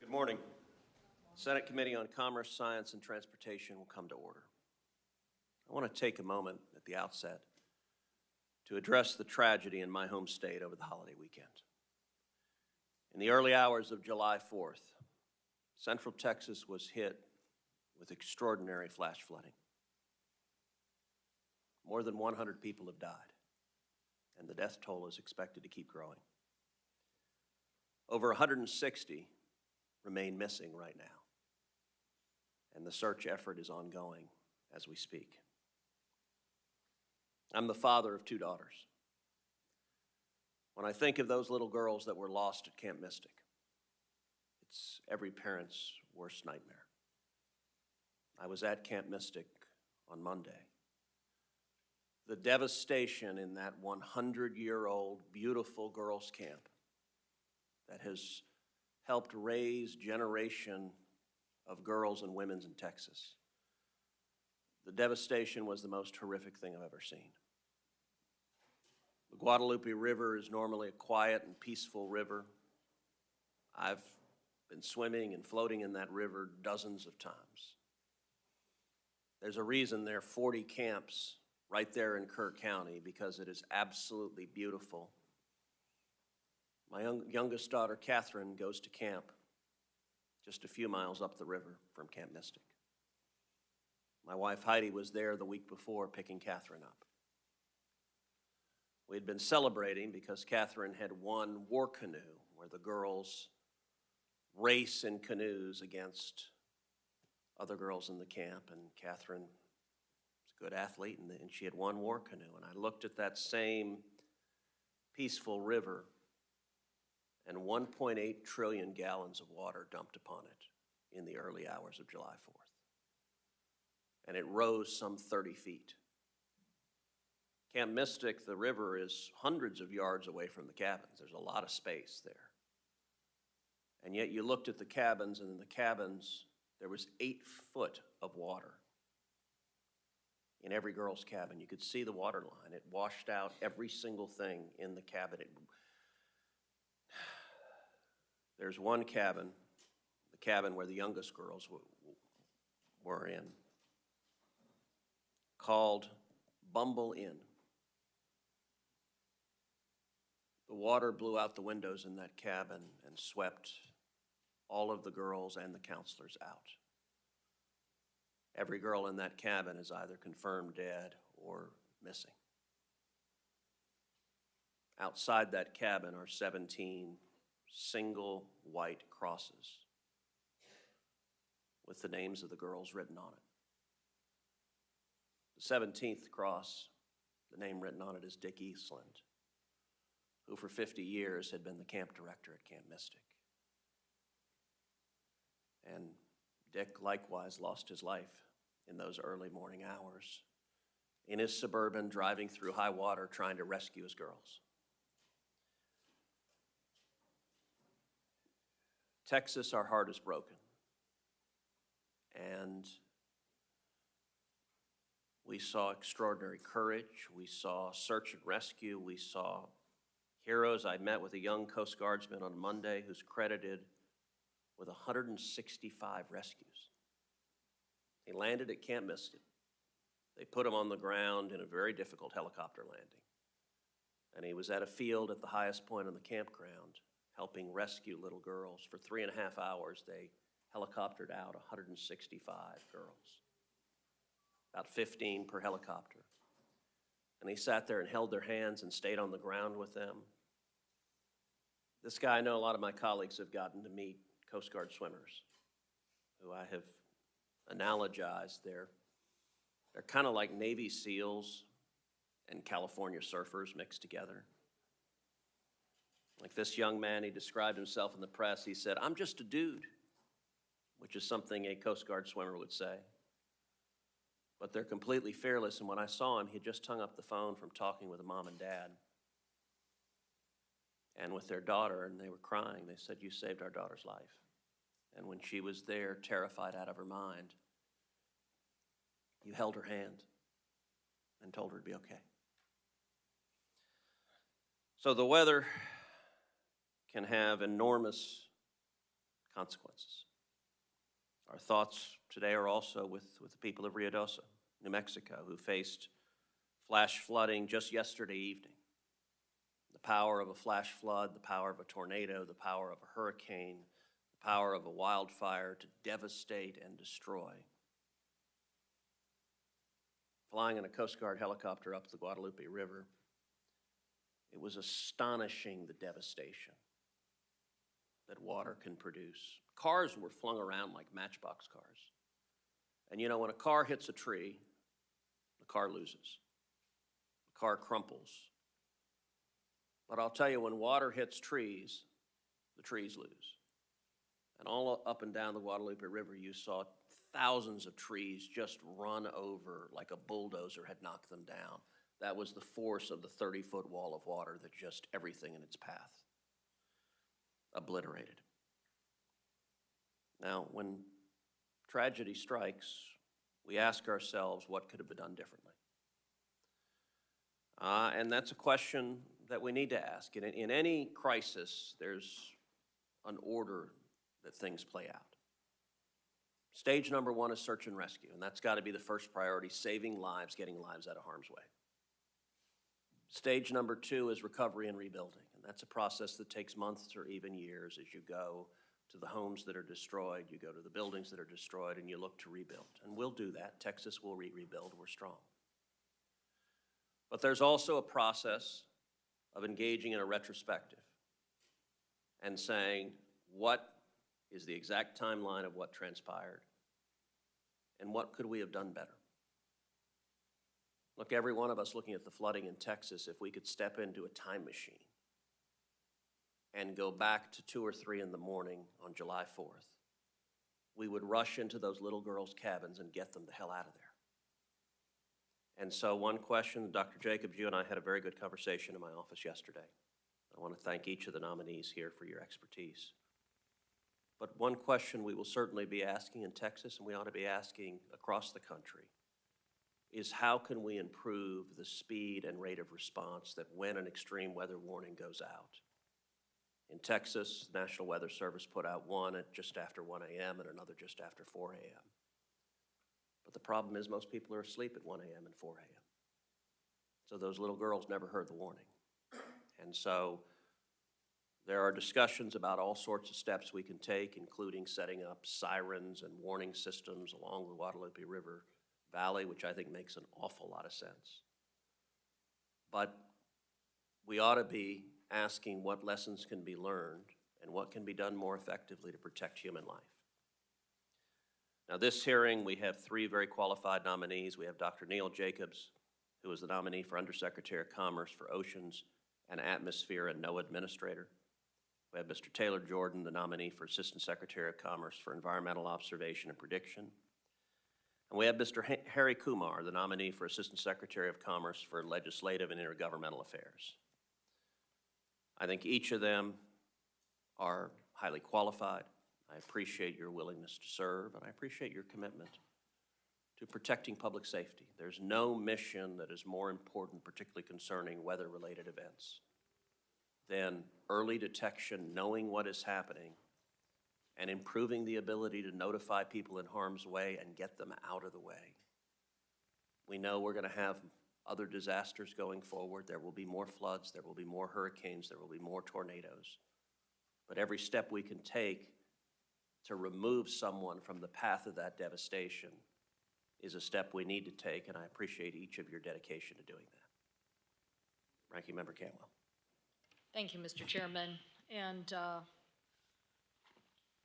Good morning. Senate Committee on Commerce, Science, and Transportation will come to order. I want to take a moment at the outset to address the tragedy in my home state over the holiday weekend. In the early hours of July 4th, Central Texas was hit with extraordinary flash flooding. More than 100 people have died, and the death toll is expected to keep growing. Over 160 remain missing right now, and the search effort is ongoing as we speak. I'm the father of 2 daughters. When I think of those little girls that were lost at Camp Mystic, it's every parent's worst nightmare. I was at Camp Mystic on Monday. The devastation in that 100-year-old beautiful girls' camp that has helped raise a generation of girls and women in Texas. The devastation was the most horrific thing I've ever seen. The Guadalupe River is normally a quiet and peaceful river. I've been swimming and floating in that river dozens of times. There's a reason there are 40 camps right there in Kerr County, because it is absolutely beautiful. My youngest daughter, Catherine, goes to camp just a few miles up the river from Camp Mystic. My wife, Heidi, was there the week before picking Catherine up. We had been celebrating because Catherine had won war canoe, where the girls race in canoes against other girls in the camp, and Catherine was a good athlete, and she had won war canoe. And I looked at that same peaceful river, and 1.8 trillion gallons of water dumped upon it in the early hours of July 4th. And it rose some 30 feet. Camp Mystic, the river, is hundreds of yards away from the cabins. There's a lot of space there. And yet you looked at the cabins, and in the cabins, there was 8 foot of water. In every girl's cabin, you could see the water line. It washed out every single thing in the cabin. There's one cabin, the cabin where the youngest girls were in, called Bumble Inn. The water blew out the windows in that cabin and swept all of the girls and the counselors out. Every girl in that cabin is either confirmed dead or missing. Outside that cabin are 17 single white crosses with the names of the girls written on it. The 17th cross, the name written on it is Dick Eastland, who for 50 years had been the camp director at Camp Mystic. And Dick likewise lost his life in those early morning hours in his Suburban, driving through high water trying to rescue his girls. Texas, our heart is broken. And we saw extraordinary courage. We saw search and rescue. We saw heroes. I met with a young Coast Guardsman on Monday who's credited with 165 rescues. He landed at Camp Mystic. They put him on the ground in a very difficult helicopter landing. And he was at a field at the highest point on the campground, helping rescue little girls. For 3.5 hours, they helicoptered out 165 girls, about 15 per helicopter. And he sat there and held their hands and stayed on the ground with them. This guy, I know a lot of my colleagues have gotten to meet Coast Guard swimmers who I have analogized. They're kind of like Navy SEALs and California surfers mixed together. Like this young man, he described himself in the press. He said, "I'm just a dude," which is something a Coast Guard swimmer would say. But they're completely fearless. And when I saw him, he had just hung up the phone from talking with a mom and dad and with their daughter, and they were crying. They said, "You saved our daughter's life." And when she was there, terrified out of her mind, you held her hand and told her to be okay. So the weather can have enormous consequences. Our thoughts today are also with the people of Ruidoso, New Mexico, who faced flash flooding just yesterday evening. The power of a flash flood, the power of a tornado, the power of a hurricane, the power of a wildfire to devastate and destroy. Flying in a Coast Guard helicopter up the Guadalupe River, it was astonishing the devastation that water can produce. Cars were flung around like matchbox cars. And you know, when a car hits a tree, the car loses. The car crumples. But I'll tell you, when water hits trees, the trees lose. And all up and down the Guadalupe River, you saw thousands of trees just run over like a bulldozer had knocked them down. That was the force of the 30-foot wall of water that just everything in its path obliterated. Now, when tragedy strikes, we ask ourselves, what could have been done differently? And that's a question that we need to ask. In any crisis, there's an order that things play out. Stage number one is search and rescue, and that's got to be the first priority, saving lives, getting lives out of harm's way. Stage number two is recovery and rebuilding, and that's a process that takes months or even years as you go to the homes that are destroyed, you go to the buildings that are destroyed, and you look to rebuild. And we'll do that. Texas will rebuild. We're strong. But there's also a process of engaging in a retrospective and saying, what is the exact timeline of what transpired, and what could we have done better? Look, every one of us looking at the flooding in Texas, if we could step into a time machine and go back to 2 or 3 in the morning on July 4th, we would rush into those little girls' cabins and get them the hell out of there. And so one question, Dr. Jacobs, you and I had a very good conversation in my office yesterday. I want to thank each of the nominees here for your expertise. But one question we will certainly be asking in Texas, and we ought to be asking across the country, is how can we improve the speed and rate of response that when an extreme weather warning goes out? In Texas, the National Weather Service put out one at just after 1 a.m. and another just after 4 a.m. But the problem is most people are asleep at 1 a.m. and 4 a.m. So those little girls never heard the warning. And so there are discussions about all sorts of steps we can take, including setting up sirens and warning systems along the Guadalupe River Valley, which I think makes an awful lot of sense. But we ought to be asking what lessons can be learned and what can be done more effectively to protect human life. Now, this hearing, we have 3 very qualified nominees. We have Dr. Neil Jacobs, who is the nominee for Undersecretary of Commerce for Oceans and Atmosphere and NOAA Administrator. We have Mr. Taylor Jordan, the nominee for Assistant Secretary of Commerce for Environmental Observation and Prediction. And we have Mr. Harry Kumar, the nominee for Assistant Secretary of Commerce for Legislative and Intergovernmental Affairs. I think each of them are highly qualified. I appreciate your willingness to serve, and I appreciate your commitment to protecting public safety. There's no mission that is more important, particularly concerning weather-related events, than early detection, knowing what is happening, and improving the ability to notify people in harm's way and get them out of the way. We know we're going to have other disasters going forward. There will be more floods, there will be more hurricanes, there will be more tornadoes. But every step we can take to remove someone from the path of that devastation is a step we need to take, and I appreciate each of your dedication to doing that. Ranking Member Cantwell. Thank you, Mr. Chairman. And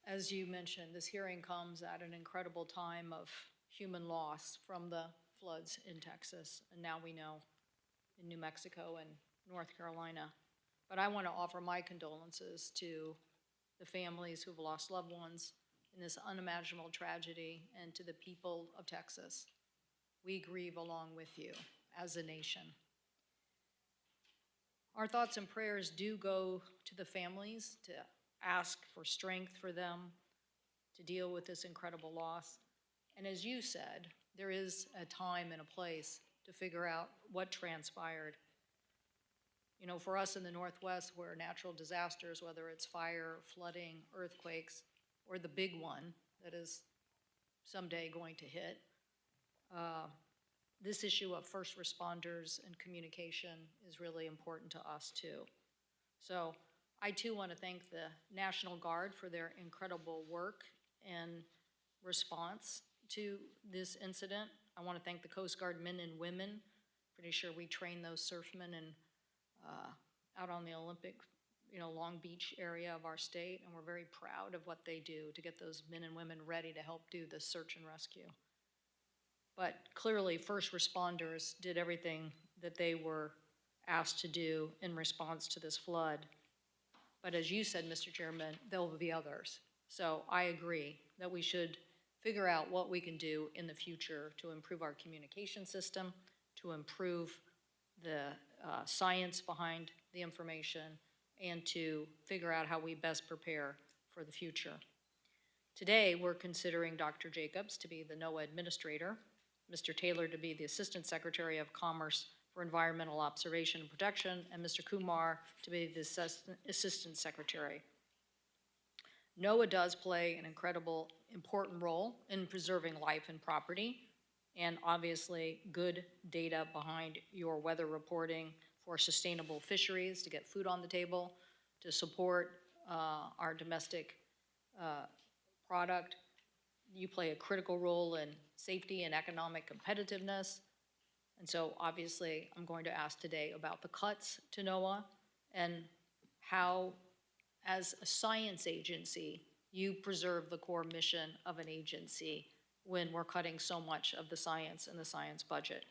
as you mentioned, this hearing comes at an incredible time of human loss from the floods in Texas, and now we know in New Mexico and North Carolina. But I want to offer my condolences to the families who've lost loved ones in this unimaginable tragedy, and to the people of Texas. We grieve along with you as a nation. Our thoughts and prayers do go to the families, to ask for strength for them to deal with this incredible loss. And as you said, there is a time and a place to figure out what transpired. You know, for us in the Northwest, where natural disasters, whether it's fire, flooding, earthquakes, or the big one that is someday going to hit, this issue of first responders and communication is really important to us too. So I too want to thank the National Guard for their incredible work and response to this incident. I want to thank the Coast Guard men and women. Pretty sure we train those surfmen and out on the Olympic, Long Beach area of our state, and we're very proud of what they do to get those men and women ready to help do the search and rescue. But clearly, first responders did everything that they were asked to do in response to this flood. But as you said, Mr. Chairman, there will be others. So I agree that we should figure out what we can do in the future to improve our communication system, to improve the science behind the information, and to figure out how we best prepare for the future. Today, we're considering Dr. Jacobs to be the NOAA administrator, Mr. Taylor to be the Assistant Secretary of Commerce for Environmental Observation and Protection, and Mr. Kumar to be the Assistant Secretary. NOAA does play an incredible, important role in preserving life and property, and obviously good data behind your weather reporting for sustainable fisheries to get food on the table, to support our domestic product. You play a critical role in safety and economic competitiveness. And so obviously I'm going to ask today about the cuts to NOAA and how, as a science agency, you preserve the core mission of an agency when we're cutting so much of the science and the science budget.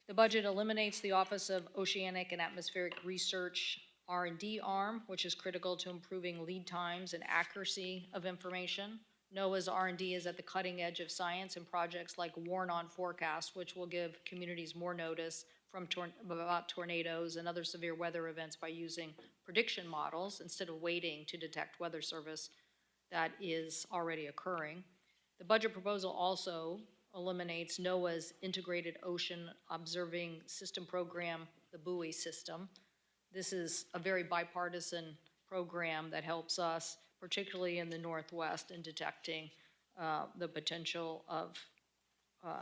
The budget eliminates the Office of Oceanic and Atmospheric Research R&D arm, which is critical to improving lead times and accuracy of information. NOAA's R&D is at the cutting edge of science and projects like Warn-On Forecast, which will give communities more notice about tornadoes and other severe weather events by using prediction models instead of waiting to detect weather service that is already occurring. The budget proposal also eliminates NOAA's Integrated Ocean Observing System Program, the buoy system. This is a very bipartisan program that helps us, particularly in the Northwest, in detecting the potential of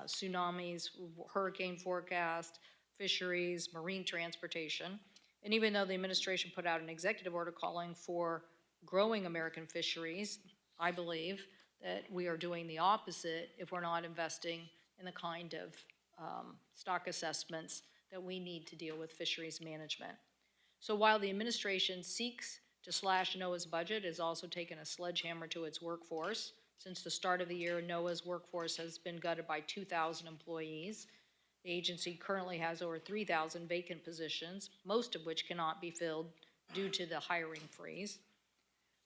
tsunamis, hurricane forecast, fisheries, marine transportation. And even though the administration put out an executive order calling for growing American fisheries, I believe that we are doing the opposite if we're not investing in the kind of stock assessments that we need to deal with fisheries management. So while the administration seeks to slash NOAA's budget, it has also taken a sledgehammer to its workforce. Since the start of the year, NOAA's workforce has been gutted by 2,000 employees. The agency currently has over 3,000 vacant positions, most of which cannot be filled due to the hiring freeze.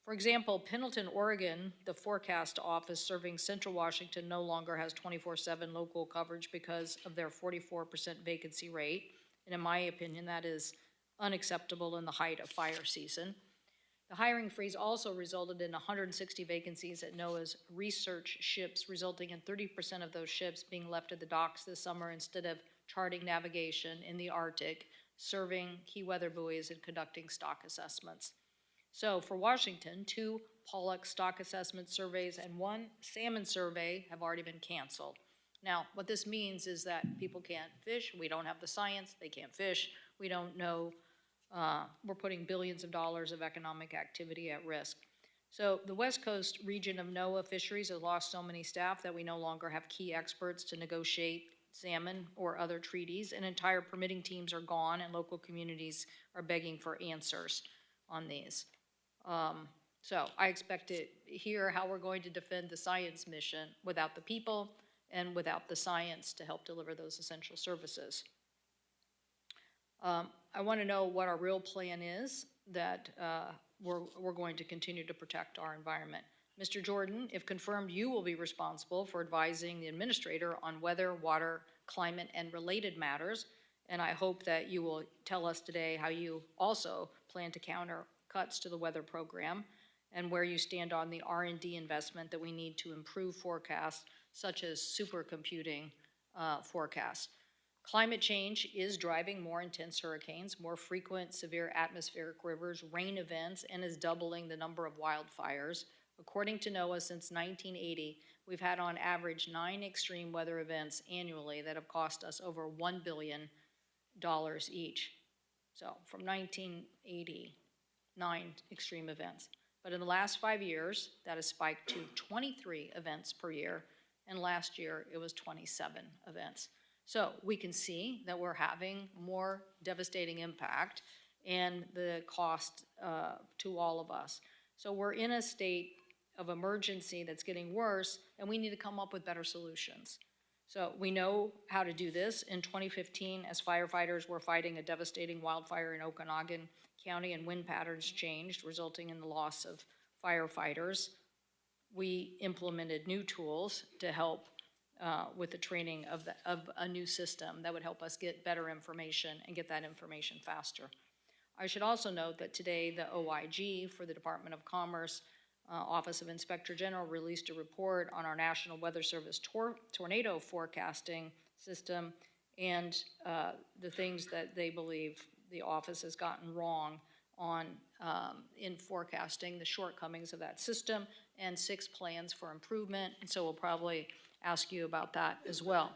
For example, Pendleton, Oregon, the forecast office serving Central Washington, no longer has 24/7 local coverage because of their 44% vacancy rate. And in my opinion, that is unacceptable in the height of fire season. The hiring freeze also resulted in 160 vacancies at NOAA's research ships, resulting in 30% of those ships being left at the docks this summer instead of charting navigation in the Arctic, serving key weather buoys and conducting stock assessments. So for Washington, 2 pollock stock assessment surveys and 1 salmon survey have already been canceled. Now, what this means is that people can't fish. We don't have the science. They can't fish. We don't know. We're putting billions of dollars of economic activity at risk. So the West Coast region of NOAA fisheries has lost so many staff that we no longer have key experts to negotiate salmon or other treaties, and entire permitting teams are gone, and local communities are begging for answers on these. So I expect to hear how we're going to defend the science mission without the people and without the science to help deliver those essential services. I want to know what our real plan is that we're going to continue to protect our environment. Mr. Jordan, if confirmed, you will be responsible for advising the administrator on weather, water, climate, and related matters. And I hope that you will tell us today how you also plan to counter cuts to the weather program and where you stand on the R&D investment that we need to improve forecasts, such as supercomputing forecasts. Climate change is driving more intense hurricanes, more frequent severe atmospheric rivers, rain events, and is doubling the number of wildfires. According to NOAA, since 1980, we've had on average 9 extreme weather events annually that have cost us over $1 billion each. So from 1980, 9 extreme events. But in the last 5 years, that has spiked to 23 events per year, and last year it was 27 events. So we can see that we're having more devastating impact and the cost to all of us. So we're in a state of emergency that's getting worse, and we need to come up with better solutions. So we know how to do this. In 2015, as firefighters were fighting a devastating wildfire in Okanagan County and wind patterns changed, resulting in the loss of firefighters, we implemented new tools to help with the training of a new system that would help us get better information and get that information faster. I should also note that today the OIG for the Department of Commerce Office of Inspector General released a report on our National Weather Service tornado forecasting system and the things that they believe the office has gotten wrong on in forecasting, the shortcomings of that system, and 6 plans for improvement. And so we'll probably ask you about that as well.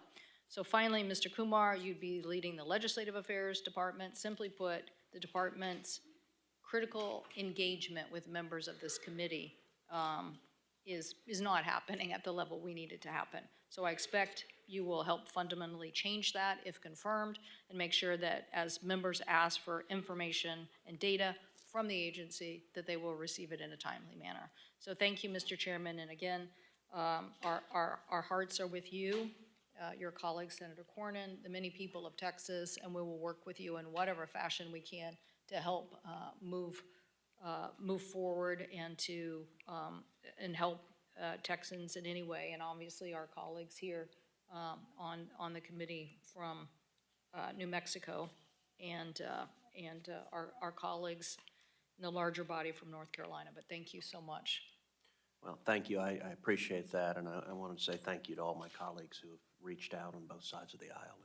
So finally, Mr. Kumar, you'd be leading the Legislative Affairs Department. Simply put, the department's critical engagement with members of this committee is not happening at the level we need it to happen. So I expect you will help fundamentally change that if confirmed, and make sure that as members ask for information and data from the agency, that they will receive it in a timely manner. So thank you, Mr. Chairman, and again, our hearts are with you, your colleague, Senator Cornyn, the many people of Texas, and we will work with you in whatever fashion we can to help move forward and to help Texans in any way, and obviously our colleagues here on the committee from New Mexico and our colleagues in the larger body from North Carolina. But thank you so much. Well, thank you. I appreciate that, and I wanted to say thank you to all my colleagues who have reached out on both sides of the aisle.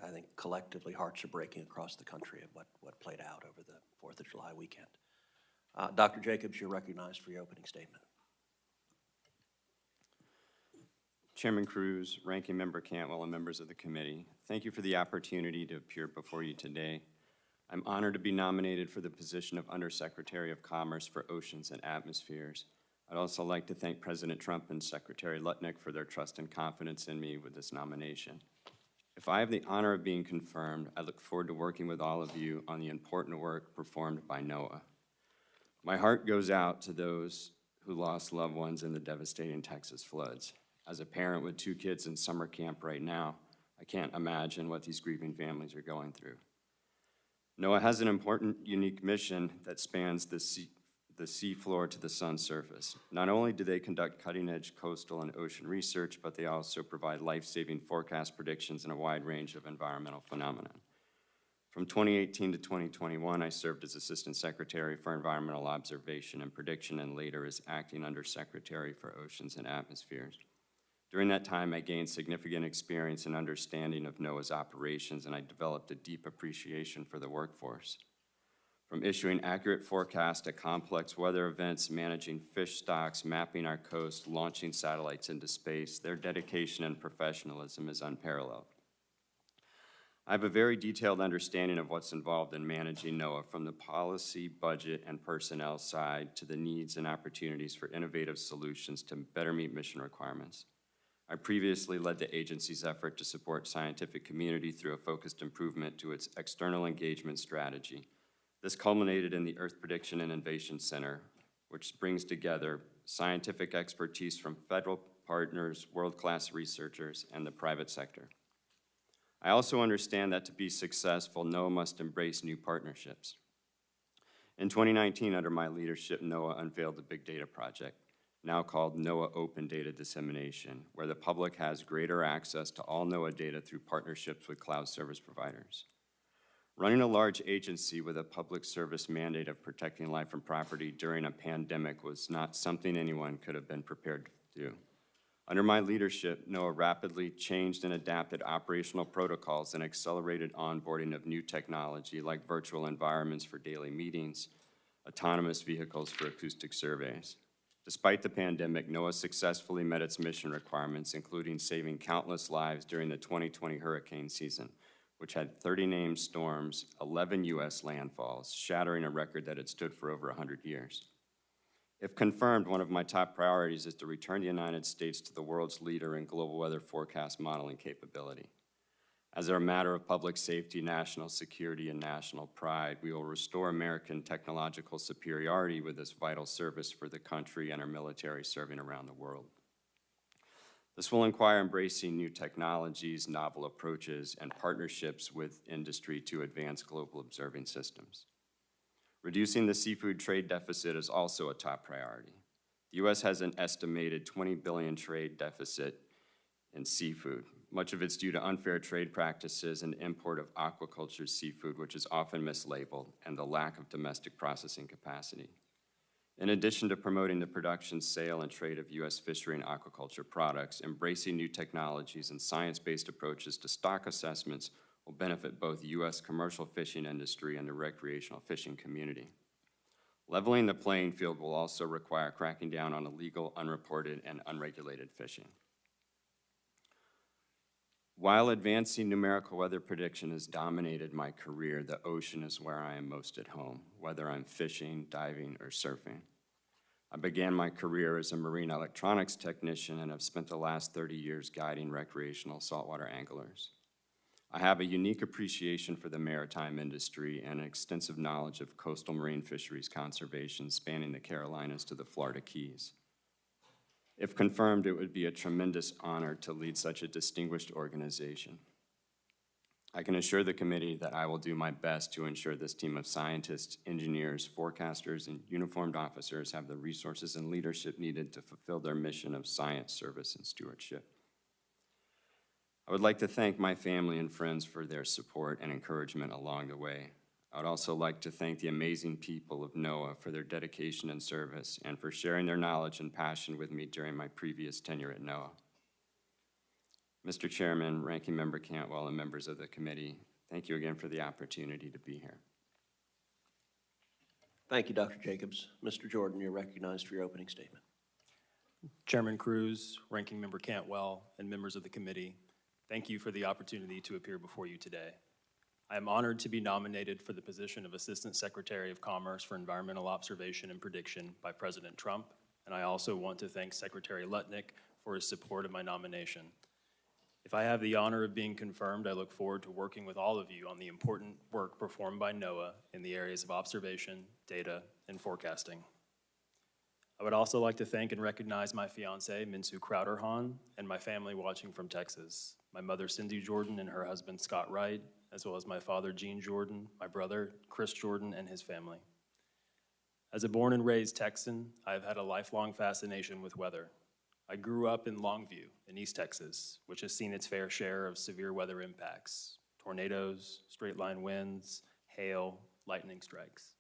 I think collectively hearts are breaking across the country at what played out over the 4th of July weekend. Dr. Jacobs, you're recognized for your opening statement. Chairman Cruz, Ranking Member Cantwell, and members of the committee, thank you for the opportunity to appear before you today. I'm honored to be nominated for the position of Undersecretary of Commerce for Oceans and Atmospheres. I'd also like to thank President Trump and Secretary Lutnick for their trust and confidence in me with this nomination. If I have the honor of being confirmed, I look forward to working with all of you on the important work performed by NOAA. My heart goes out to those who lost loved ones in the devastating Texas floods. As a parent with 2 kids in summer camp right now, I can't imagine what these grieving families are going through. NOAA has an important, unique mission that spans the sea floor to the sun's surface. Not only do they conduct cutting-edge coastal and ocean research, but they also provide life-saving forecast predictions in a wide range of environmental phenomena. From 2018 to 2021, I served as Assistant Secretary for Environmental Observation and Prediction, and later as Acting Undersecretary for Oceans and Atmospheres. During that time, I gained significant experience and understanding of NOAA's operations, and I developed a deep appreciation for the workforce. From issuing accurate forecasts to complex weather events, managing fish stocks, mapping our coast, launching satellites into space, their dedication and professionalism is unparalleled. I have a very detailed understanding of what's involved in managing NOAA, from the policy, budget, and personnel side to the needs and opportunities for innovative solutions to better meet mission requirements. I previously led the agency's effort to support scientific community through a focused improvement to its external engagement strategy. This culminated in the Earth Prediction and Innovation Center, which brings together scientific expertise from federal partners, world-class researchers, and the private sector. I also understand that to be successful, NOAA must embrace new partnerships. In 2019, under my leadership, NOAA unveiled the Big Data Project, now called NOAA Open Data Dissemination, where the public has greater access to all NOAA data through partnerships with cloud service providers. Running a large agency with a public service mandate of protecting life and property during a pandemic was not something anyone could have been prepared to do. Under my leadership, NOAA rapidly changed and adapted operational protocols and accelerated onboarding of new technology like virtual environments for daily meetings, autonomous vehicles for acoustic surveys. Despite the pandemic, NOAA successfully met its mission requirements, including saving countless lives during the 2020 hurricane season, which had 30 named storms, 11 U.S. landfalls, shattering a record that had stood for over 100 years. If confirmed, one of my top priorities is to return the United States to the world's leader in global weather forecast modeling capability. As a matter of public safety, national security, and national pride, we will restore American technological superiority with this vital service for the country and our military serving around the world. This will require embracing new technologies, novel approaches, and partnerships with industry to advance global observing systems. Reducing the seafood trade deficit is also a top priority. The U.S. has an estimated $20 billion trade deficit in seafood. Much of it's due to unfair trade practices and import of aquaculture seafood, which is often mislabeled, and the lack of domestic processing capacity. In addition to promoting the production, sale, and trade of U.S. fishery and aquaculture products, embracing new technologies and science-based approaches to stock assessments will benefit both the U.S. commercial fishing industry and the recreational fishing community. Leveling the playing field will also require cracking down on illegal, unreported, and unregulated fishing. While advancing numerical weather prediction has dominated my career, the ocean is where I am most at home, whether I'm fishing, diving, or surfing. I began my career as a marine electronics technician and have spent the last 30 years guiding recreational saltwater anglers. I have a unique appreciation for the maritime industry and an extensive knowledge of coastal marine fisheries conservation spanning the Carolinas to the Florida Keys. If confirmed, it would be a tremendous honor to lead such a distinguished organization. I can assure the committee that I will do my best to ensure this team of scientists, engineers, forecasters, and uniformed officers have the resources and leadership needed to fulfill their mission of science, service, and stewardship. I would like to thank my family and friends for their support and encouragement along the way. I would also like to thank the amazing people of NOAA for their dedication and service and for sharing their knowledge and passion with me during my previous tenure at NOAA. Mr. Chairman, Ranking Member Cantwell, and members of the committee, thank you again for the opportunity to be here. Thank you, Dr. Jacobs. Mr. Jordan, you're recognized for your opening statement. Chairman Cruz, Ranking Member Cantwell, and members of the committee, thank you for the opportunity to appear before you today. I am honored to be nominated for the position of Assistant Secretary of Commerce for Environmental Observation and Prediction by President Trump, and I also want to thank Secretary Lutnick for his support of my nomination. If I have the honor of being confirmed, I look forward to working with all of you on the important work performed by NOAA in the areas of observation, data, and forecasting. I would also like to thank and recognize my fiancée, Minsu Crowder-Hahn, and my family watching from Texas, my mother, Cindy Jordan, and her husband, Scott Wright, as well as my father, Gene Jordan, my brother, Chris Jordan, and his family. As a born and raised Texan, I have had a lifelong fascination with weather. I grew up in Longview in East Texas, which has seen its fair share of severe weather impacts: tornadoes, straight-line winds, hail, lightning strikes.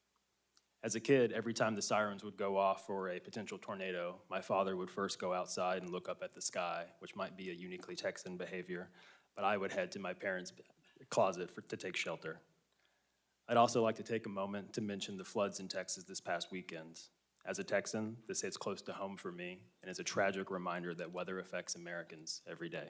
As a kid, every time the sirens would go off for a potential tornado, my father would first go outside and look up at the sky, which might be a uniquely Texan behavior, but I would head to my parents' closet to take shelter. I'd also like to take a moment to mention the floods in Texas this past weekend. As a Texan, this hits close to home for me and is a tragic reminder that weather affects Americans every day.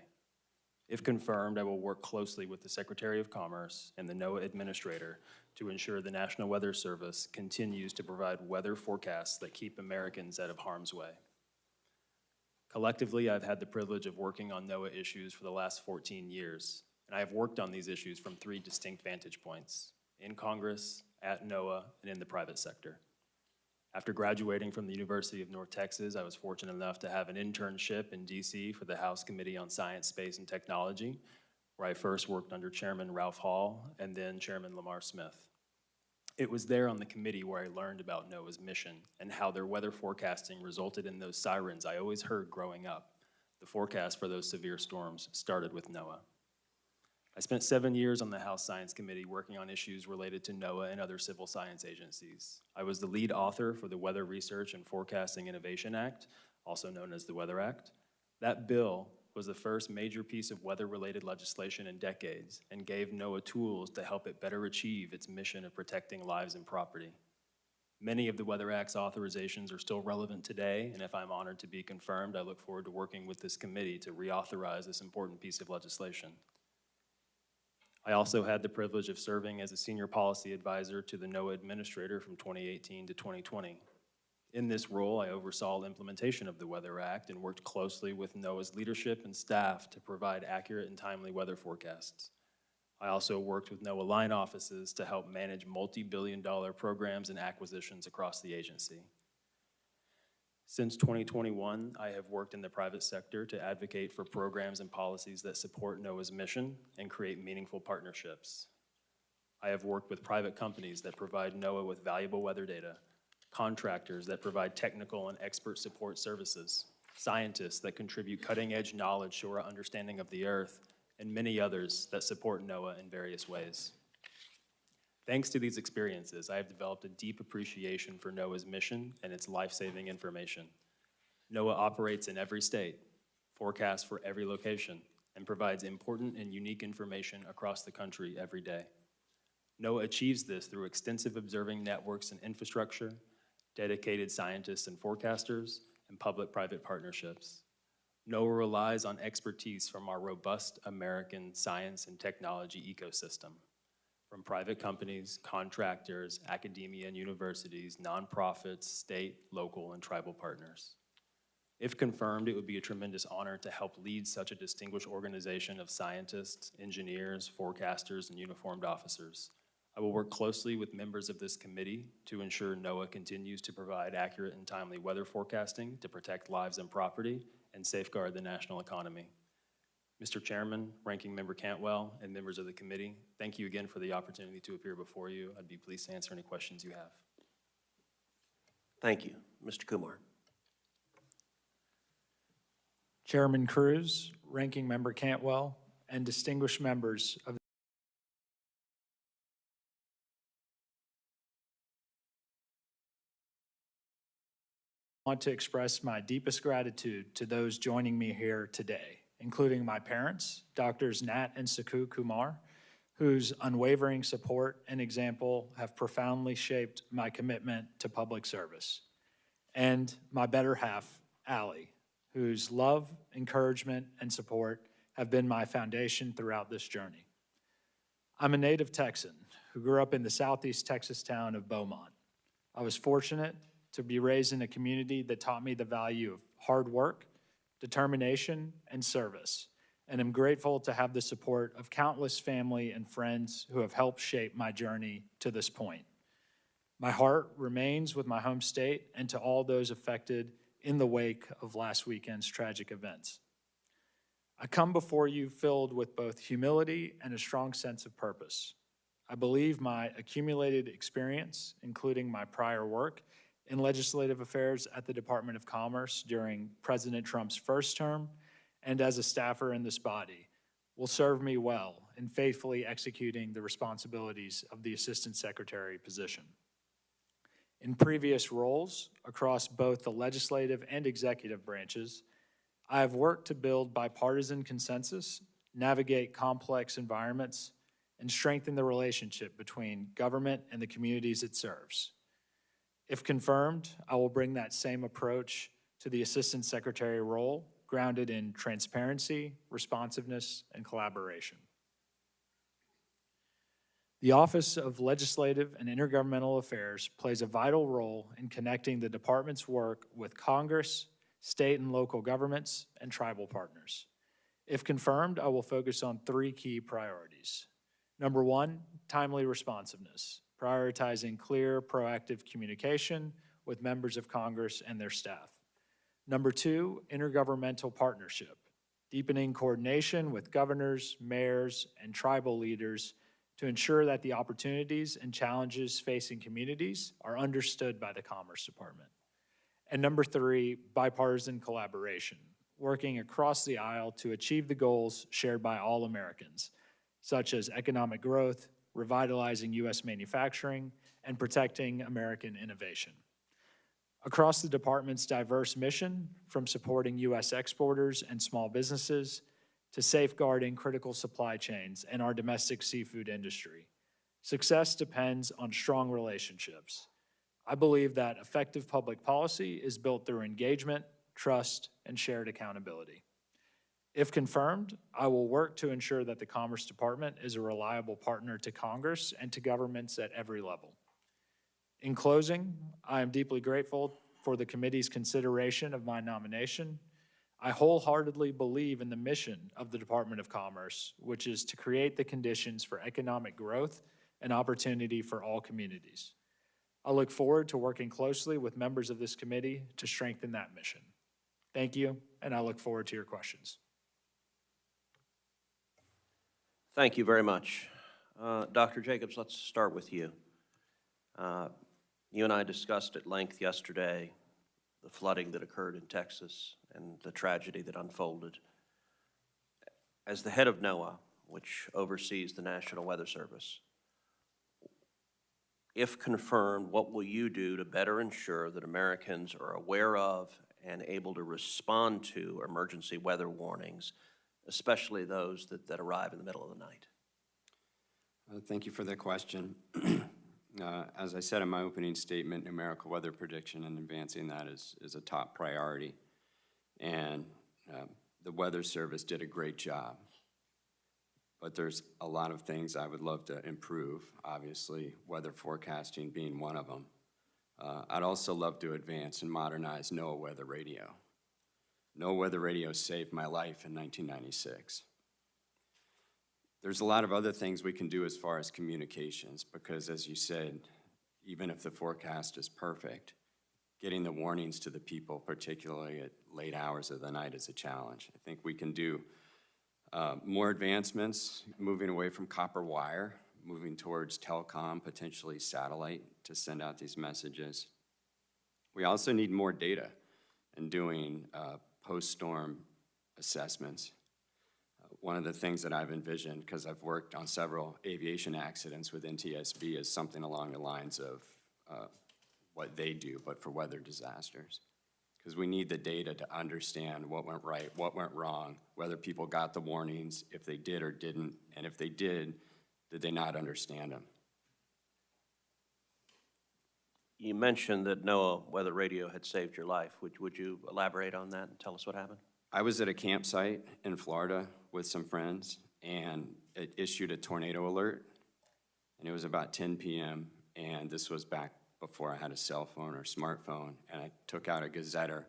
If confirmed, I will work closely with the Secretary of Commerce and the NOAA Administrator to ensure the National Weather Service continues to provide weather forecasts that keep Americans out of harm's way. Collectively, I've had the privilege of working on NOAA issues for the last 14 years, and I have worked on these issues from 3 distinct vantage points: in Congress, at NOAA, and in the private sector. After graduating from the University of North Texas, I was fortunate enough to have an internship in DC for the House Committee on Science, Space, and Technology, where I first worked under Chairman Ralph Hall and then Chairman Lamar Smith. It was there on the committee where I learned about NOAA's mission and how their weather forecasting resulted in those sirens I always heard growing up. The forecast for those severe storms started with NOAA. I spent 7 years on the House Science Committee working on issues related to NOAA and other civil science agencies. I was the lead author for the Weather Research and Forecasting Innovation Act, also known as the Weather Act, That bill was the first major piece of weather-related legislation in decades and gave NOAA tools to help it better achieve its mission of protecting lives and property. Many of the Weather Act's authorizations are still relevant today, and if I'm honored to be confirmed, I look forward to working with this committee to reauthorize this important piece of legislation. I also had the privilege of serving as a senior policy advisor to the NOAA administrator from 2018 to 2020. In this role, I oversaw implementation of the Weather Act and worked closely with NOAA's leadership and staff to provide accurate and timely weather forecasts. I also worked with NOAA line offices to help manage multi-billion-dollar programs and acquisitions across the agency. Since 2021, I have worked in the private sector to advocate for programs and policies that support NOAA's mission and create meaningful partnerships. I have worked with private companies that provide NOAA with valuable weather data, contractors that provide technical and expert support services, scientists that contribute cutting-edge knowledge to our understanding of the Earth, and many others that support NOAA in various ways. Thanks to these experiences, I have developed a deep appreciation for NOAA's mission and its life-saving information. NOAA operates in every state, forecasts for every location, and provides important and unique information across the country every day. NOAA achieves this through extensive observing networks and infrastructure, dedicated scientists and forecasters, and public-private partnerships. NOAA relies on expertise from our robust American science and technology ecosystem, from private companies, contractors, academia and universities, nonprofits, state, local, and tribal partners. If confirmed, it would be a tremendous honor to help lead such a distinguished organization of scientists, engineers, forecasters, and uniformed officers. I will work closely with members of this committee to ensure NOAA continues to provide accurate and timely weather forecasting to protect lives and property and safeguard the national economy. Mr. Chairman, Ranking Member Cantwell, and members of the committee, thank you again for the opportunity to appear before you. I'd be pleased to answer any questions you have. Thank you. Mr. Kumar. Chairman Cruz, Ranking Member Cantwell, and distinguished members of I want to express my deepest gratitude to those joining me here today, including my parents, Doctors Nat and Saku Kumar, whose unwavering support and example have profoundly shaped my commitment to public service, and my better half, Allie, whose love, encouragement, and support have been my foundation throughout this journey. I'm a native Texan who grew up in the southeast Texas town of Beaumont. I was fortunate to be raised in a community that taught me the value of hard work, determination, and service, and I'm grateful to have the support of countless family and friends who have helped shape my journey to this point. My heart remains with my home state and to all those affected in the wake of last weekend's tragic events. I come before you filled with both humility and a strong sense of purpose. I believe my accumulated experience, including my prior work in legislative affairs at the Department of Commerce during President Trump's first term and as a staffer in this body, will serve me well in faithfully executing the responsibilities of the Assistant Secretary position. In previous roles across both the legislative and executive branches, I have worked to build bipartisan consensus, navigate complex environments, and strengthen the relationship between government and the communities it serves. If confirmed, I will bring that same approach to the Assistant Secretary role, grounded in transparency, responsiveness, and collaboration. The Office of Legislative and Intergovernmental Affairs plays a vital role in connecting the department's work with Congress, state and local governments, and tribal partners. If confirmed, I will focus on three key priorities. Number one, timely responsiveness, prioritizing clear, proactive communication with members of Congress and their staff. Number two, intergovernmental partnership, deepening coordination with governors, mayors, and tribal leaders to ensure that the opportunities and challenges facing communities are understood by the Commerce Department. And number three, bipartisan collaboration, working across the aisle to achieve the goals shared by all Americans, such as economic growth, revitalizing U.S. manufacturing, and protecting American innovation. Across the department's diverse mission, from supporting U.S. exporters and small businesses to safeguarding critical supply chains and our domestic seafood industry, success depends on strong relationships. I believe that effective public policy is built through engagement, trust, and shared accountability. If confirmed, I will work to ensure that the Commerce Department is a reliable partner to Congress and to governments at every level. In closing, I am deeply grateful for the committee's consideration of my nomination. I wholeheartedly believe in the mission of the Department of Commerce, which is to create the conditions for economic growth and opportunity for all communities. I look forward to working closely with members of this committee to strengthen that mission. Thank you, and I look forward to your questions. Thank you very much. Dr. Jacobs, let's start with you. You and I discussed at length yesterday the flooding that occurred in Texas and the tragedy that unfolded. As the head of NOAA, which oversees the National Weather Service, if confirmed, what will you do to better ensure that Americans are aware of and able to respond to emergency weather warnings, especially those that arrive in the middle of the night? Thank you for the question. As I said in my opening statement, numerical weather prediction and advancing that is a top priority. And the Weather Service did a great job. But there's a lot of things I would love to improve, obviously, weather forecasting being one of them. I'd also love to advance and modernize NOAA weather radio. NOAA weather radio saved my life in 1996. There's a lot of other things we can do as far as communications, because as you said, even if the forecast is perfect, getting the warnings to the people, particularly at late hours of the night, is a challenge. I think we can do more advancements, moving away from copper wire, moving towards telecom, potentially satellite, to send out these messages. We also need more data in doing post-storm assessments. One of the things that I've envisioned, because I've worked on several aviation accidents with NTSB, is something along the lines of what they do, but for weather disasters. Because we need the data to understand what went right, what went wrong, whether people got the warnings, if they did or didn't, and if they did they not understand them? You mentioned that NOAA weather radio had saved your life. Would you elaborate on that and tell us what happened? I was at a campsite in Florida with some friends, and it issued a tornado alert, and it was about 10 p.m., and this was back before I had a cell phone or smartphone, and I took out a gazetter,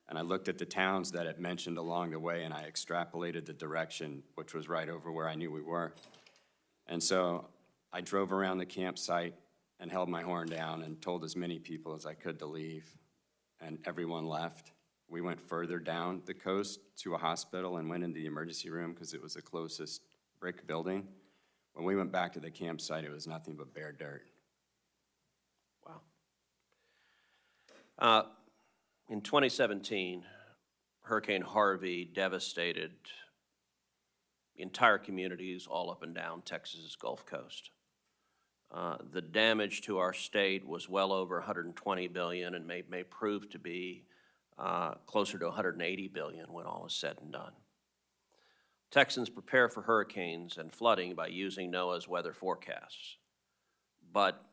and I looked at the towns that it mentioned along the way, and I extrapolated the direction, which was right over where I knew we were. And so I drove around the campsite and held my horn down and told as many people as I could to leave, and everyone left. We went further down the coast to a hospital and went into the emergency room because it was the closest brick building. When we went back to the campsite, it was nothing but bare dirt. Wow. In 2017, Hurricane Harvey devastated entire communities all up and down Texas's Gulf Coast. The damage to our state was well over $120 billion and may prove to be closer to $180 billion when all is said and done. Texans prepare for hurricanes and flooding by using NOAA's weather forecasts, but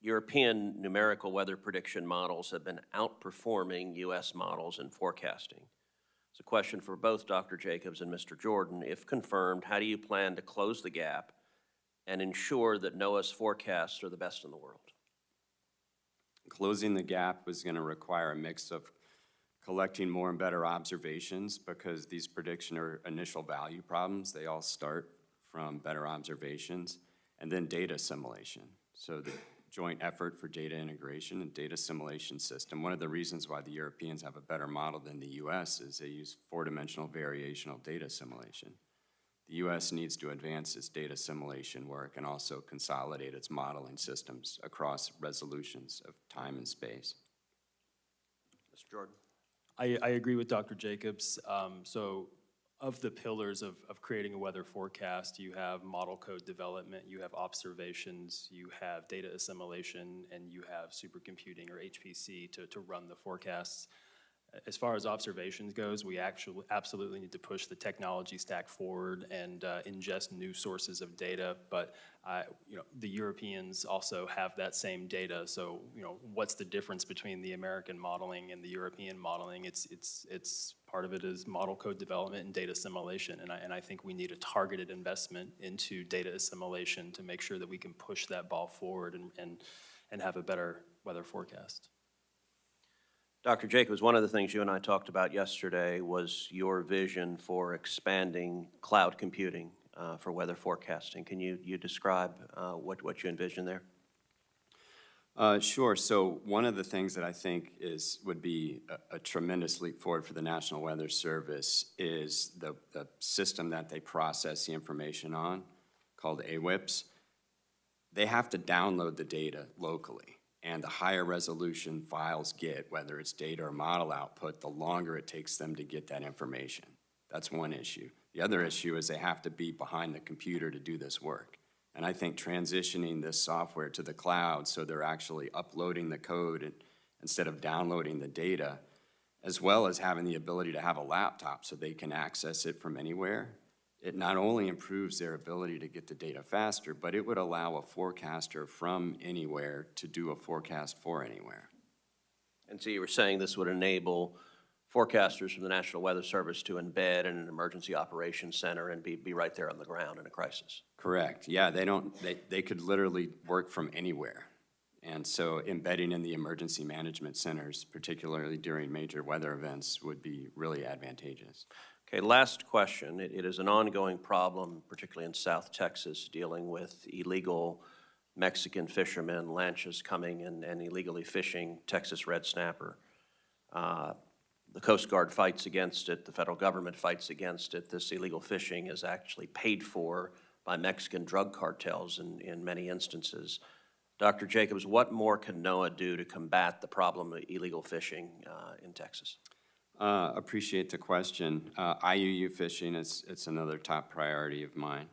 European numerical weather prediction models have been outperforming U.S. models in forecasting. It's a question for both Dr. Jacobs and Mr. Jordan. If confirmed, how do you plan to close the gap and ensure that NOAA's forecasts are the best in the world? Closing the gap is going to require a mix of collecting more and better observations, because these prediction or initial value problems, they all start from better observations, and then data assimilation. So the joint effort for data integration and data assimilation system. One of the reasons why the Europeans have a better model than the US is they use four-dimensional variational data assimilation. The US needs to advance its data assimilation work and also consolidate its modeling systems across resolutions of time and space. Mr. Jordan. I agree with Dr. Jacobs. So of the pillars of creating a weather forecast, you have model code development, you have observations, you have data assimilation, and you have supercomputing or HPC to run the forecasts. As far as observations goes, we actually absolutely need to push the technology stack forward and ingest new sources of data. But the Europeans also have that same data. So what's the difference between the American modeling and the European modeling? It's part of it is model code development and data assimilation. And I think we need a targeted investment into data assimilation to make sure that we can push that ball forward and have a better weather forecast. Dr. Jacobs, one of the things you and I talked about yesterday was your vision for expanding cloud computing for weather forecasting. Can you describe what you envision there? Sure. So one of the things that I think would be a tremendous leap forward for the National Weather Service is the system that they process the information on, called AWIPS. They have to download the data locally. And the higher resolution files get, whether it's data or model output, the longer it takes them to get that information. That's one issue. The other issue is they have to be behind the computer to do this work. And I think transitioning this software to the cloud so they're actually uploading the code instead of downloading the data, as well as having the ability to have a laptop so they can access it from anywhere, it not only improves their ability to get the data faster, but it would allow a forecaster from anywhere to do a forecast for anywhere. And so you were saying this would enable forecasters from the National Weather Service to embed in an emergency operations center and be right there on the ground in a crisis. Correct. Yeah, they could literally work from anywhere. And so embedding in the emergency management centers, particularly during major weather events, would be really advantageous. Okay, last question. It is an ongoing problem, particularly in South Texas, dealing with illegal Mexican fishermen, lanchas coming and illegally fishing Texas red snapper. The Coast Guard fights against it. The federal government fights against it. This illegal fishing is actually paid for by Mexican drug cartels in many instances. Dr. Jacobs, what more can NOAA do to combat the problem of illegal fishing in Texas? Appreciate the question. IUU fishing it's another top priority of mine.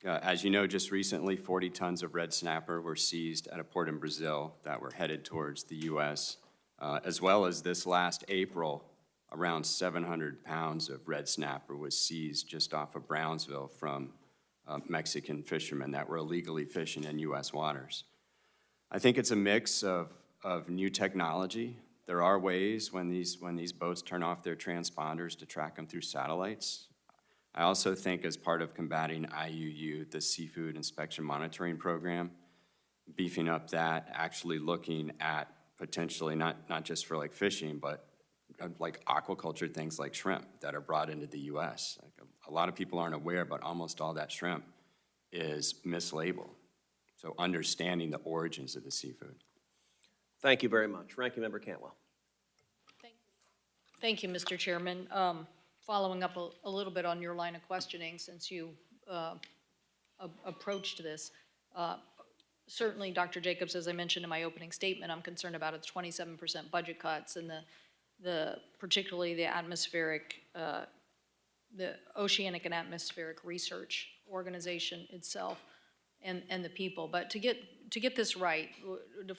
As you know, just recently, 40 tons of red snapper were seized at a port in Brazil that were headed towards the U.S., as well as this last April, around 700 pounds of red snapper was seized just off of Brownsville from Mexican fishermen that were illegally fishing in U.S. waters. I think it's a mix of new technology. There are ways when these boats turn off their transponders to track them through satellites. I also think as part of combating IUU, the Seafood Inspection Monitoring Program, beefing up that, actually looking at potentially not just for like fishing, but like aquaculture things like shrimp that are brought into the U.S. Like a lot of people aren't aware, but almost all that shrimp is mislabeled. So understanding the origins of the seafood. Thank you very much. Ranking Member Cantwell. Thank you, Mr. Chairman. Following up a little bit on your line of questioning, since you approached this, certainly, Dr. Jacobs, as I mentioned in my opening statement, I'm concerned about its 27% budget cuts and particularly the atmospheric, the Oceanic and Atmospheric Research Organization itself and the people. But to get this right,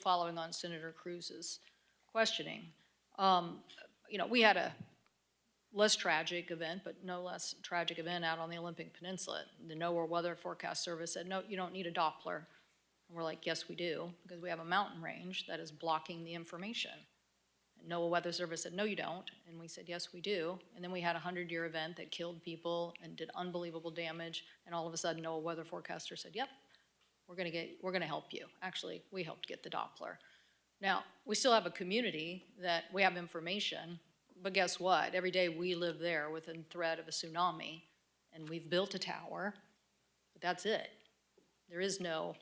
following on Senator Cruz's questioning, we had a less tragic event, but no less tragic event out on the Olympic Peninsula. The NOAA Weather Forecast Service said, no, you don't need a Doppler. And we're like, yes, we do, because we have a mountain range that is blocking the information. And NOAA Weather Service said, no, you don't. And we said, yes, we do. And then we had a 100-year event that killed people and did unbelievable damage. And all of a sudden, NOAA Weather Forecaster said, yep, we're gonna help you. Actually, we helped get the Doppler. Now, we still have a community that we have information, but guess what? Every day we live there within threat of a tsunami, and we've built a tower, but that's it. There is no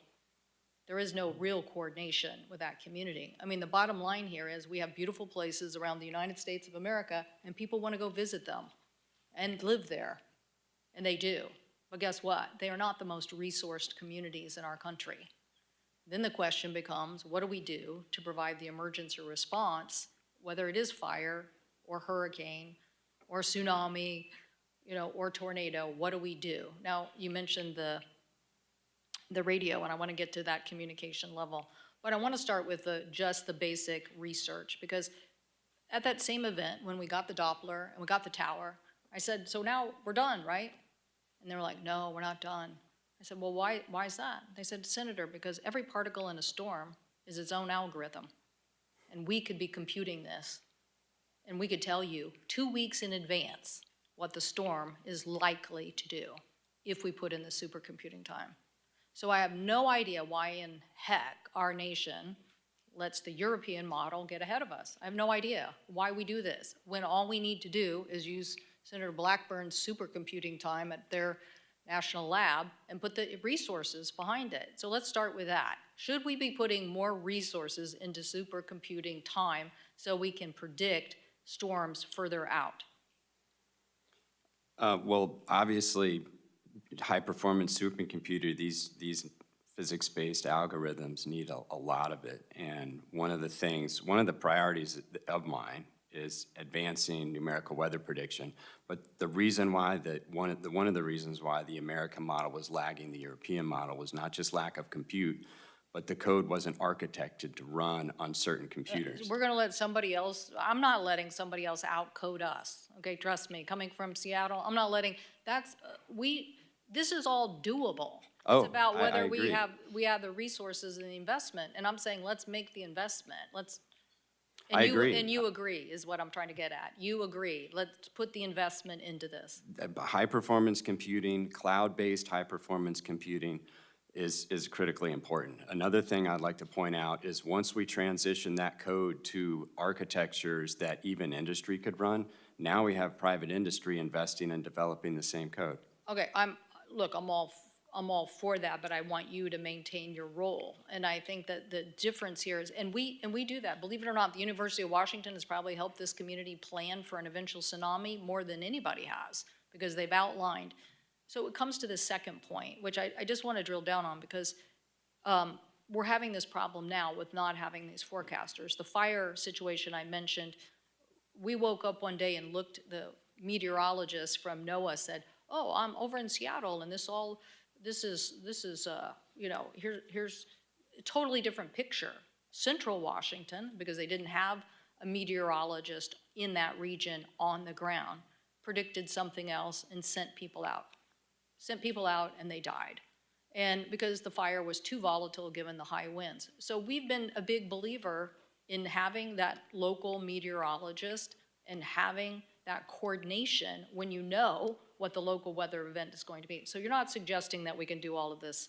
real coordination with that community. I mean, the bottom line here is we have beautiful places around the United States of America, and people want to go visit them and live there, and they do. But guess what? They are not the most resourced communities in our country. Then the question becomes, what do we do to provide the emergency response, whether it is fire or hurricane or tsunami, or tornado, what do we do? Now, you mentioned the radio, and I want to get to that communication level. But I want to start with just the basic research, because at that same event, when we got the Doppler and we got the tower, I said, so now we're done, right? And they were like, no, we're not done. I said, well, why is that? They said, Senator, because every particle in a storm is its own algorithm. And we could be computing this, and we could tell you 2 weeks in advance what the storm is likely to do if we put in the supercomputing time. So I have no idea why in heck our nation lets the European model get ahead of us. I have no idea why we do this, when all we need to do is use Senator Blackburn's supercomputing time at their national lab and put the resources behind it. So let's start with that. Should we be putting more resources into supercomputing time so we can predict storms further out? Well, obviously, high-performance supercomputer, these physics-based algorithms need a lot of it. And one of the priorities of mine is advancing numerical weather prediction. But the reason why one of the reasons why the American model was lagging the European model was not just lack of compute, but the code wasn't architected to run on certain computers. We're gonna let somebody else, I'm not letting somebody else outcode us, okay, trust me, coming from Seattle, I'm not letting, this is all doable. Oh, It's about I whether agree. we have the resources and the investment, and I'm saying, let's make the investment, I agree. And you agree, is what I'm trying to get at. You agree, let's put the investment into this. High-performance computing, cloud-based high-performance computing is critically important. Another thing I'd like to point out is once we transition that code to architectures that even industry could run, now we have private industry investing and developing the same code. Okay, I'm all for that, but I want you to maintain your role. And I think that the difference here is, and we do that. Believe it or not, the University of Washington has probably helped this community plan for an eventual tsunami more than anybody has, because they've outlined. So it comes to the second point, which I just want to drill down on, because we're having this problem now with not having these forecasters. The fire situation I mentioned, we woke up one day and looked, the meteorologist from NOAA said, oh, I'm over in Seattle, and this is here's a totally different picture. Central Washington, because they didn't have a meteorologist in that region on the ground, predicted something else and sent people out. And they died. And because the fire was too volatile given the high winds. So we've been a big believer in having that local meteorologist and having that coordination when you know what the local weather event is going to be. So you're not suggesting that we can do all of this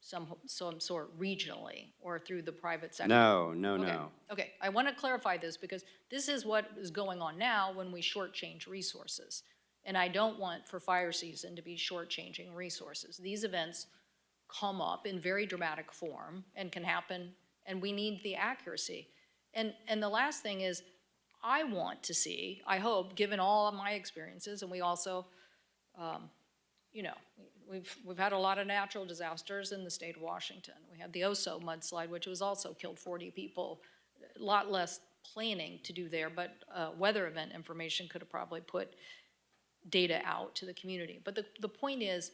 some sort regionally or through the private sector? No. Okay, I want to clarify this, because this is what is going on now when we shortchange resources. And I don't want for fire season to be shortchanging resources. These events come up in very dramatic form and can happen, and we need the accuracy. And the last thing is, I want to see, I hope, given all of my experiences, and we also, we've had a lot of natural disasters in the state of Washington. We had the Oso mudslide, which was also killed 40 people. A lot less planning to do there, but weather event information could have probably put data out to the community. But the point is,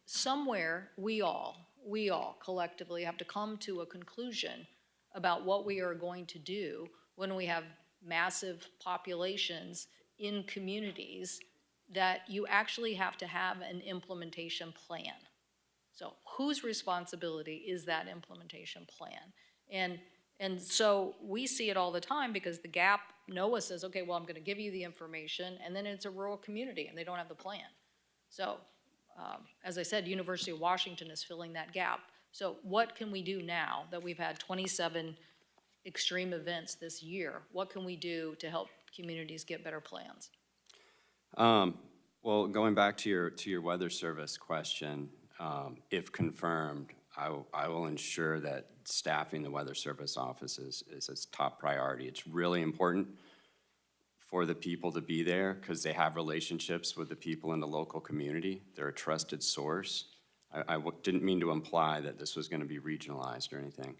somewhere we all collectively have to come to a conclusion about what we are going to do when we have massive populations in communities, that you actually have to have an implementation plan. So whose responsibility is that implementation plan? And so we see it all the time, because the gap, NOAA says, okay, well, I'm gonna give you the information, and then it's a rural community and they don't have the plan. So as I said, University of Washington is filling that gap. So what can we do now that we've had 27 extreme events this year? What can we do to help communities get better plans? Well, going back to your weather service question, if confirmed, I will ensure that staffing the weather service offices is its top priority. It's really important for the people to be there, because they have relationships with the people in the local community. They're a trusted source. I didn't mean to imply that this was going to be regionalized or anything.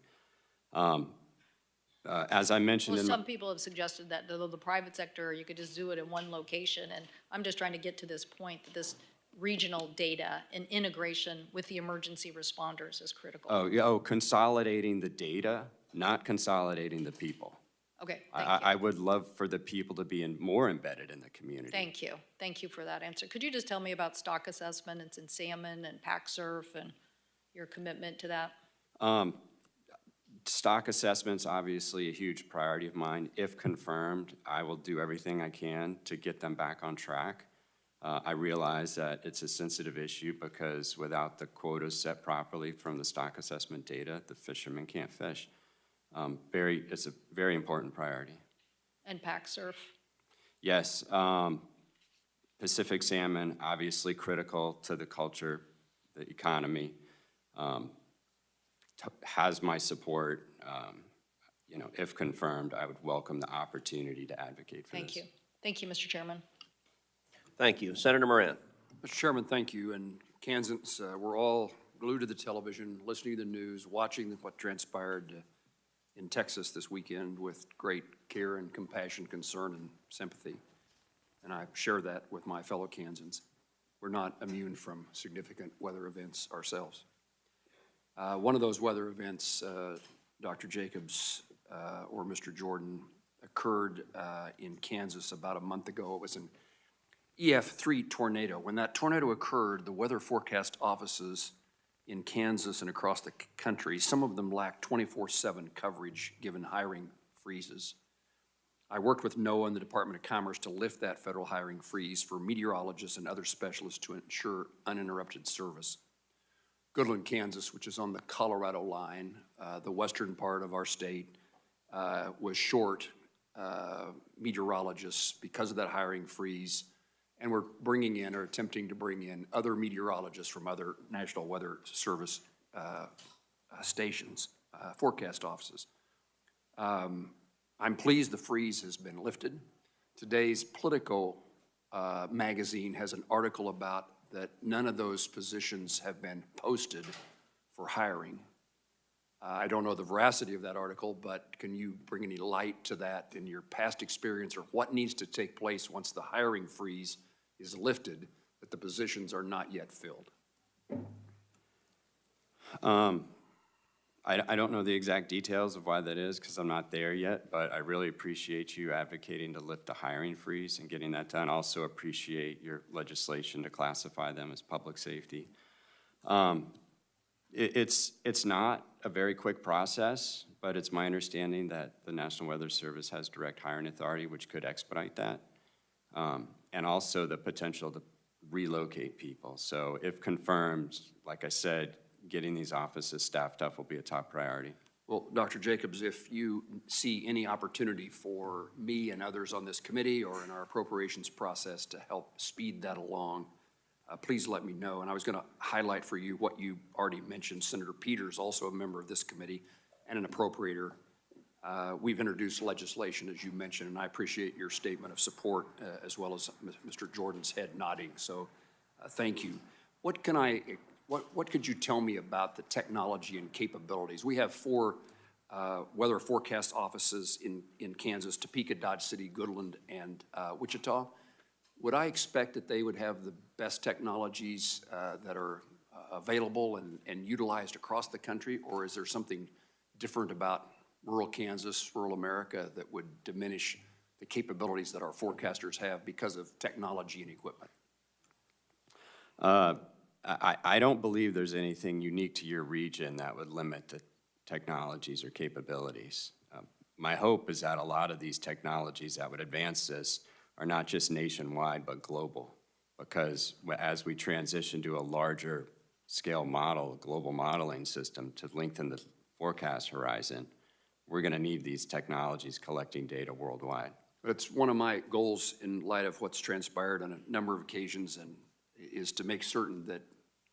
As I mentioned Well, in my... some people have suggested that the private sector, you could just do it in one location, and I'm just trying to get to this point that this regional data and integration with the emergency responders is critical. Oh, yeah, consolidating the data, not consolidating the people. Okay, I thank you. would love for the people to be more embedded in the community. Thank you. Thank you for that answer. Could you just tell me about stock assessment? It's in salmon and pack surf and your commitment to that? Stock assessment's obviously a huge priority of mine. If confirmed, I will do everything I can to get them back on track. I realize that it's a sensitive issue because without the quotas set properly from the stock assessment data, the fishermen can't fish. It's a very important priority. And pack surf? Yes, Pacific salmon, obviously critical to the culture, the economy, has my support. You know, if confirmed, I would welcome the opportunity to advocate for this. Thank you. Thank you, Mr. Chairman. Thank you. Senator Moran. Mr. Chairman, thank you. And Kansans, we're all glued to the television, listening to the news, watching what transpired in Texas this weekend with great care and compassion, concern, and sympathy. And I share that with my fellow Kansans. We're not immune from significant weather events ourselves. One of those weather events, Dr. Jacobs or Mr. Jordan, occurred in Kansas about a month ago. It was an EF3 tornado. When that tornado occurred, the weather forecast offices in Kansas and across the country, some of them lacked 24/7 coverage given hiring freezes. I worked with NOAA and the Department of Commerce to lift that federal hiring freeze for meteorologists and other specialists to ensure uninterrupted service. Goodland, Kansas, which is on the Colorado line, the western part of our state, was short meteorologists because of that hiring freeze, and we're bringing in or attempting to bring in other meteorologists from other National Weather Service stations, forecast offices. I'm pleased the freeze has been lifted. Today's Politico magazine has an article about that none of those positions have been posted for hiring. I don't know the veracity of that article, but can you bring any light to that in your past experience, or what needs to take place once the hiring freeze is lifted that the positions are not yet filled? I don't know the exact details of why that is because I'm not there yet, but I really appreciate you advocating to lift the hiring freeze and getting that done. Also appreciate your legislation to classify them as public safety. It's not a very quick process, but it's my understanding that the National Weather Service has direct hiring authority, which could expedite that, and also the potential to relocate people. So if confirmed, like I said, getting these offices staffed up will be a top priority. Well, Dr. Jacobs, if you see any opportunity for me and others on this committee or in our appropriations process to help speed that along, please let me know. And I was going to highlight for you what you already mentioned. Senator Peters, also a member of this committee and an appropriator. We've introduced legislation, as you mentioned, and I appreciate your statement of support as well as Mr. Jordan's head nodding. So thank you. What could you tell me about the technology and capabilities? We have 4 weather forecast offices in Kansas: Topeka, Dodge City, Goodland, and Wichita. Would I expect that they would have the best technologies that are available and utilized across the country, or is there something different about rural Kansas, rural America, that would diminish the capabilities that our forecasters have because of technology and equipment? I don't believe there's anything unique to your region that would limit the technologies or capabilities. My hope is that a lot of these technologies that would advance this are not just nationwide, but global. Because as we transition to a larger scale model, global modeling system to lengthen the forecast horizon, we're gonna need these technologies collecting data worldwide. It's one of my goals in light of what's transpired on a number of occasions, and is to make certain that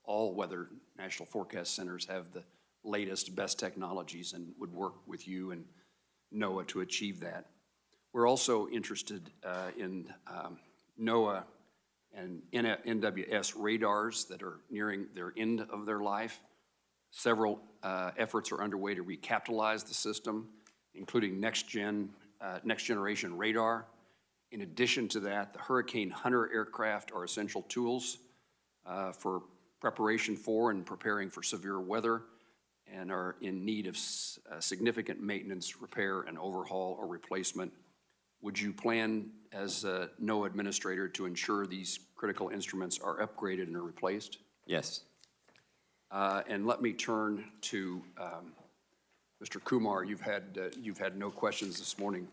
all weather national forecast centers have the latest, best technologies and would work with you and NOAA to achieve that. We're also interested in NOAA and NWS radars that are nearing their end of their life. Several efforts are underway to recapitalize the system, including next generation radar. In addition to that, the Hurricane Hunter aircraft are essential tools for preparation for and preparing for severe weather, and are in need of significant maintenance, repair, and overhaul or replacement. Would you plan as a NOAA administrator to ensure these critical instruments are upgraded and are replaced? Yes. And let me turn to Mr. Kumar. You've had no questions this morning.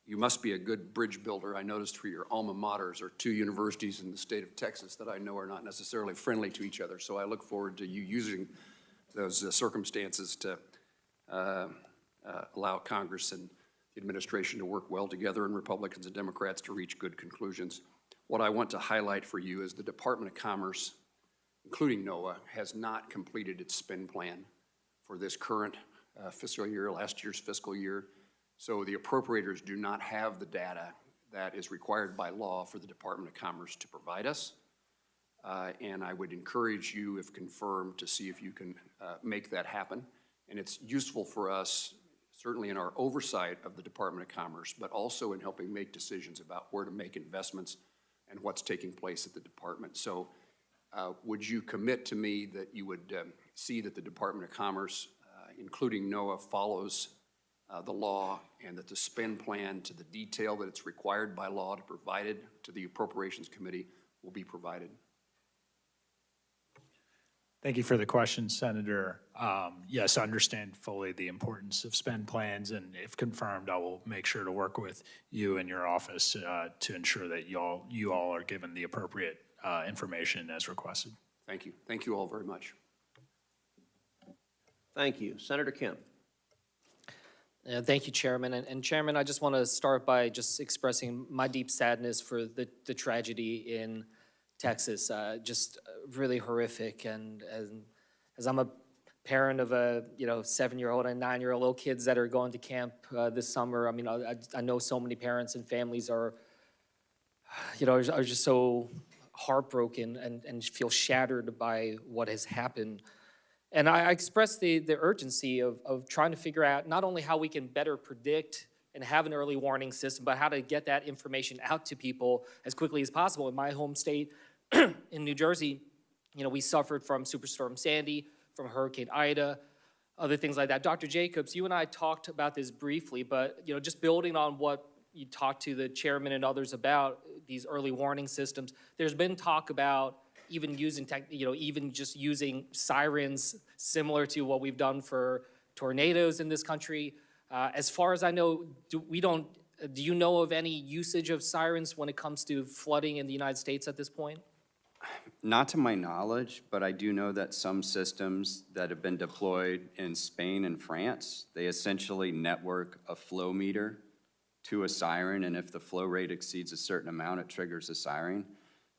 You must be a good bridge builder. I noticed for your alma maters are two universities in the state of Texas that I know are not necessarily friendly to each other. So I look forward to you using those circumstances to allow Congress and the administration to work well together, and Republicans and Democrats to reach good conclusions. What I want to highlight for you is the Department of Commerce, including NOAA, has not completed its spend plan for this current fiscal year, last year's fiscal year. So the appropriators do not have the data that is required by law for the Department of Commerce to provide us. And I would encourage you, if confirmed, to see if you can make that happen. And it's useful for us, certainly in our oversight of the Department of Commerce, but also in helping make decisions about where to make investments and what's taking place at the department. So would you commit to me that you would see that the Department of Commerce, including NOAA, follows the law, and that the spend plan to the detail that it's required by law to provide it to the Appropriations Committee will be provided? Thank you for the question, Senator. Yes, I understand fully the importance of spend plans, and if confirmed, I will make sure to work with you and your office to ensure that you all are given the appropriate information as requested. Thank you. Thank you all very much. Thank you. Senator Kemp. Thank you, Chairman. And Chairman, I just want to start by just expressing my deep sadness for the tragedy in Texas. Just really horrific. And as I'm a parent of a 7-year-old and 9-year-old little kids that are going to camp this summer, I mean, I know so many parents and families are just so heartbroken and feel shattered by what has happened. And I express the urgency of trying to figure out not only how we can better predict and have an early warning system, but how to get that information out to people as quickly as possible. In my home state, in New Jersey, we suffered from Superstorm Sandy, from Hurricane Ida, other things like that. Dr. Jacobs, you and I talked about this briefly, but just building on what you talked to the chairman and others about these early warning systems, there's been talk about even using even just using sirens similar to what we've done for tornadoes in this country. As far as I know, do you know of any usage of sirens when it comes to flooding in the United States at this point? Not to my knowledge, but I do know that some systems that have been deployed in Spain and France, they essentially network a flow meter to a siren, and if the flow rate exceeds a certain amount, it triggers a siren.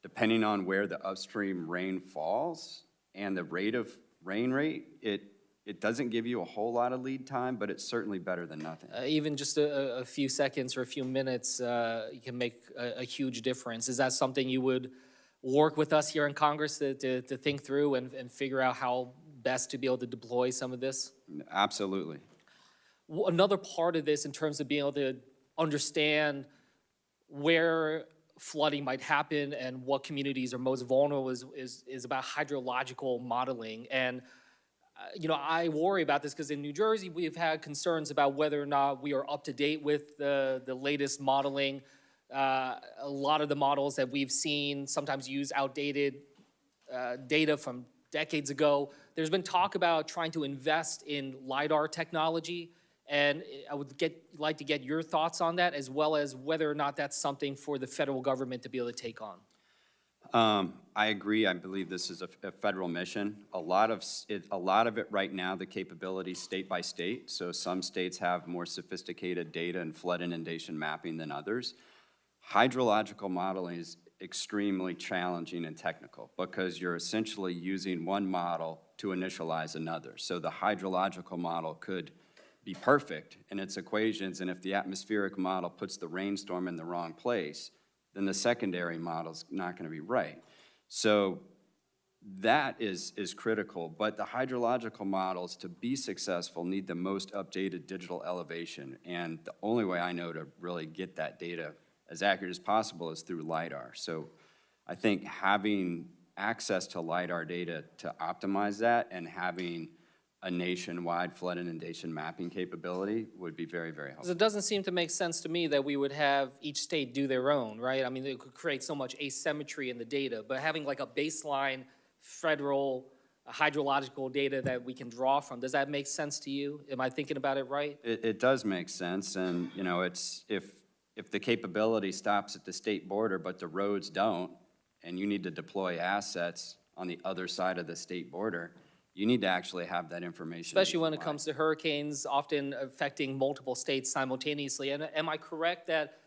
Depending on where the upstream rain falls and the rain rate, it doesn't give you a whole lot of lead time, but it's certainly better than nothing. Even just a few seconds or a few minutes you can make a huge difference. Is that something you would work with us here in Congress to think through and figure out how best to be able to deploy some of this? Absolutely. Another part of this in terms of being able to understand where flooding might happen and what communities are most vulnerable is about hydrological modeling. And I worry about this because in New Jersey, we've had concerns about whether or not we are up to date with the latest modeling. A lot of the models that we've seen sometimes use outdated data from decades ago. There's been talk about trying to invest in LiDAR technology, and I would like to get your thoughts on that, as well as whether or not that's something for the federal government to be able to take on. I agree. I believe this is a federal mission. A lot of it right now, the capability state by state. So some states have more sophisticated data and flood inundation mapping than others. Hydrological modeling is extremely challenging and technical because you're essentially using one model to initialize another. So the hydrological model could be perfect in its equations, and if the atmospheric model puts the rainstorm in the wrong place, then the secondary model's not going to be right. So That is critical, but the hydrological models, to be successful, need the most updated digital elevation. And the only way I know to really get that data as accurate as possible is through LiDAR. So I think having access to LiDAR data to optimize that and having a nationwide flood inundation mapping capability would be very, very 'Cause helpful. it doesn't seem to make sense to me that we would have each state do their own, right? I mean, it could create so much asymmetry in the data, but having like a baseline federal hydrological data that we can draw from, does that make sense to you? Am I thinking about it right? It does make sense, and, you know, it's, if the capability stops at the state border, but the roads don't, and you need to deploy assets on the other side of the state border, you need to actually have that information. Especially when it nationwide. comes to hurricanes often affecting multiple states simultaneously. And am I correct that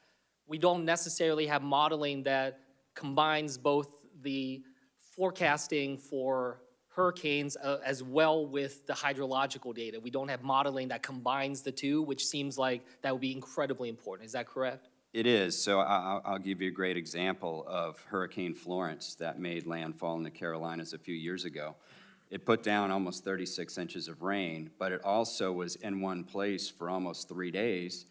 we don't necessarily have modeling that combines both the forecasting for hurricanes as well with the hydrological data? We don't have modeling that combines the two, which seems like that would be incredibly important. Is that correct? It is. So I'll give you a great example of Hurricane Florence that made landfall in the Carolinas a few years ago. It put down almost 36 inches of rain, but it also was in one place for almost 3 days.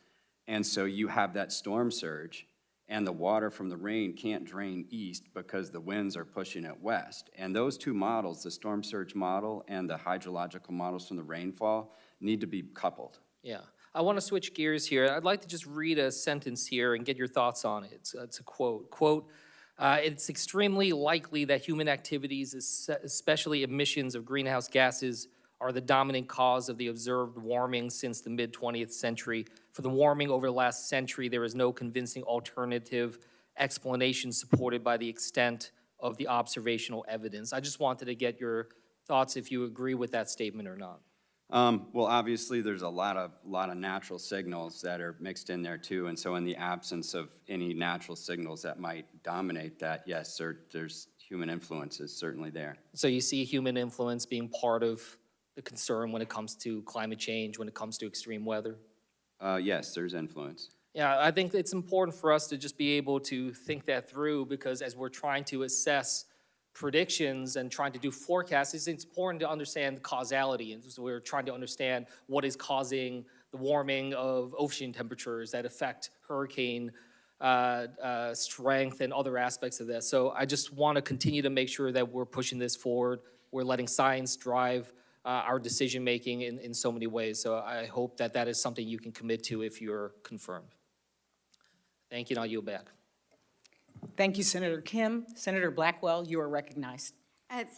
And so you have that storm surge, and the water from the rain can't drain east because the winds are pushing it west. And those two models, the storm surge model and the hydrological models from the rainfall, need to be coupled. Yeah. I want to switch gears here. I'd like to just read a sentence here and get your thoughts on it. It's a quote. Quote, it's extremely likely that human activities, especially emissions of greenhouse gases, are the dominant cause of the observed warming since the mid-20th century. For the warming over the last century, there is no convincing alternative explanation supported by the extent of the observational evidence. I just wanted to get your thoughts if you agree with that statement or not. Well, obviously, there's a lot of natural signals that are mixed in there too, and so in the absence of any natural signals that might dominate that, yes, there's human influence is certainly there. So you see human influence being part of the concern when it comes to climate change, when it comes to extreme weather? Yes, there's influence. Yeah, I think it's important for us to just be able to think that through, because as we're trying to assess predictions and trying to do forecasts, it's important to understand the causality. And so we're trying to understand what is causing the warming of ocean temperatures that affect hurricane strength and other aspects of that. So I just want to continue to make sure that we're pushing this forward. We're letting science drive our decision-making in so many ways. So I hope that that is something you can commit to if you're confirmed. Thank you, and I'll yield back. Thank you, Senator Kim. Senator Blackwell, you are recognized.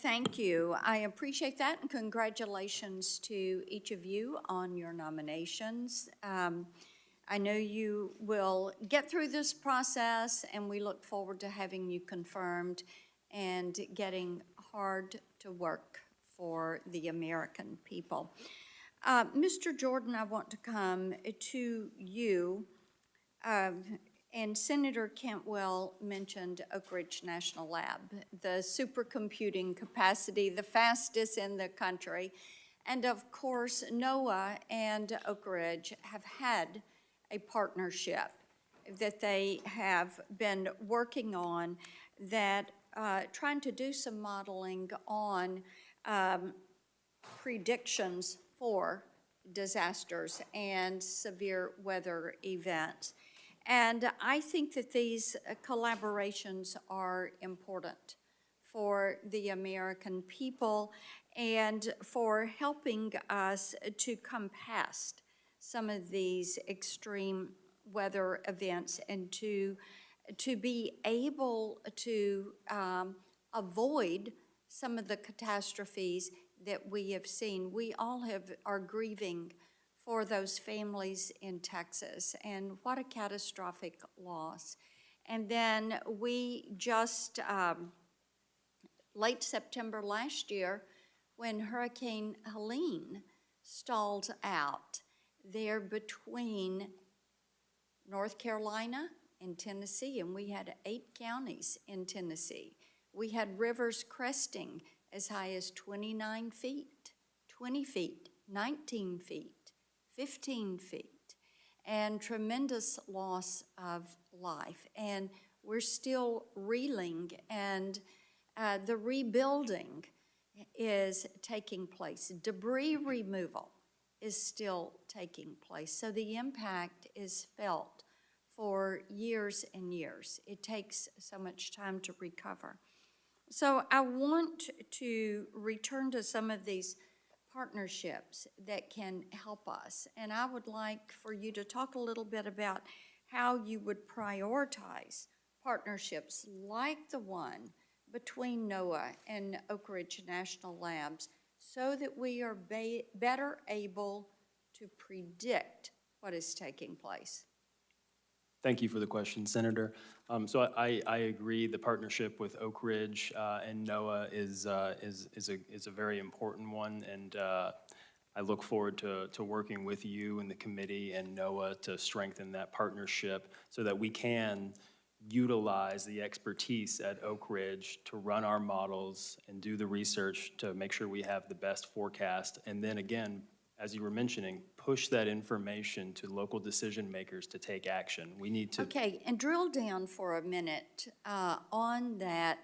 Thank you. I appreciate that, and congratulations to each of you on your nominations. I know you will get through this process, and we look forward to having you confirmed and getting hard to work for the American people. Mr. Jordan, I want to come to you. And Senator Cantwell mentioned Oak Ridge National Lab, the supercomputing capacity, the fastest in the country. And of course, NOAA and Oak Ridge have had a partnership that they have been working on that trying to do some modeling on predictions for disasters and severe weather events. And I think that these collaborations are important for the American people and for helping us to come past some of these extreme weather events and to be able to avoid some of the catastrophes that we have seen. We all are grieving for those families in Texas, and what a catastrophic loss. And then we just, late September last year, when Hurricane Helene stalled out there between North Carolina and Tennessee, and we had 8 counties in Tennessee. We had rivers cresting as high as 29 feet, 20 feet, 19 feet. 15 feet, and tremendous loss of life. And we're still reeling and The rebuilding is taking place. Debris removal is still taking place. So the impact is felt for years and years. It takes so much time to recover. So I want to return to some of these partnerships that can help us. And I would like for you to talk a little bit about how you would prioritize partnerships like the one between NOAA and Oak Ridge National Labs so that we are better able to predict what is taking place. Thank you for the question, Senator. So I agree. The partnership with Oak Ridge and NOAA is a very important one, and I look forward to working with you and the committee and NOAA to strengthen that partnership so that we can utilize the expertise at Oak Ridge to run our models and do the research to make sure we have the best forecast, and then again, as you were mentioning, push that information to local decision makers to take action. We need to. Okay, and drill down for a minute on that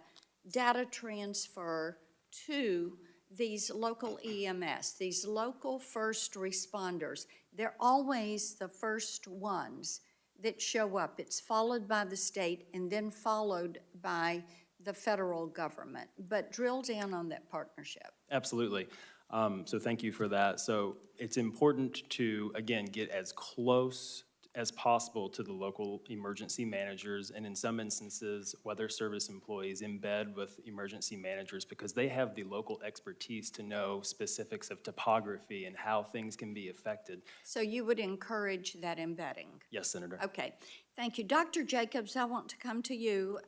data transfer to these local EMS, these local first responders. They're always the first ones that show up. It's followed by the state and then followed by the federal government. But drill down on that partnership. Absolutely. So thank you for that. So it's important to, again, get as close as possible to the local emergency managers, and in some instances, weather service employees embed with emergency managers because they have the local expertise to know specifics of topography and how things can be affected. So you would encourage that embedding? Yes, Senator. Okay, thank you. Dr. Jacobs, I want to come to you.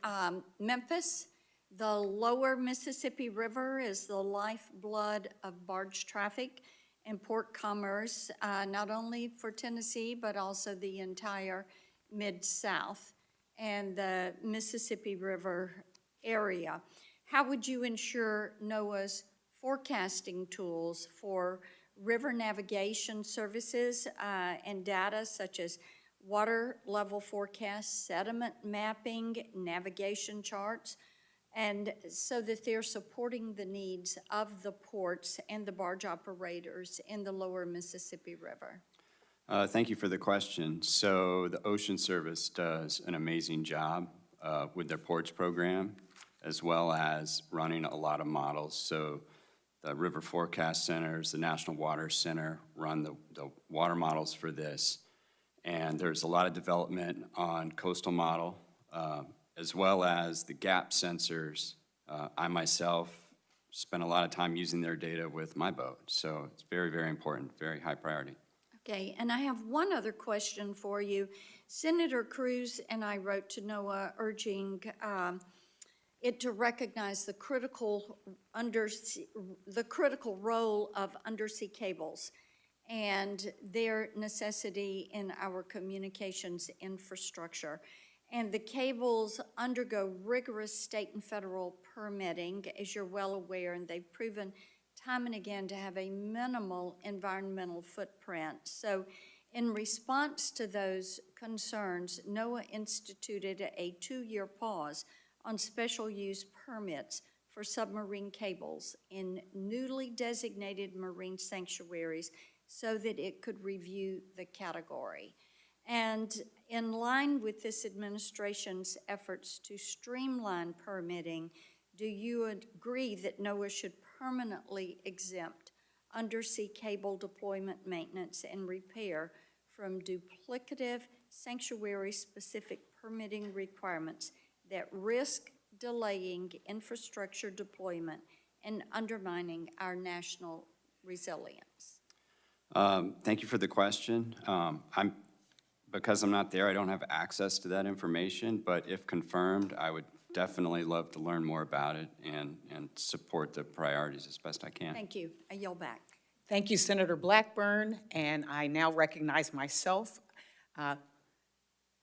Memphis, the lower Mississippi River is the lifeblood of barge traffic and port commerce, not only for Tennessee, but also the entire Mid-South and the Mississippi River area. How would you ensure NOAA's forecasting tools for river navigation services and data such as water level forecasts, sediment mapping, navigation charts, and so that they're supporting the needs of the ports and the barge operators in the lower Mississippi River? Thank you for the question. So the Ocean Service does an amazing job with their ports program, as well as running a lot of models. So the River Forecast Centers, the National Water Center run the water models for this. And there's a lot of development on coastal model, as well as the gap sensors. I myself spent a lot of time using their data with my boat, so it's very, very important, very high priority. Okay, and I have one other question for you. Senator Cruz and I wrote to NOAA urging it to recognize the critical role of undersea cables and their necessity in our communications infrastructure. And the cables undergo rigorous state and federal permitting, as you're well aware, and they've proven time and again to have a minimal environmental footprint. So in response to those concerns, NOAA instituted a 2-year pause on special use permits for submarine cables in newly designated marine sanctuaries so that it could review the category. And in line with this administration's efforts to streamline permitting, do you agree that NOAA should permanently exempt undersea cable deployment, maintenance, and repair from duplicative sanctuary-specific permitting requirements that risk delaying infrastructure deployment and undermining our national resilience? Thank you for the question. Because I'm not there, I don't have access to that information, but if confirmed, I would definitely love to learn more about it and support the priorities as best I can. Thank you. I yield back. Thank you, Senator Blackburn, and I now recognize myself.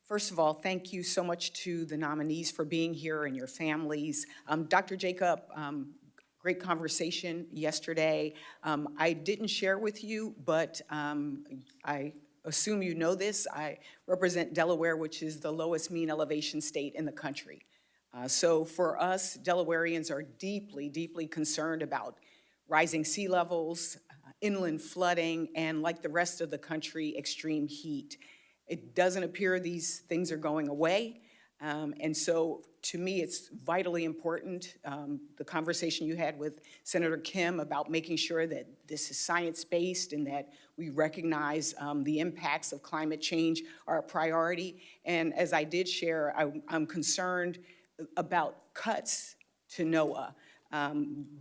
First of all, thank you so much to the nominees for being here and your families. Dr. Jacob, great conversation yesterday. I didn't share with you, but I assume you know this. I represent Delaware, which is the lowest mean elevation state in the country. So for us, Delawareans are deeply, deeply concerned about rising sea levels, inland flooding, and like the rest of the country, extreme heat. It doesn't appear these things are going away. And so to me, it's vitally important, the conversation you had with Senator Kim about making sure that this is science-based and that we recognize the impacts of climate change are a priority. And as I did share, I'm concerned about cuts to NOAA.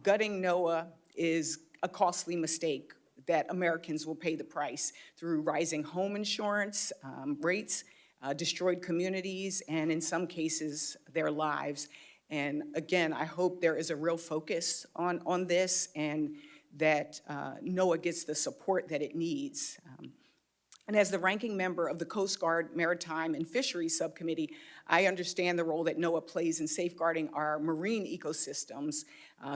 Gutting NOAA is a costly mistake that Americans will pay the price through rising home insurance rates, destroyed communities, and in some cases, their lives. And again, I hope there is a real focus on this and that NOAA gets the support that it needs. And as the ranking member of the Coast Guard Maritime and Fisheries Subcommittee, I understand the role that NOAA plays in safeguarding our marine ecosystems,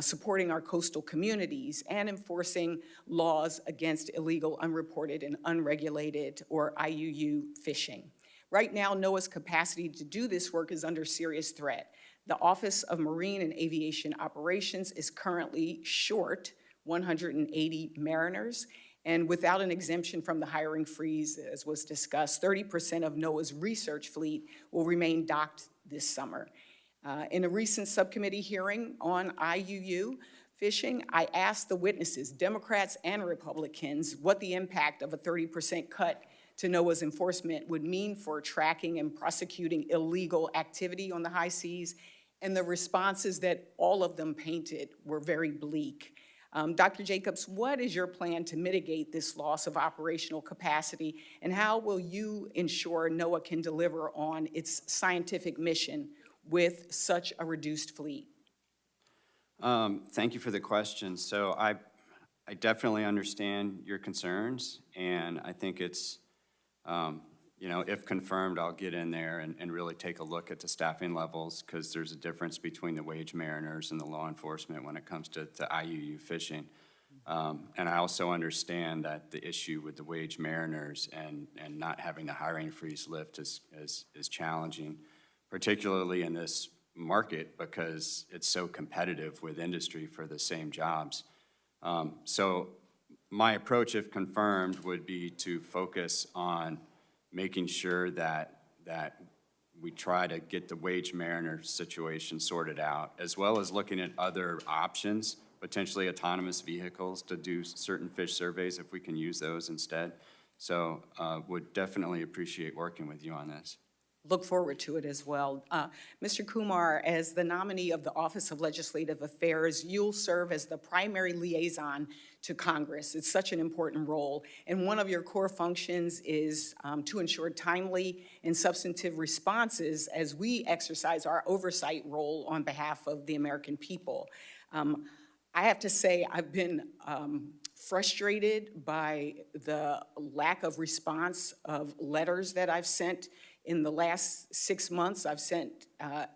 supporting our coastal communities, and enforcing laws against illegal, unreported, and unregulated, or IUU, fishing. Right now, NOAA's capacity to do this work is under serious threat. The Office of Marine and Aviation Operations is currently short 180 mariners, and without an exemption from the hiring freeze, as was discussed, 30% of NOAA's research fleet will remain docked this summer. In a recent subcommittee hearing on IUU fishing, I asked the witnesses, Democrats and Republicans, what the impact of a 30% cut to NOAA's enforcement would mean for tracking and prosecuting illegal activity on the high seas, and the responses that all of them painted were very bleak. Dr. Jacobs, what is your plan to mitigate this loss of operational capacity, and how will you ensure NOAA can deliver on its scientific mission with such a reduced fleet? Thank you for the question. So I definitely understand your concerns, and I think it's, you know, if confirmed, I'll get in there and really take a look at the staffing levels, because there's a difference between the wage mariners and the law enforcement when it comes to IUU fishing. And I also understand that the issue with the wage mariners and not having the hiring freeze lift is challenging, particularly in this market because it's so competitive with industry for the same jobs. So my approach, if confirmed, would be to focus on making sure that we try to get the wage mariner situation sorted out, as well as looking at other options, potentially autonomous vehicles to do certain fish surveys if we can use those instead. So would definitely appreciate working with you on this. Look forward to it as well. Mr. Kumar, as the nominee of the Office of Legislative Affairs, you'll serve as the primary liaison to Congress. It's such an important role. And one of your core functions is to ensure timely and substantive responses as we exercise our oversight role on behalf of the American people. I have to say I've been frustrated by the lack of response of letters that I've sent. In the last 6 months, I've sent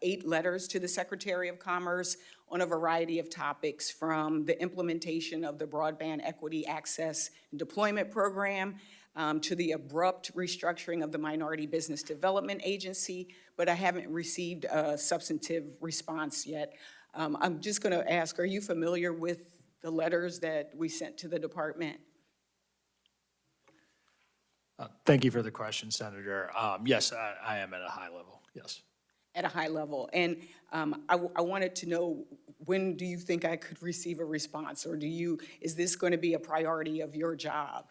8 letters to the Secretary of Commerce on a variety of topics, from the implementation of the Broadband Equity Access and Deployment Program to the abrupt restructuring of the Minority Business Development Agency, but I haven't received a substantive response yet. I'm just going to ask, are you familiar with the letters that we sent to the department? Thank you for the question, Senator. Yes, I am at a high level, yes. At a high level. And I wanted to know, when do you think I could receive a response? Or is this going to be a priority of your job?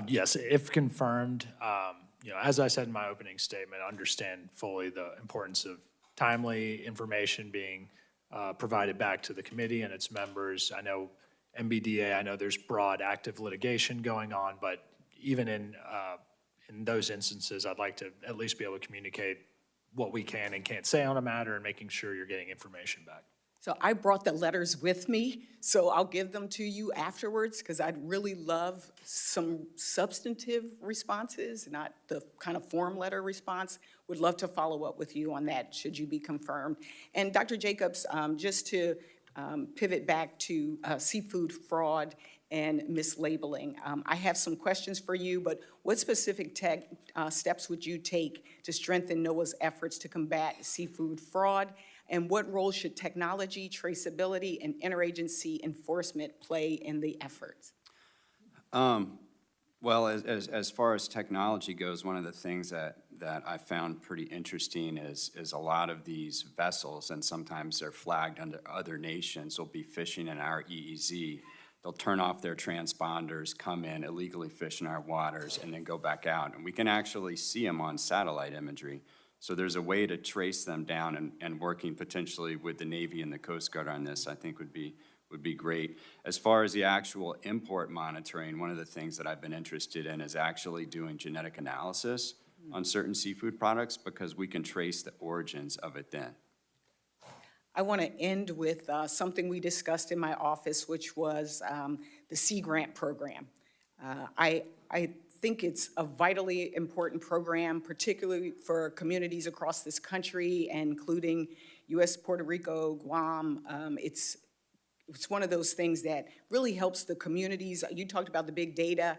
Yes, if confirmed, as I said in my opening statement, understand fully the importance of timely information being provided back to the committee and its members. I know MBDA, I know there's broad active litigation going on, but even in those instances, I'd like to at least be able to communicate what we can and can't say on a matter and making sure you're getting information back. So I brought the letters with me, so I'll give them to you afterwards, because I'd really love some substantive responses, not the kind of form letter response. Would love to follow up with you on that, should you be confirmed. And Dr. Jacobs, just to pivot back to seafood fraud and mislabeling. I have some questions for you, but what specific steps would you take to strengthen NOAA's efforts to combat seafood fraud? And what role should technology, traceability, and interagency enforcement play in the efforts? Well, as far as technology goes, one of the things that I found pretty interesting is a lot of these vessels, and sometimes they're flagged under other nations, will be fishing in our EEZ. They'll turn off their transponders, come in, illegally fish in our waters, and then go back out. And we can actually see them on satellite imagery. So there's a way to trace them down, and working potentially with the Navy and the Coast Guard on this, I think would be great. As far as the actual import monitoring, one of the things that I've been interested in is actually doing genetic analysis on certain seafood products, because we can trace the origins of it then. I want to end with something we discussed in my office, which was the Sea Grant program. I think it's a vitally important program, particularly for communities across this country, including U.S., Puerto Rico, Guam. It's one of those things that really helps the communities. You talked about the big data.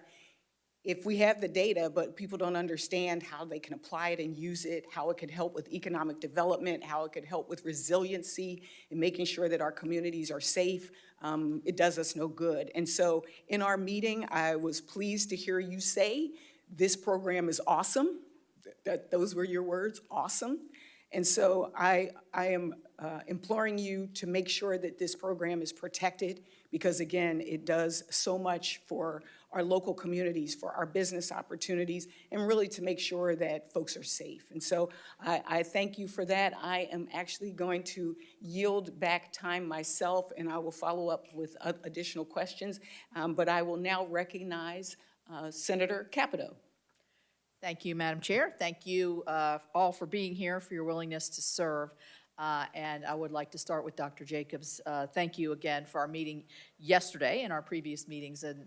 If we have the data, but people don't understand how they can apply it and use it, how it could help with economic development, how it could help with resiliency and making sure that our communities are safe, it does us no good. And so in our meeting, I was pleased to hear you say, this program is awesome. Those were your words, awesome. And so I am imploring you to make sure that this program is protected, because again, it does so much for our local communities, for our business opportunities, and really to make sure that folks are safe. And so I thank you for that. I am actually going to yield back time myself, and I will follow up with additional questions. But I will now recognize Senator Capito. Thank you, Madam Chair. Thank you all for being here, for your willingness to serve. And I would like to start with Dr. Jacobs. Thank you again for our meeting yesterday and our previous meetings in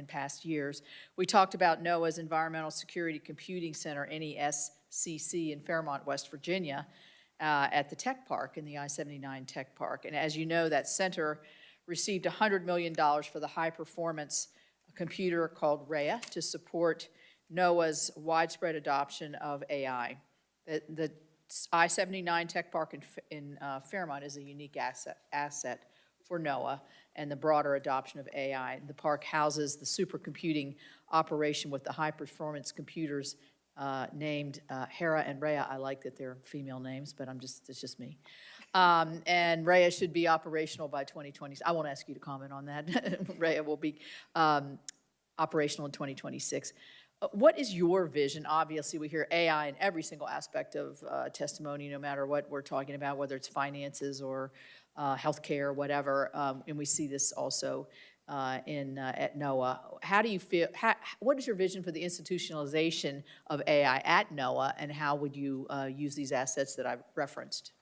past years. We talked about NOAA's Environmental Security Computing Center, NESCC, in Fairmont, West Virginia, at the Tech Park, in the I-79 Tech Park. And as you know, that center received $100 million for the high-performance computer called Rhea to support NOAA's widespread adoption of AI. The I-79 Tech Park in Fairmont is a unique asset for NOAA and the broader adoption of AI. The park houses the supercomputing operation with the high-performance computers named Hera and Rhea. I like that they're female names, but it's just me. And Rhea should be operational by 2020. I won't ask you to comment on that. Rhea will be operational in 2026. What is your vision? Obviously, we hear AI in every single aspect of testimony, no matter what we're talking about, whether it's finances or healthcare, whatever, and we see this also at NOAA. How do you feel? What is your vision for the institutionalization of AI at NOAA, and how would you use these assets that I've referenced?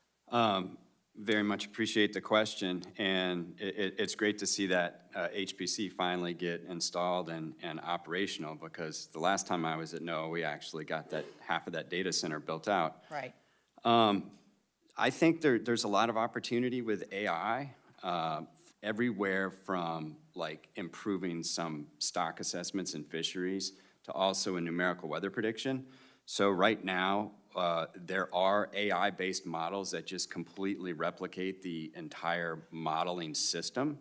Very much appreciate the question, and it's great to see that HPC finally get installed and operational, because the last time I was at NOAA, we actually got half of that data center built out. Right. I think there's a lot of opportunity with AI everywhere, from like improving some stock assessments in fisheries to also in numerical weather prediction. So right now, there are AI-based models that just completely replicate the entire modeling system.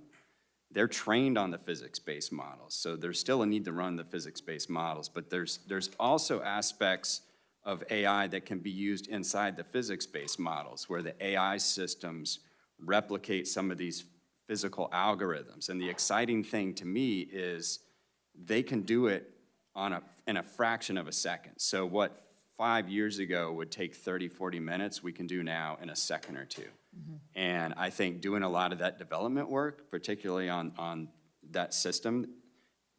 They're trained on the physics-based models, so there's still a need to run the physics-based models, but there's also aspects of AI that can be used inside the physics-based models, where the AI systems replicate some of these physical algorithms. And the exciting thing to me is they can do it in a fraction of a second. So what 5 years ago would take 30, 40 minutes, we can do now in a second or two. Mm-hmm. And I think doing a lot of that development work, particularly on that system,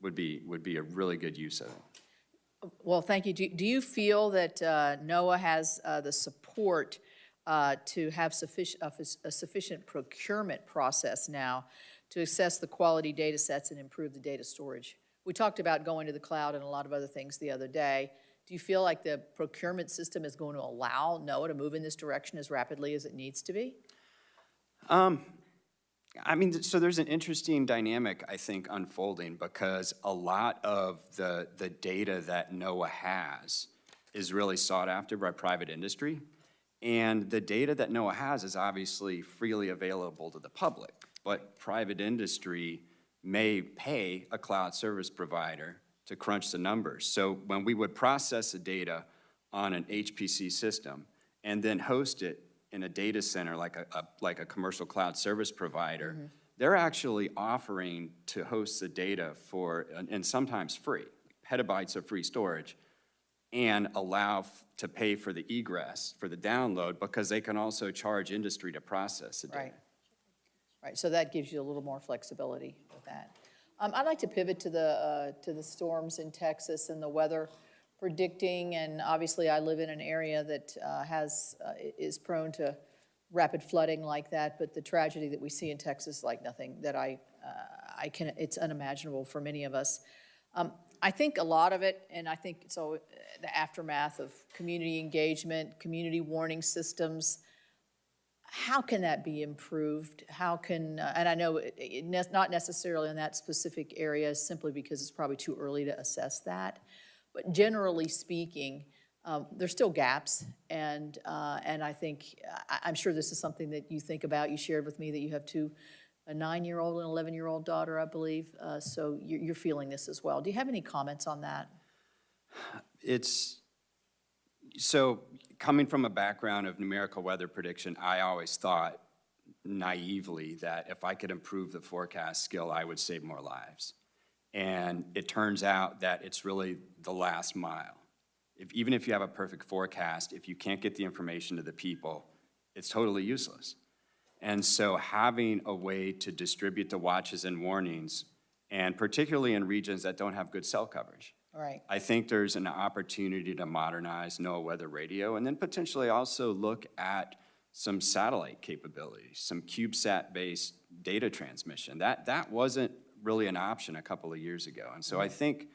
would be a really good use of it. Well, thank you. Do you feel that NOAA has the support to have a sufficient procurement process now to assess the quality data sets and improve the data storage? We talked about going to the cloud and a lot of other things the other day. Do you feel like the procurement system is going to allow NOAA to move in this direction as rapidly as it needs to be? I mean, so there's an interesting dynamic, I think, unfolding because a lot of the data that NOAA has is really sought after by private industry. And the data that NOAA has is obviously freely available to the public, but private industry may pay a cloud service provider to crunch the numbers. So when we would process the data on an HPC system and then host it in a data center like a commercial cloud service provider, they're actually offering to host the data for, and sometimes free, petabytes of free storage, and allow to pay for the egress, for the download, because they can also charge industry to process the data. Right. Right, so that gives you a little more flexibility with that. I'd like to pivot to the storms in Texas and the weather predicting, and obviously I live in an area that is prone to rapid flooding like that, but the tragedy that we see in Texas is like nothing that it's unimaginable for many of us. I think a lot of it, and I think so, the aftermath of community engagement, community warning systems, how can that be improved? How can, and I know not necessarily in that specific area simply because it's probably too early to assess that, but generally speaking, there's still gaps, and I think, I'm sure this is something that you think about. You shared with me that you have a 9-year-old and 11-year-old daughter, I believe, so you're feeling this as well. Do you have any comments on that? So coming from a background of numerical weather prediction, I always thought naively that if I could improve the forecast skill, I would save more lives. And it turns out that it's really the last mile. Even if you have a perfect forecast, if you can't get the information to the people, it's totally useless. And so having a way to distribute the watches and warnings, and particularly in regions that don't have good cell coverage, Right. I think there's an opportunity to modernize NOAA weather radio and then potentially also look at some satellite capabilities, some CubeSat-based data transmission. That wasn't really an option a couple of years ago. And so I think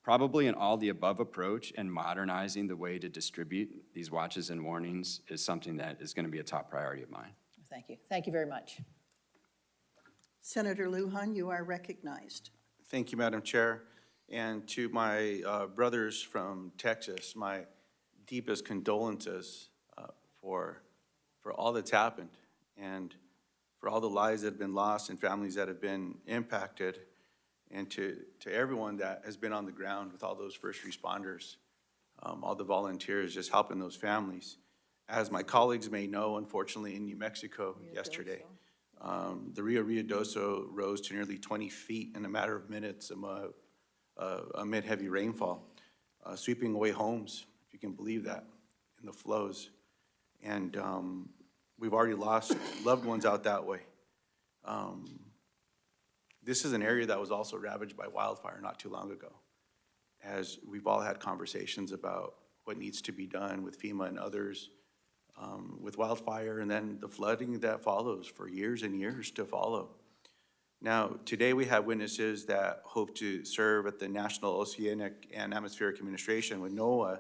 probably an all-the-above approach and modernizing the way to distribute these watches and warnings is something that is going to be a top priority of mine. Thank you. Thank you very much. Senator Lujan, you are recognized. Thank you, Madam Chair. And to my brothers from Texas, my deepest condolences for all that's happened and for all the lives that have been lost and families that have been impacted, and to everyone that has been on the ground with all those first responders, all the volunteers just helping those families. As my colleagues may know, unfortunately in New Mexico yesterday, the Rio Ruidoso rose to nearly 20 feet in a matter of minutes amid heavy rainfall, sweeping away homes, if you can believe that, in the flows. And we've already lost loved ones out that way. This is an area that was also ravaged by wildfire not too long ago, as we've all had conversations about what needs to be done with FEMA and others with wildfire, and then the flooding that follows for years and years to follow. Now, today we have witnesses that hope to serve at the National Oceanic and Atmospheric Administration with NOAA,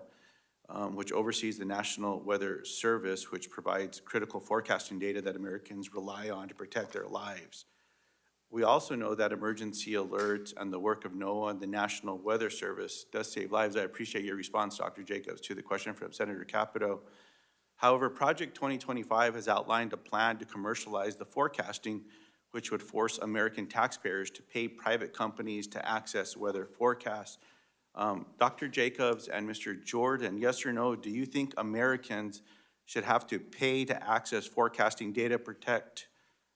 which oversees the National Weather Service, which provides critical forecasting data that Americans rely on to protect their lives. We also know that emergency alerts and the work of NOAA and the National Weather Service does save lives. I appreciate your response, Dr. Jacobs, to the question from Senator Capito. However, Project 2025 has outlined a plan to commercialize the forecasting, which would force American taxpayers to pay private companies to access weather forecasts. Dr. Jacobs and Mr. Jordan, yes or no, do you think Americans should have to pay to access forecasting data, protect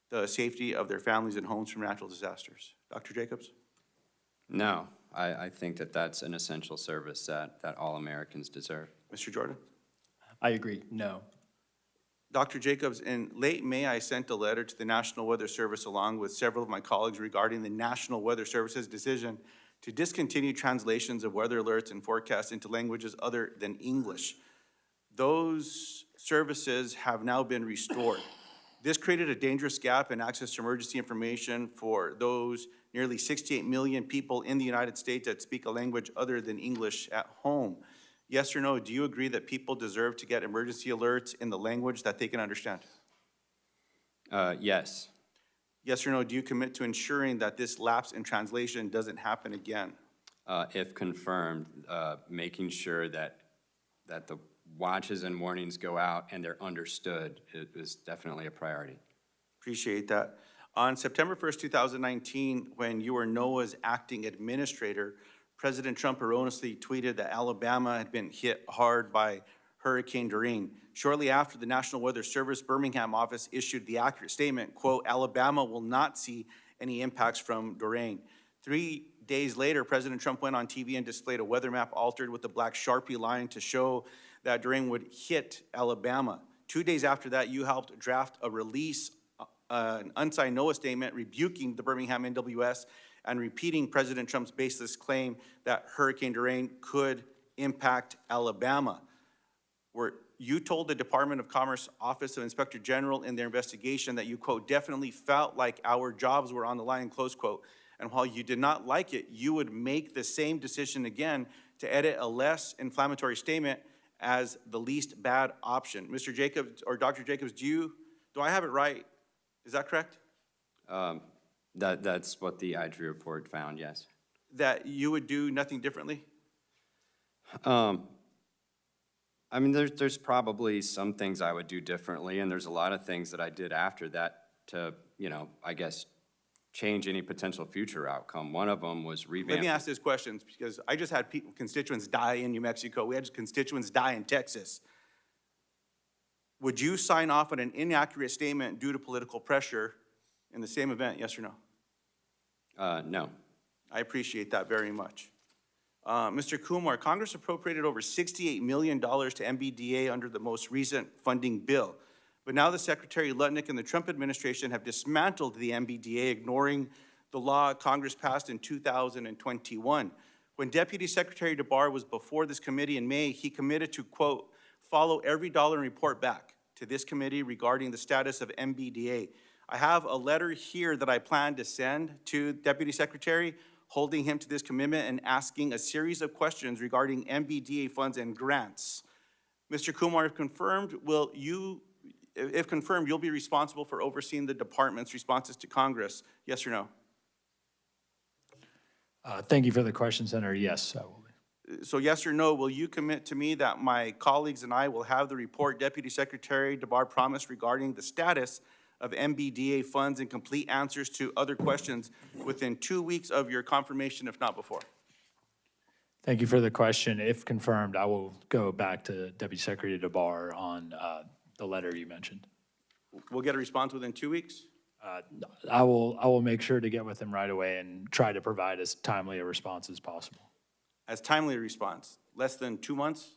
the safety of their families and homes from natural disasters? Dr. Jacobs? No, I think that that's an essential service that all Americans deserve. Mr. Jordan? I agree, no. Dr. Jacobs, in late May, I sent a letter to the National Weather Service along with several of my colleagues regarding the National Weather Service's decision to discontinue translations of weather alerts and forecasts into languages other than English. Those services have now been restored. This created a dangerous gap in access to emergency information for those nearly 68 million people in the United States that speak a language other than English at home. Yes or no, do you agree that people deserve to get emergency alerts in the language that they can understand? Yes. Yes or no, do you commit to ensuring that this lapse in translation doesn't happen again? If confirmed, making sure that the watches and warnings go out and they're understood is definitely a priority. Appreciate that. On September 1st, 2019, when you were NOAA's acting administrator, President Trump erroneously tweeted that Alabama had been hit hard by Hurricane Dorian. Shortly after, the National Weather Service Birmingham office issued the accurate statement, quote, Alabama will not see any impacts from Dorian. 3 days later, President Trump went on TV and displayed a weather map altered with a black Sharpie line to show that Dorian would hit Alabama. 2 days after that, you helped draft a release, an unsigned NOAA statement rebuking the Birmingham NWS and repeating President Trump's baseless claim that Hurricane Dorian could impact Alabama. You told the Department of Commerce Office of Inspector General in their investigation that you, quote, definitely felt like our jobs were on the line, close quote. And while you did not like it, you would make the same decision again to edit a less inflammatory statement as the least bad option. Mr. Jacobs, or Dr. Jacobs, do I have it right? Is that correct? That's what the IG report found, yes. That you would do nothing differently? I mean, there's probably some things I would do differently, and there's a lot of things that I did after that to, I guess, change any potential future outcome. One of them was revamp. Let me ask this question, because I just had constituents die in New Mexico. We had constituents die in Texas. Would you sign off on an inaccurate statement due to political pressure in the same event, yes or no? No. I appreciate that very much. Mr. Kumar, Congress appropriated over $68 million to MBDA under the most recent funding bill. But now the Secretary Lutnick and the Trump administration have dismantled the MBDA, ignoring the law Congress passed in 2021. When Deputy Secretary DeBar was before this committee in May, he committed to, quote, follow every dollar and report back to this committee regarding the status of MBDA. I have a letter here that I plan to send to Deputy Secretary, holding him to this commitment and asking a series of questions regarding MBDA funds and grants. Mr. Kumar, if confirmed, you'll be responsible for overseeing the department's responses to Congress, yes or no? Thank you for the question, Senator. Yes, I will be. So yes or no, will you commit to me that my colleagues and I will have the report Deputy Secretary DeBar promised regarding the status of MBDA funds and complete answers to other questions within 2 weeks of your confirmation, if not before? Thank you for the question. If confirmed, I will go back to Deputy Secretary DeBar on the letter you mentioned. We'll get a response within 2 weeks? I will make sure to get with him right away and try to provide as timely a response as possible. As timely a response, less than 2 months?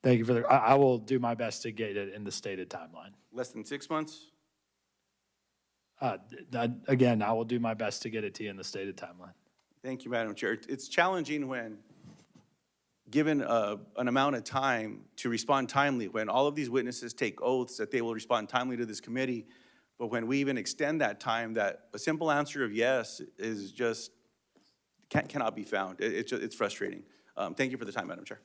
Thank you for the, I will do my best to get it in the stated timeline. Less than 6 months? Again, I will do my best to get it to you in the stated timeline. Thank you, Madam Chair. It's challenging when given an amount of time to respond timely, when all of these witnesses take oaths that they will respond timely to this committee, but when we even extend that time, that a simple answer of yes is just, cannot be found. It's frustrating. Thank you for the time, Madam Chair.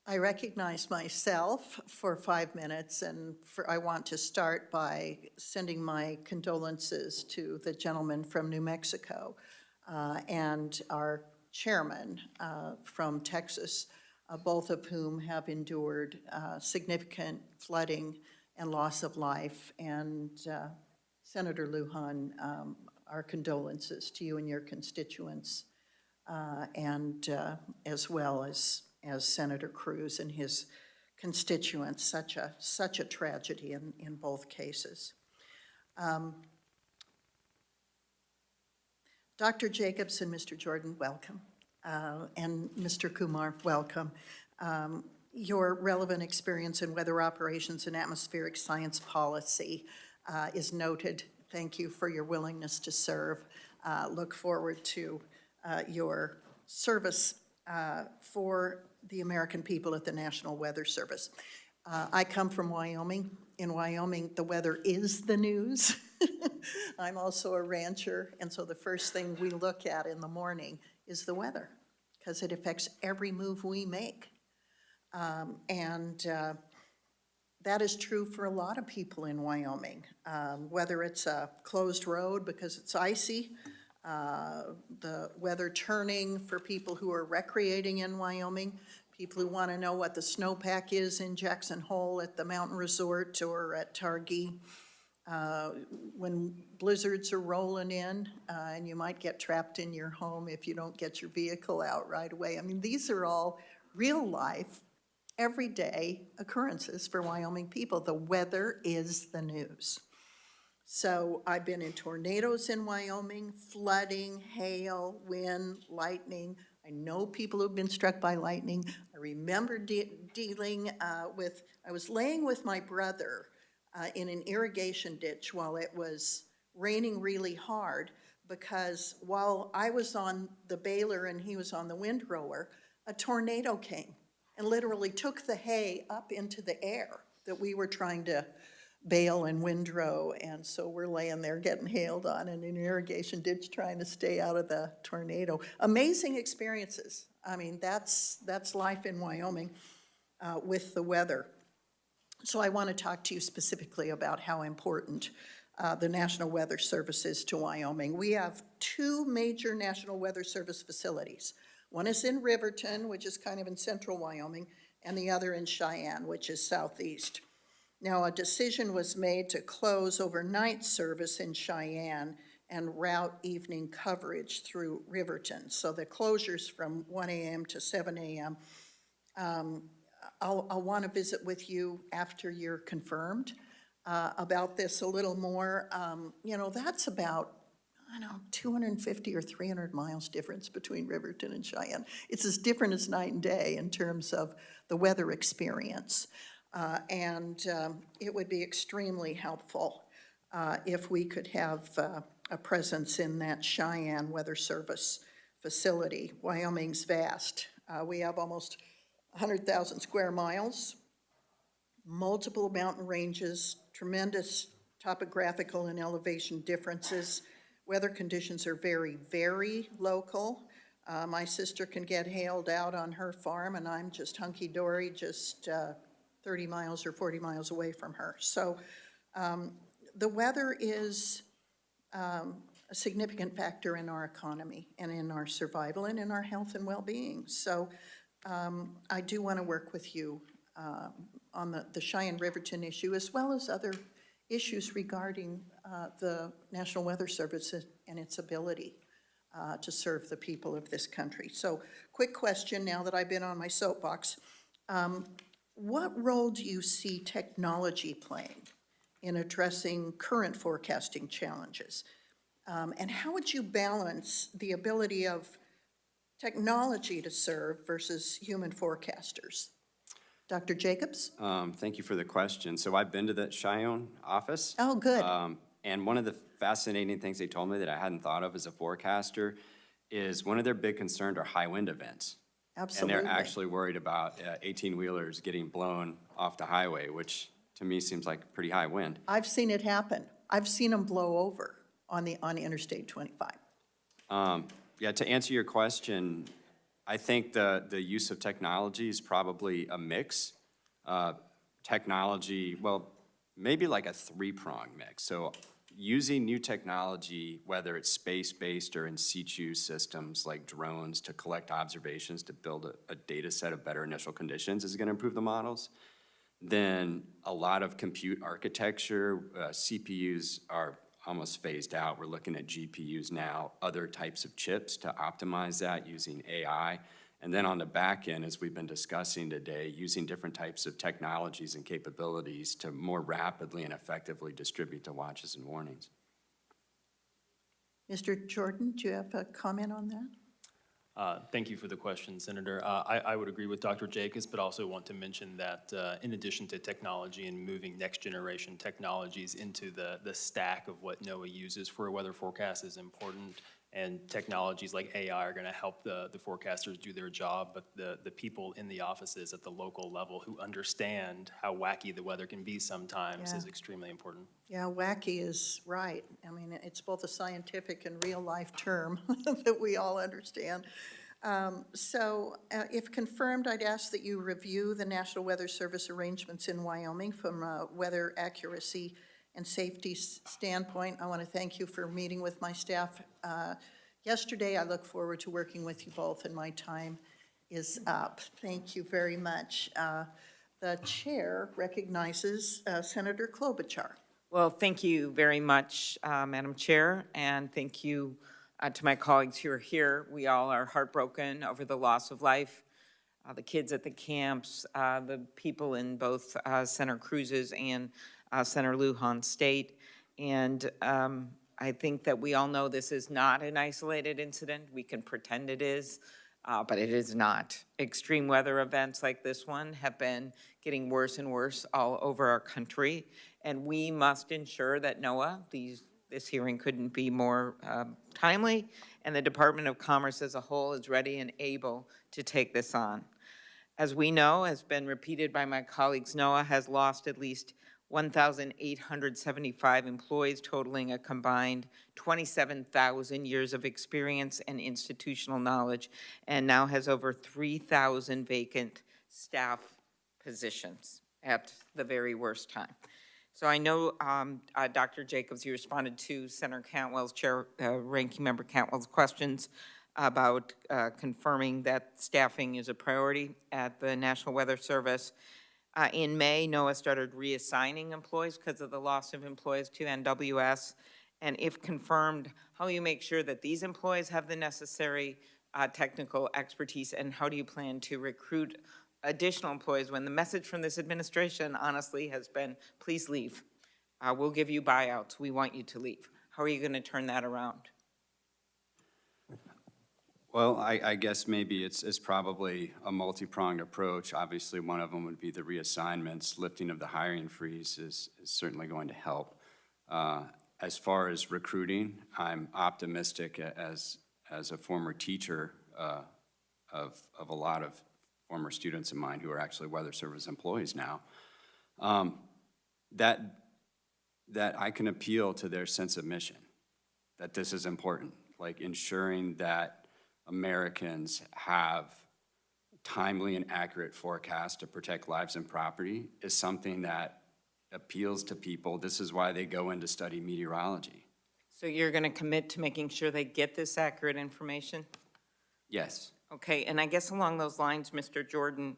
I recognize myself for 5 minutes, and I want to start by sending my condolences to the gentleman from New Mexico and our chairman from Texas, both of whom have endured significant flooding and loss of life. And Senator Lujan, our condolences to you and your constituents, and as well as Senator Cruz and his constituents. Such a tragedy in both cases. Dr. Jacobs and Mr. Jordan, welcome. And Mr. Kumar, welcome. Your relevant experience in weather operations and atmospheric science policy is noted. Thank you for your willingness to serve. Look forward to your service for the American people at the National Weather Service. I come from Wyoming. In Wyoming, the weather is the news. I'm also a rancher, and so the first thing we look at in the morning is the weather, because it affects every move we make. that is true for a lot of people in Wyoming, whether it's a closed road because it's icy, the weather turning for people who are recreating in Wyoming, people who want to know what the snowpack is in Jackson Hole at the mountain resort or at Targhee. When blizzards are rolling in, and you might get trapped in your home if you don't get your vehicle out right away. I mean, these are all real life, everyday occurrences for Wyoming people. The weather is the news. So I've been in tornadoes in Wyoming, flooding, hail, wind, lightning. I know people who've been struck by lightning. I remember dealing with, I was laying with my brother in an irrigation ditch while it was raining really hard, because while I was on the baler and he was on the windrower, a tornado came and literally took the hay up into the air that we were trying to bale and windrow, and so we're laying there getting hailed on in an irrigation ditch trying to stay out of the tornado. Amazing experiences. I mean, that's life in Wyoming with the weather. So I want to talk to you specifically about how important the National Weather Service is to Wyoming. We have two major National Weather Service facilities. One is in Riverton, which is kind of in central Wyoming, and the other in Cheyenne, which is southeast. Now, a decision was made to close overnight service in Cheyenne and route evening coverage through Riverton. So the closures from 1 a.m. to 7 a.m. I'll want to visit with you after you're confirmed about this a little more. You know, that's about, I don't know, 250 or 300 miles difference between Riverton and Cheyenne. It's as different as night and day in terms of the weather experience. And it would be extremely helpful if we could have a presence in that Cheyenne Weather Service facility. Wyoming's vast. We have almost 100,000 square miles, multiple mountain ranges, tremendous topographical and elevation differences. Weather conditions are very, very local. My sister can get hailed out on her farm, and I'm just hunky-dory, just 30 miles or 40 miles away from her. So the weather is a significant factor in our economy and in our survival and in our health and well-being. So I do want to work with you on the Cheyenne-Riverton issue, as well as other issues regarding the National Weather Service and its ability to serve the people of this country. So, quick question now that I've been on my soapbox. What role do you see technology playing in addressing current forecasting challenges? And how would you balance the ability of technology to serve versus human forecasters? Dr. Jacobs? Thank you for the question. So I've been to the Cheyenne office. Oh, good. And one of the fascinating things they told me that I hadn't thought of as a forecaster is one of their big concerns are high wind events. Absolutely. And they're actually worried about 18-wheelers getting blown off the highway, which to me seems like pretty high wind. I've seen it happen. I've seen them blow over on Interstate 25. Yeah, to answer your question, I think the use of technology is probably a mix. Technology, well, maybe like a three-prong mix. So using new technology, whether it's space-based or in situ systems like drones to collect observations to build a data set of better initial conditions is going to improve the models. Then a lot of compute architecture, CPUs are almost phased out. We're looking at GPUs now, other types of chips to optimize that using AI. And then on the back end, as we've been discussing today, using different types of technologies and capabilities to more rapidly and effectively distribute the watches and warnings. Mr. Jordan, do you have a comment on that? Thank you for the question, Senator. I would agree with Dr. Jacobs, but also want to mention that in addition to technology and moving next generation technologies into the stack of what NOAA uses for a weather forecast is important. And technologies like AI are going to help the forecasters do their job, but the people in the offices at the local level who understand how wacky the weather can be sometimes is extremely important. Yeah, wacky is right. I mean, it's both a scientific and real-life term that we all understand. If confirmed, I'd ask that you review the National Weather Service arrangements in Wyoming from a weather accuracy and safety standpoint. I want to thank you for meeting with my staff yesterday. I look forward to working with you both, and my time is up. Thank you very much. The chair recognizes Senator Klobuchar. Well, thank you very much, Madam Chair, and thank you to my colleagues who are here. We all are heartbroken over the loss of life, the kids at the camps, the people in both Senator Cruz's and Senator Lujan State. And I think that we all know this is not an isolated incident. We can pretend it is, but it is not. Extreme weather events like this one have been getting worse and worse all over our country, and we must ensure that NOAA, this hearing couldn't be more timely, and the Department of Commerce as a whole is ready and able to take this on. As we know, has been repeated by my colleagues, NOAA has lost at least 1,875 employees, totaling a combined 27,000 years of experience and institutional knowledge, and now has over 3,000 vacant staff positions at the very worst time. So I know, Dr. Jacobs, you responded to Senator Cantwell's, Ranking Member Cantwell's questions about confirming that staffing is a priority at the National Weather Service. In May, NOAA started reassigning employees because of the loss of employees to NWS. And if confirmed, how do you make sure that these employees have the necessary technical expertise, and how do you plan to recruit additional employees when the message from this administration, honestly, has been, please leave. We'll give you buyouts. We want you to leave. How are you going to turn that around? Well, I guess maybe it's probably a multi-pronged approach. Obviously, one of them would be the reassignments. Lifting of the hiring freeze is certainly going to help. As far as recruiting, I'm optimistic as a former teacher of a lot of former students of mine who are actually Weather Service employees now, that I can appeal to their sense of mission, that this is important, like ensuring that Americans have timely and accurate forecasts to protect lives and property is something that appeals to people. This is why they go in to study meteorology. So you're going to commit to making sure they get this accurate information? Yes. Okay, and I guess along those lines, Mr. Jordan,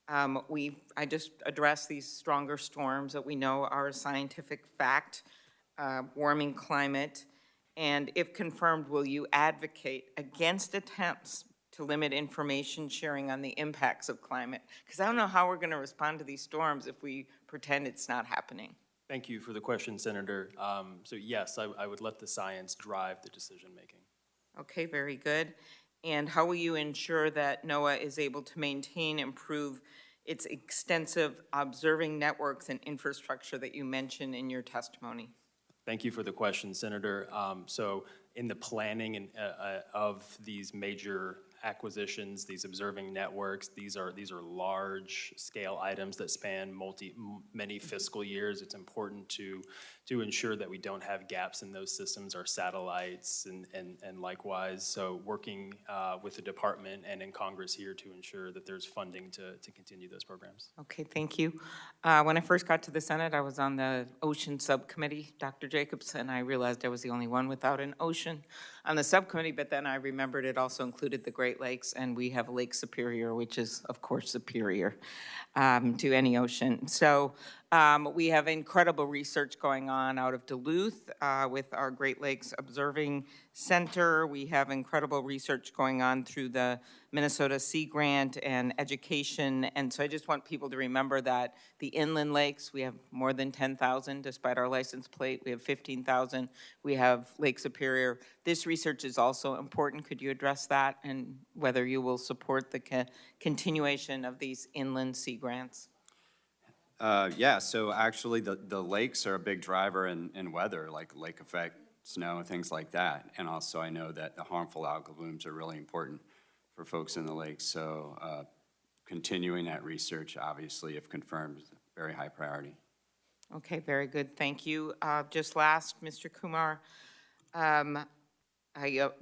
I just addressed these stronger storms that we know are a scientific fact, warming climate, and if confirmed, will you advocate against attempts to limit information sharing on the impacts of climate? Because I don't know how we're going to respond to these storms if we pretend it's not happening. Thank you for the question, Senator. So yes, I would let the science drive the decision making. Okay, very good. And how will you ensure that NOAA is able to maintain, improve its extensive observing networks and infrastructure that you mentioned in your testimony? Thank you for the question, Senator. So in the planning of these major acquisitions, these observing networks, these are large scale items that span many fiscal years. It's important to ensure that we don't have gaps in those systems, our satellites and likewise. So working with the department and in Congress here to ensure that there's funding to continue those programs. Okay, thank you. When I first got to the Senate, I was on the ocean subcommittee, Dr. Jacobs, and I realized I was the only one without an ocean on the subcommittee, but then I remembered it also included the Great Lakes, and we have Lake Superior, which is, of course, superior to any ocean. So we have incredible research going on out of Duluth with our Great Lakes Observing Center. We have incredible research going on through the Minnesota Sea Grant and education. And so I just want people to remember that the inland lakes, we have more than 10,000 despite our license plate. We have 15,000. We have Lake Superior. This research is also important. Could you address that and whether you will support the continuation of these inland sea grants? Yeah, so actually the lakes are a big driver in weather, like lake effect, snow, and things like that. And also I know that the harmful algal blooms are really important for folks in the lakes. So continuing that research, obviously, if confirmed, is a very high priority. Okay, very good, thank you. Just last, Mr. Kumar,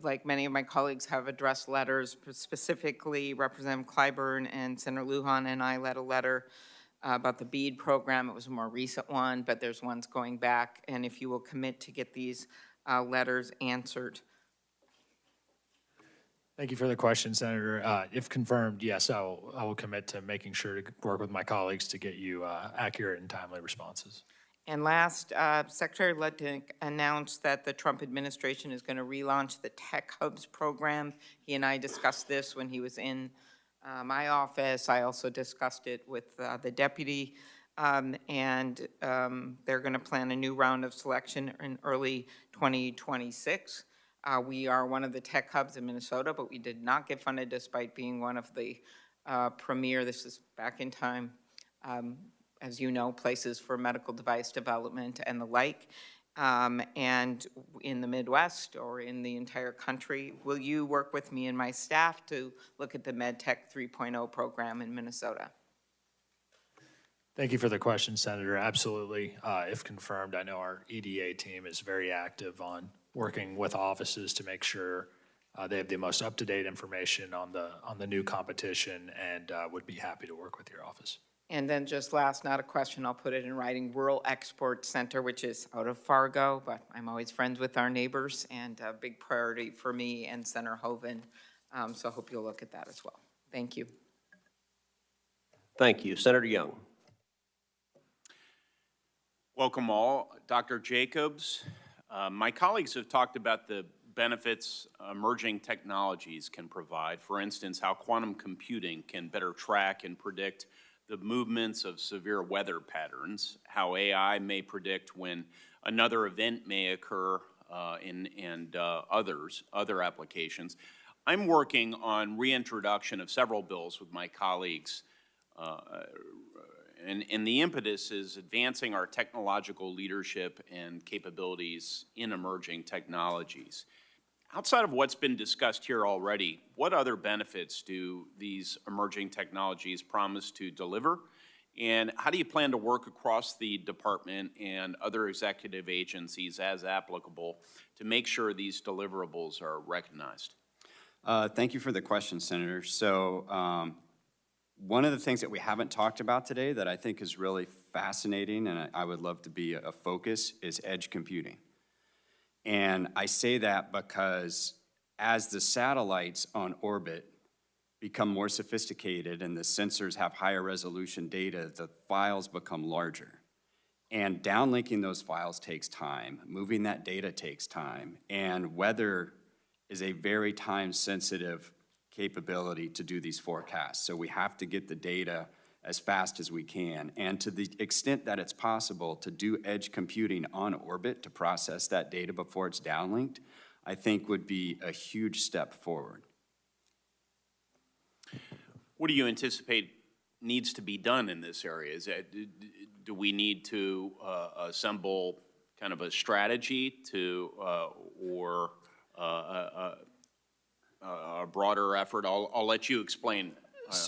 like many of my colleagues, have addressed letters, specifically Representative Clyburn and Senator Lujan and I led a letter about the BEAD program. It was a more recent one, but there's ones going back, and if you will commit to get these letters answered. Thank you for the question, Senator. If confirmed, yes, I will commit to making sure to work with my colleagues to get you accurate and timely responses. And last, Secretary Lutnick announced that the Trump administration is going to relaunch the Tech Hubs program. He and I discussed this when he was in my office. I also discussed it with the deputy, and they're going to plan a new round of selection in early 2026. We are one of the tech hubs in Minnesota, but we did not get funded despite being one of the premier, this is back in time, as you know, places for medical device development and the like. And in the Midwest or in the entire country, will you work with me and my staff to look at the MedTech 3.0 program in Minnesota? Thank you for the question, Senator. Absolutely. If confirmed, I know our EDA team is very active on working with offices to make sure they have the most up-to-date information on the new competition, and would be happy to work with your office. And then just last, not a question, I'll put it in writing, Rural Export Center, which is out of Fargo, but I'm always friends with our neighbors, and a big priority for me and Senator Hoeven. So I hope you'll look at that as well. Thank you. Thank you. Senator Young. Welcome all. Dr. Jacobs, my colleagues have talked about the benefits emerging technologies can provide. For instance, how quantum computing can better track and predict the movements of severe weather patterns, how AI may predict when another event may occur, and other applications. I'm working on reintroduction of several bills with my colleagues, and the impetus is advancing our technological leadership and capabilities in emerging technologies. Outside of what's been discussed here already, what other benefits do these emerging technologies promise to deliver? And how do you plan to work across the department and other executive agencies as applicable to make sure these deliverables are recognized? Thank you for the question, Senator. So one of the things that we haven't talked about today that I think is really fascinating and I would love to be a focus is edge computing. And I say that because as the satellites on orbit become more sophisticated and the sensors have higher resolution data, the files become larger. And downlinking those files takes time. Moving that data takes time. And weather is a very time-sensitive capability to do these forecasts. So we have to get the data as fast as we can. And to the extent that it's possible to do edge computing on orbit to process that data before it's downlinked, I think would be a huge step forward. What do you anticipate needs to be done in this area? Do we need to assemble kind of a strategy to, or a broader effort? I'll let you explain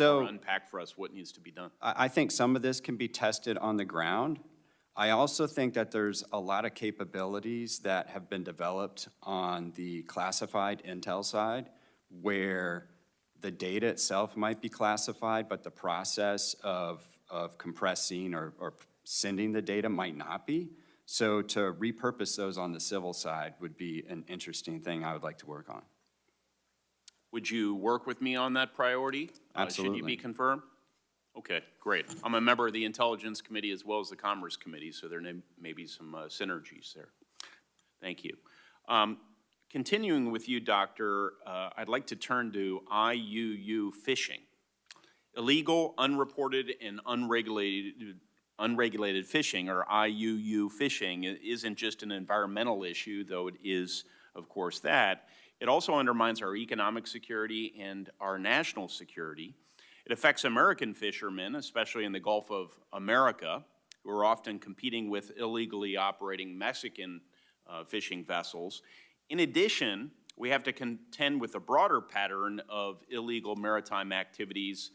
or unpack for us what needs to be done. I think some of this can be tested on the ground. I also think that there's a lot of capabilities that have been developed on the classified intel side where the data itself might be classified, but the process of compressing or sending the data might not be. So to repurpose those on the civil side would be an interesting thing I would like to work on. Would you work with me on that priority? Absolutely. Should you be confirmed? Okay, great. I'm a member of the Intelligence Committee as well as the Commerce Committee, so there may be some synergies there. Thank you. Continuing with you, Doctor, I'd like to turn to IUU fishing. Illegal, unreported, and unregulated fishing, or IUU fishing, isn't just an environmental issue, though it is, of course, that. It also undermines our economic security and our national security. It affects American fishermen, especially in the Gulf of America, who are often competing with illegally operating Mexican fishing vessels. In addition, we have to contend with a broader pattern of illegal maritime activities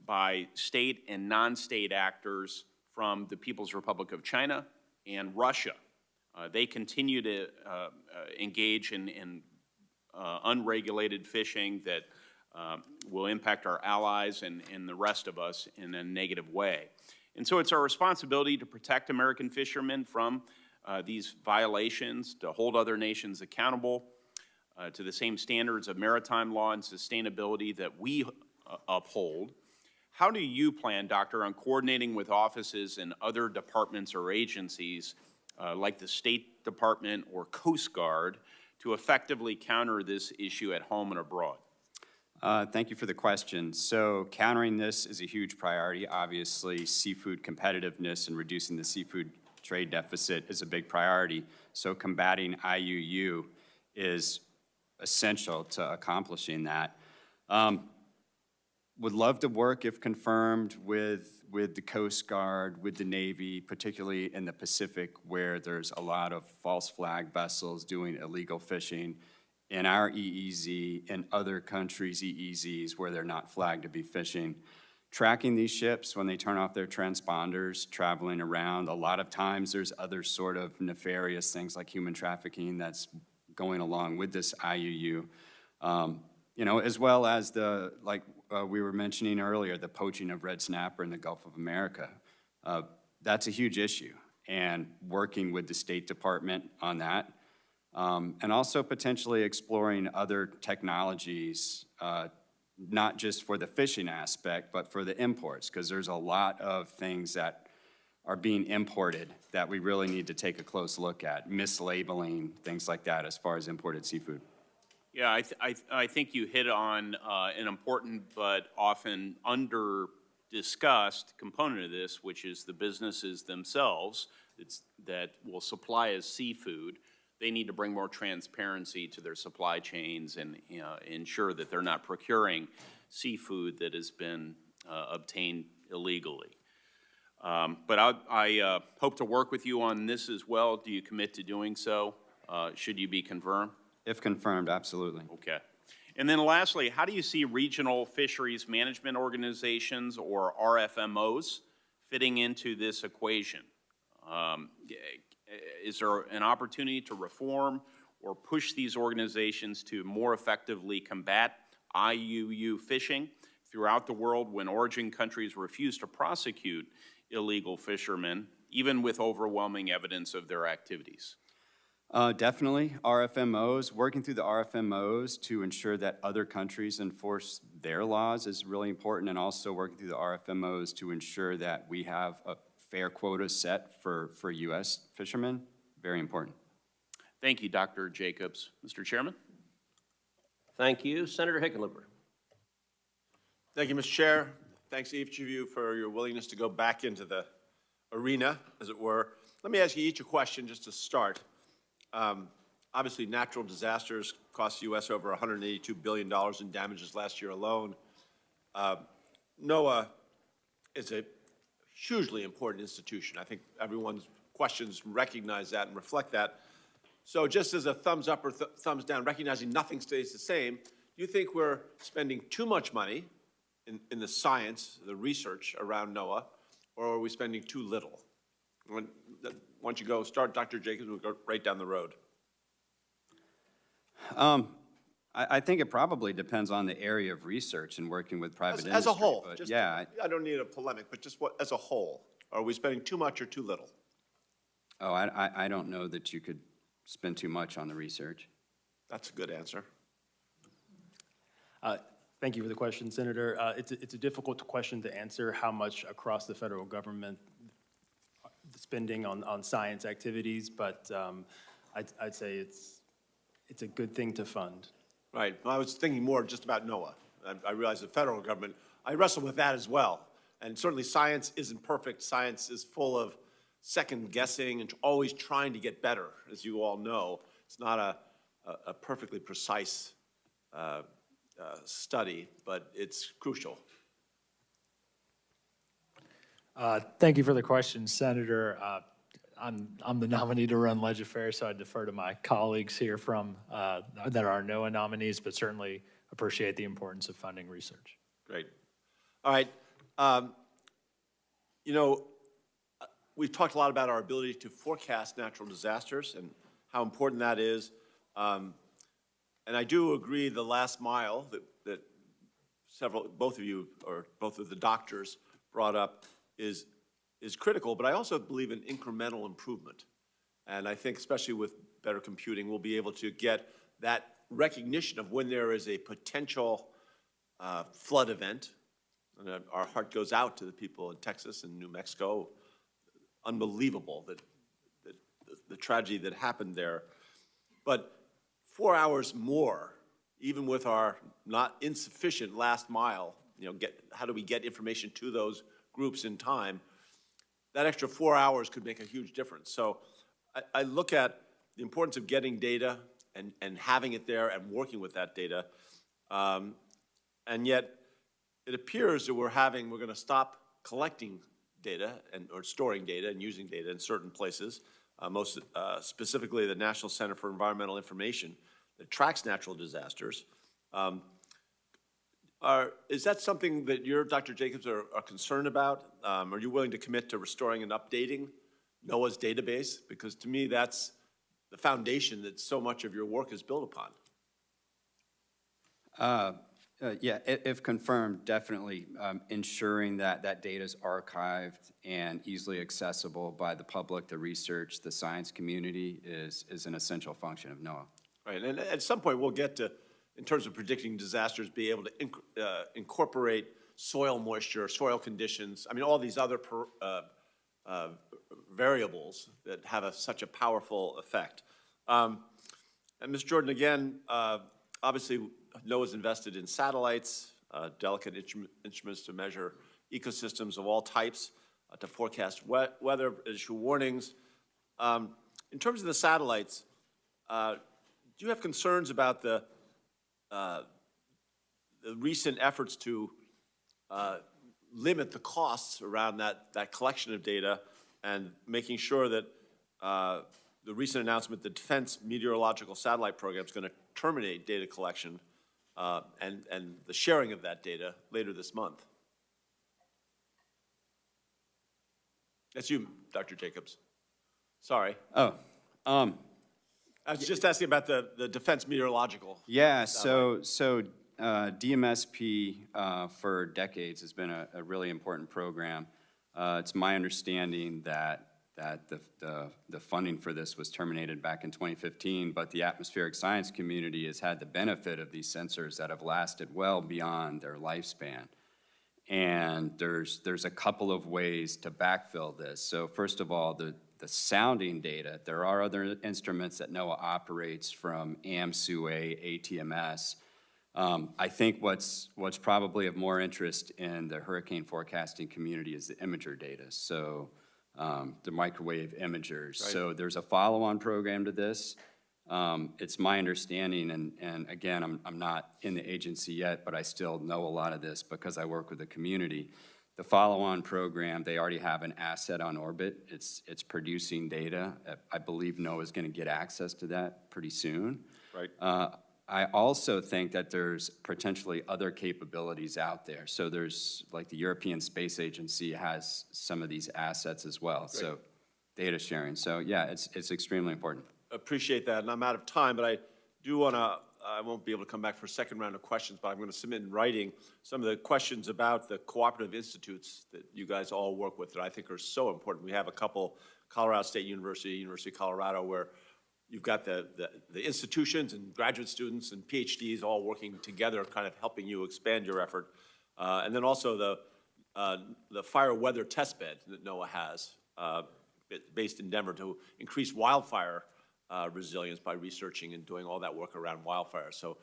by state and non-state actors from the People's Republic of China and Russia. They continue to engage in unregulated fishing that will impact our allies and the rest of us in a negative way. And so it's our responsibility to protect American fishermen from these violations, to hold other nations accountable to the same standards of maritime law and sustainability that we uphold. How do you plan, Doctor, on coordinating with offices and other departments or agencies like the State Department or Coast Guard to effectively counter this issue at home and abroad? Thank you for the question. So countering this is a huge priority. Obviously, seafood competitiveness and reducing the seafood trade deficit is a big priority. So combating IUU is essential to accomplishing that. Would love to work, if confirmed, with the Coast Guard, with the Navy, particularly in the Pacific, where there's a lot of false flag vessels doing illegal fishing, in our EEZ, and other countries' EEZs where they're not flagged to be fishing. Tracking these ships when they turn off their transponders, traveling around, a lot of times there's other sort of nefarious things like human trafficking that's going along with this IUU. You know, as well as the, like we were mentioning earlier, the poaching of red snapper in the Gulf of America. That's a huge issue, and working with the State Department on that. And also potentially exploring other technologies, not just for the fishing aspect, but for the imports, because there's a lot of things that are being imported that we really need to take a close look at, mislabeling, things like that as far as imported seafood. Yeah, I think you hit on an important but often under-discussed component of this, which is the businesses themselves that will supply us seafood. They need to bring more transparency to their supply chains and ensure that they're not procuring seafood that has been obtained illegally. But I hope to work with you on this as well. Do you commit to doing so, should you be confirmed? If confirmed, absolutely. Okay. And then lastly, how do you see regional fisheries management organizations, or RFMOs, fitting into this equation? Is there an opportunity to reform or push these organizations to more effectively combat IUU fishing throughout the world when origin countries refuse to prosecute illegal fishermen, even with overwhelming evidence of their activities? Definitely, RFMOs, working through the RFMOs to ensure that other countries enforce their laws is really important, and also working through the RFMOs to ensure that we have a fair quota set for U.S. fishermen, very important. Thank you, Dr. Jacobs. Mr. Chairman? Thank you. Senator Hickenlooper. Thank you, Mr. Chair. Thanks to each of you for your willingness to go back into the arena, as it were. Let me ask you each a question just to start. Obviously, natural disasters cost the U.S. over $182 billion in damages last year alone. NOAA is a hugely important institution. I think everyone's questions recognize that and reflect that. So just as a thumbs up or thumbs down, recognizing nothing stays the same, do you think we're spending too much money in the science, the research around NOAA, or are we spending too little? Why don't you go start, Dr. Jacobs, we'll go right down the road. I think it probably depends on the area of research and working with private industry. As a whole, just, yeah. I don't need a polemic, but just what, as a whole, are we spending too much or too little? Oh, I don't know that you could spend too much on the research. That's a good answer. Thank you for the question, Senator. It's a difficult question to answer how much across the federal government spending on science activities, but I'd say it's a good thing to fund. Right. Well, I was thinking more just about NOAA. I realize the federal government, I wrestle with that as well. And certainly science isn't perfect. Science is full of second guessing and always trying to get better, as you all know. It's not a perfectly precise study, but it's crucial. Thank you for the question, Senator. I'm the nominee to run Ledge Affairs, so I defer to my colleagues here from that are NOAA nominees, but certainly appreciate the importance of funding research. Great. All right. You know, we've talked a lot about our ability to forecast natural disasters and how important that is. And I do agree the last mile that both of you, or both of the doctors brought up is critical, but I also believe in incremental improvement. And I think especially with better computing, we'll be able to get that recognition of when there is a potential flood event. And our heart goes out to the people in Texas and New Mexico. Unbelievable that the tragedy that happened there. But 4 hours more, even with our not insufficient last mile, how do we get information to those groups in time? That extra 4 hours could make a huge difference. So I look at the importance of getting data and having it there and working with that data. And yet, it appears that we're going to stop collecting data or storing data and using data in certain places, most specifically the National Center for Environmental Information that tracks natural disasters. Is that something that you, Dr. Jacobs, are concerned about? Are you willing to commit to restoring and updating NOAA's database? Because to me, that's the foundation that so much of your work is built upon. Yeah, if confirmed, definitely ensuring that that data is archived and easily accessible by the public, the research, the science community is an essential function of NOAA. Right, and at some point we'll get to, in terms of predicting disasters, be able to incorporate soil moisture, soil conditions, I mean, all these other variables that have such a powerful effect. And Ms. Jordan, again, obviously, NOAA's invested in satellites, delicate instruments to measure ecosystems of all types, to forecast weather, issue warnings. In terms of the satellites, do you have concerns about the recent efforts to limit the costs around that collection of data and making sure that the recent announcement, the Defense Meteorological Satellite Program is going to terminate data collection and the sharing of that data later this month? That's you, Dr. Jacobs. Sorry. Oh. I was just asking about the Defense Meteorological. Yeah, so DMSP for decades has been a really important program. It's my understanding that the funding for this was terminated back in 2015, but the atmospheric science community has had the benefit of these sensors that have lasted well beyond their lifespan. And there's a couple of ways to backfill this. So first of all, the sounding data, there are other instruments that NOAA operates from AMSUA, ATMS. I think what's probably of more interest in the hurricane forecasting community is the imager data. So the microwave imagers. Right. So there's a follow-on program to this. It's my understanding, and again, I'm not in the agency yet, but I still know a lot of this because I work with the community. The follow-on program, they already have an asset on orbit. It's producing data. I believe NOAA is going to get access to that pretty soon. Right. I also think that there's potentially other capabilities out there. So there's, like, the European Space Agency has some of these assets as well. Great. So data sharing. So yeah, it's extremely important. Appreciate that, and I'm out of time, but I do want to, I won't be able to come back for a second round of questions, but I'm going to submit in writing some of the questions about the cooperative institutes that you guys all work with that I think are so important. We have a couple, Colorado State University, University of Colorado, where you've got the institutions and graduate students and PhDs all working together, kind of helping you expand your effort. And then also the fire weather test bed that NOAA has, based in Denver, to increase wildfire resilience by researching and doing all that work around wildfire. So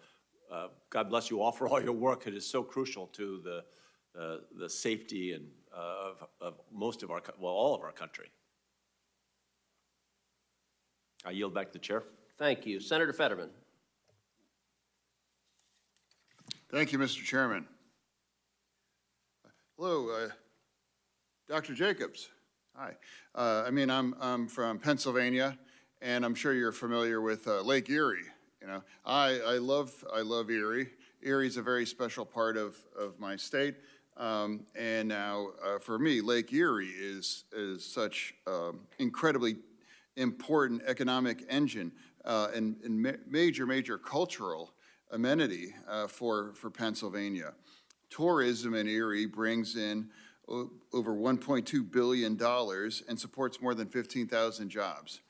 God bless you all for all your work. It is so crucial to the safety and of most of our, well, all of our country. I yield back to the chair. Thank you. Senator Fetterman. Thank you, Mr. Chairman. Hello, Dr. Jacobs. Hi. I'm from Pennsylvania, and I'm sure you're familiar with Lake Erie. You know, I love Erie. Erie's a very special part of my state, and now for me, Lake Erie is such incredibly important economic engine and major cultural amenity for Pennsylvania. Tourism in Erie brings in over $1.2 billion and supports more than 15,000 jobs.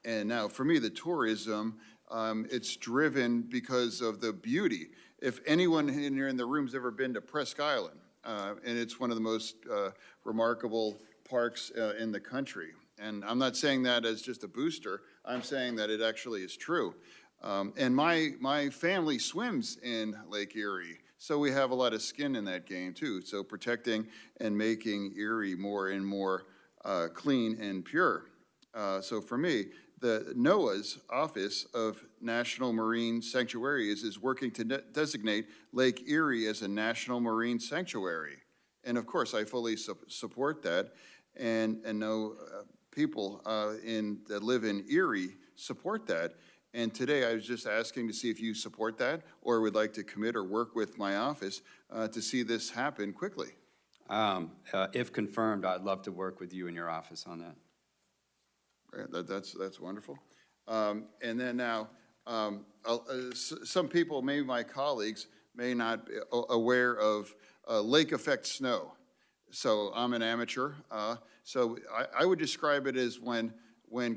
And now, for me, the tourism, it's driven because of the beauty. If anyone in the room's ever been to Presque Island, and it's one of the most remarkable parks in the country. And I'm not saying that as just a booster. I'm saying that it actually is true. And my family swims in Lake Erie, so we have a lot of skin in that game too. So protecting and making Erie more and more clean and pure. So for me, the NOAA's Office of National Marine Sanctuaries is working to designate Lake Erie as a national marine sanctuary. And of course, I fully support that, and know people that live in Erie support that. And today I was just asking to see if you support that or would like to commit or work with my office to see this happen quickly. If confirmed, I'd love to work with you and your office on that. That's wonderful. And then now, some people, maybe my colleagues, may not be aware of lake effect snow. So I'm an amateur. So I would describe it as when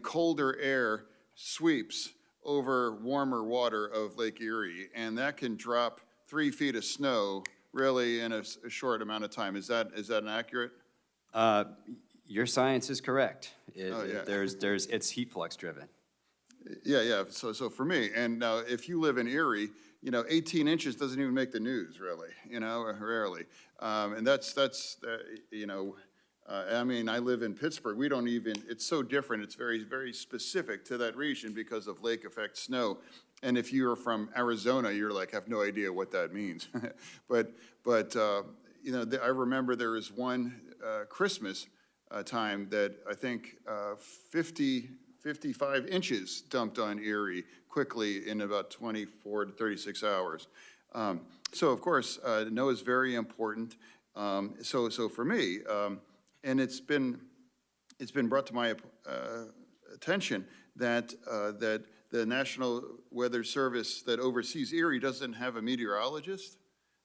colder air sweeps over warmer water of Lake Erie, and that can drop 3 feet of snow really in a short amount of time. Is that inaccurate? Your science is correct. Yeah. It's heat flux driven. Yeah. So for me, and now if you live in Erie, 18 inches doesn't even make the news, really. Rarely. And that's I mean, I live in Pittsburgh. We don't even. It's so different. It's very, very specific to that region because of lake effect snow. And if you're from Arizona, you're like, have no idea what that means. but I remember there was one Christmas time that I think 55 inches dumped on Erie quickly in about 24 to 36 hours. So of course, NOAA is very important. So for me, and it's been brought to my attention that the National Weather Service that oversees Erie doesn't have a meteorologist.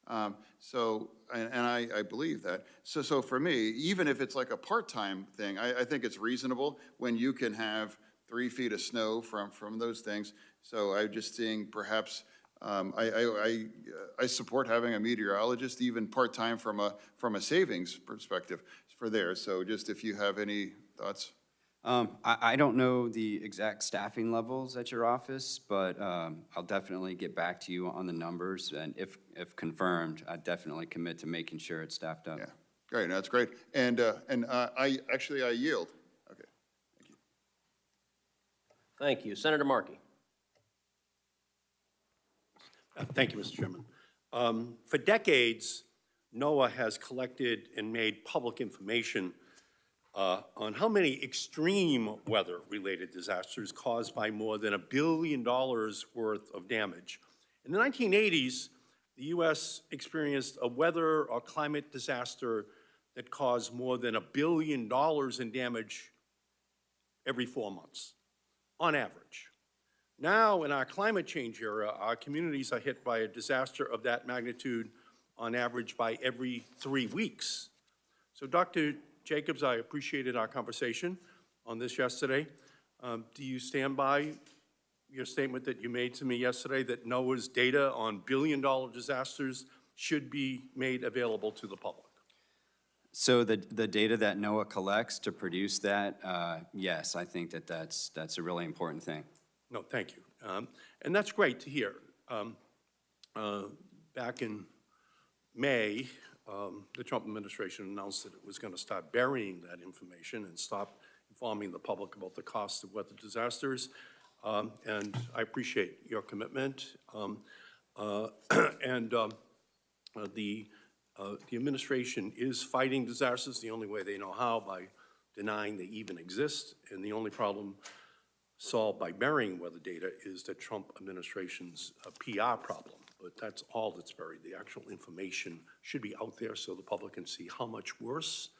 And I believe that. So for me, even if it's like a part-time thing, I think it's reasonable when you can have 3 feet of snow from those things. So I'm just seeing perhaps, I support having a meteorologist, even part-time from a savings perspective for there. So just if you have any thoughts. I don't know the exact staffing levels at your office, but I'll definitely get back to you on the numbers. And if confirmed, I definitely commit to making sure it's staffed up. Yeah, great. That's great. And I yield. Okay, thank you. Thank you. Senator Markey. Thank you, Mr. Chairman. For decades, NOAA has collected and made public information on how many extreme weather-related disasters caused by more than $1 billion worth of damage. In the 1980s, the U.S. experienced a weather or climate disaster that caused more than $1 billion in damage every 4 months, on average. Now, in our climate change era, our communities are hit by a disaster of that magnitude on average by every 3 weeks. So, Dr. Jacobs, I appreciated our conversation on this yesterday. Do you stand by your statement that you made to me yesterday that NOAA's data on billion-dollar disasters should be made available to the public? So the data that NOAA collects to produce that, yes, I think that's a really important thing. No, thank you. And that's great to hear. Back in May, the Trump administration announced that it was going to start burying that information and stop informing the public about the cost of weather disasters. And I appreciate your commitment. The administration is fighting disasters the only way they know how, by denying they even exist. And the only problem solved by burying weather data is the Trump administration's PR problem. But that's all that's buried. The actual information should be out there so the public can see how much worse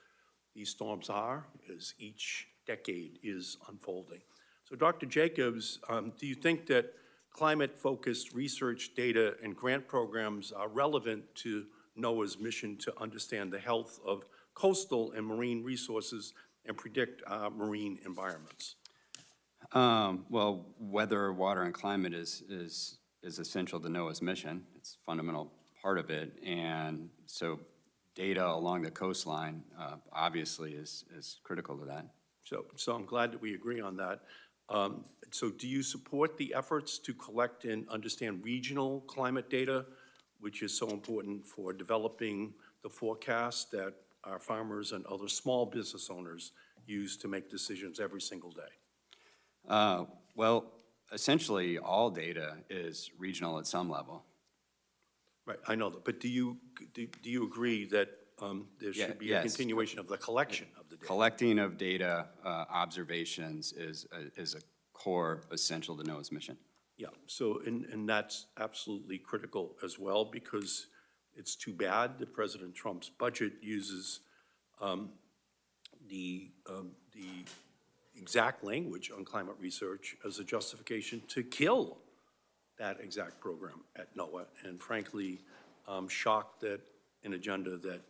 these storms are as each decade is unfolding. So, Dr. Jacobs, do you think that climate-focused research, data, and grant programs are relevant to NOAA's mission to understand the health of coastal and marine resources and predict marine environments? Well, weather, water, and climate is essential to NOAA's mission. It's a fundamental part of it. And so data along the coastline obviously is critical to that. So I'm glad that we agree on that. So do you support the efforts to collect and understand regional climate data, which is so important for developing the forecast that our farmers and other small business owners use to make decisions every single day? Well, essentially, all data is regional at some level. Right, I know that, but do you agree that there should be a continuation of the collection of the data? Collecting of data, observations is a core essential to NOAA's mission. Yeah, so, and that's absolutely critical as well, because it's too bad that President Trump's budget uses the exact language on climate research as a justification to kill that exact program at NOAA. And frankly, I'm shocked that an agenda that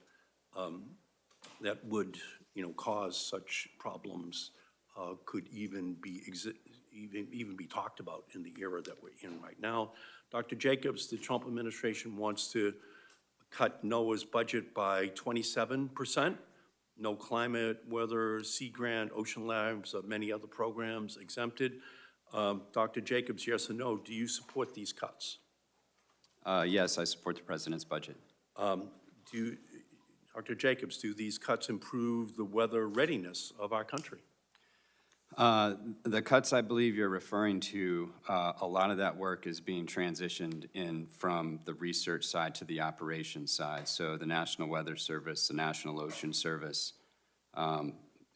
that would, cause such problems could even be talked about in the era that we're in right now. Dr. Jacobs, the Trump administration wants to cut NOAA's budget by 27%. No climate, weather, Sea Grant, Ocean Labs, many other programs exempted. Dr. Jacobs, yes or no, do you support these cuts? Yes, I support the president's budget. Dr. Jacobs, do these cuts improve the weather readiness of our country? The cuts I believe you're referring to, a lot of that work is being transitioned in from the research side to the operations side. So the National Weather Service, the National Ocean Service,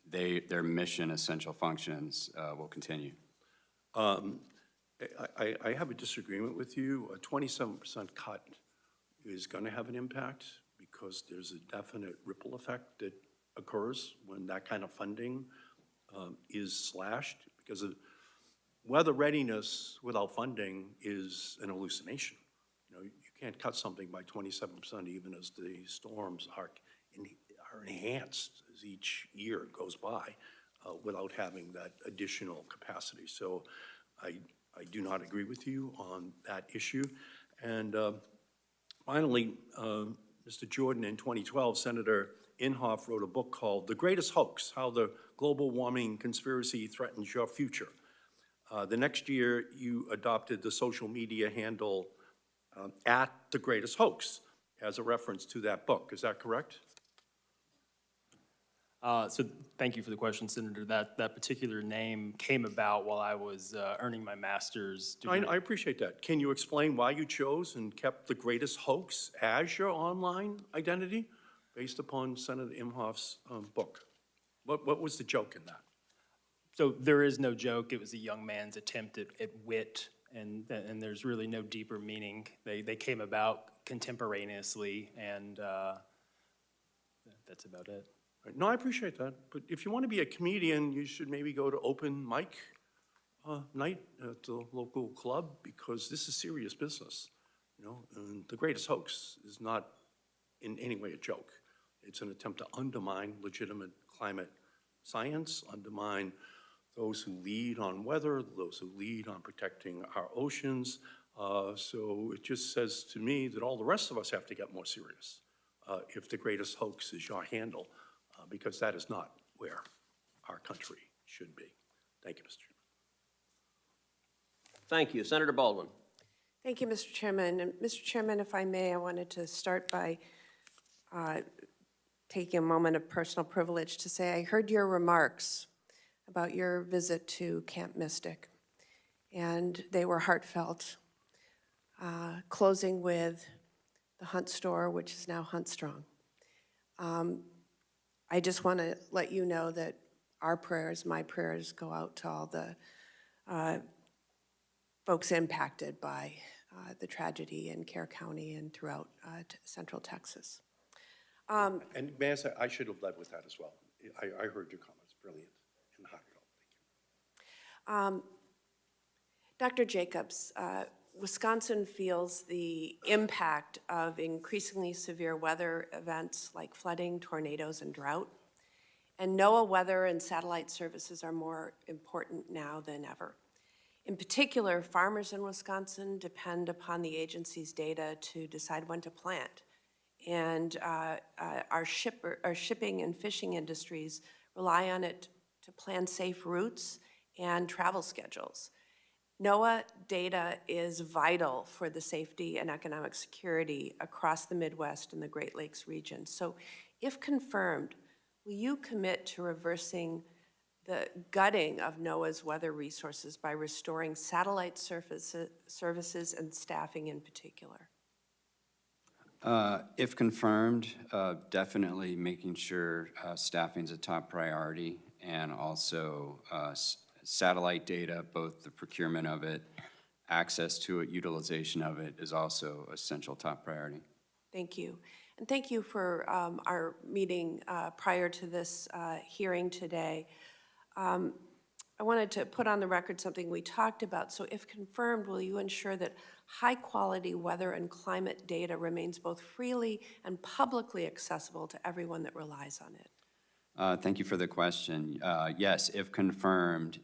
their mission essential functions will continue. I have a disagreement with you. A 27% cut is going to have an impact because there's a definite ripple effect that occurs when that kind of funding is slashed, because of weather readiness without funding is an hallucination. You can't cut something by 27% even as the storms are enhanced as each year goes by without having that additional capacity. So I do not agree with you on that issue. And finally, Mr. Jordan, in 2012, Senator Inhofe wrote a book called The Greatest Hoax: How the Global Warming Conspiracy Threatens Your Future. The next year, you adopted the social media handle at The Greatest Hoax as a reference to that book. Is that correct? So thank you for the question, Senator. That particular name came about while I was earning my master's degree. I appreciate that. Can you explain why you chose and kept The Greatest Hoax as your online identity based upon Senator Inhofe's book? What was the joke in that? So there is no joke. It was a young man's attempt at wit, and there's really no deeper meaning. They came about contemporaneously, and that's about it. No, I appreciate that. But if you want to be a comedian, you should maybe go to open mic night at the local club, because this is serious business, and The Greatest Hoax is not in any way a joke. It's an attempt to undermine legitimate climate science, undermine those who lead on weather, those who lead on protecting our oceans. So it just says to me that all the rest of us have to get more serious if The Greatest Hoax is your handle, because that is not where our country should be. Thank you, Mr. Chairman. Thank you. Senator Baldwin. Thank you, Mr. Chairman. And Mr. Chairman, if I may, I wanted to start by taking a moment of personal privilege to say I heard your remarks about your visit to Camp Mystic, and they were heartfelt, closing with the Hunt store, which is now Hunt Strong. I just want to let you know that our prayers, my prayers, go out to all the folks impacted by the tragedy in Kerr County and throughout Central Texas. And may I say, I should have led with that as well. I heard your comments, brilliant and heartfelt. Thank you. Dr. Jacobs, Wisconsin feels the impact of increasingly severe weather events like flooding, tornadoes, and drought. And NOAA weather and satellite services are more important now than ever. In particular, farmers in Wisconsin depend upon the agency's data to decide when to plant. And our shipping and fishing industries rely on it to plan safe routes and travel schedules. NOAA data is vital for the safety and economic security across the Midwest and the Great Lakes region. So if confirmed, will you commit to reversing the gutting of NOAA's weather resources by restoring satellite services and staffing in particular? If confirmed, definitely making sure staffing is a top priority, and also satellite data, both the procurement of it, access to it, utilization of it is also essential top priority. Thank you. And thank you for our meeting prior to this hearing today. I wanted to put on the record something we talked about. So if confirmed, will you ensure that high-quality weather and climate data remains both freely and publicly accessible to everyone that relies on it? Thank you for the question. Yes, if confirmed,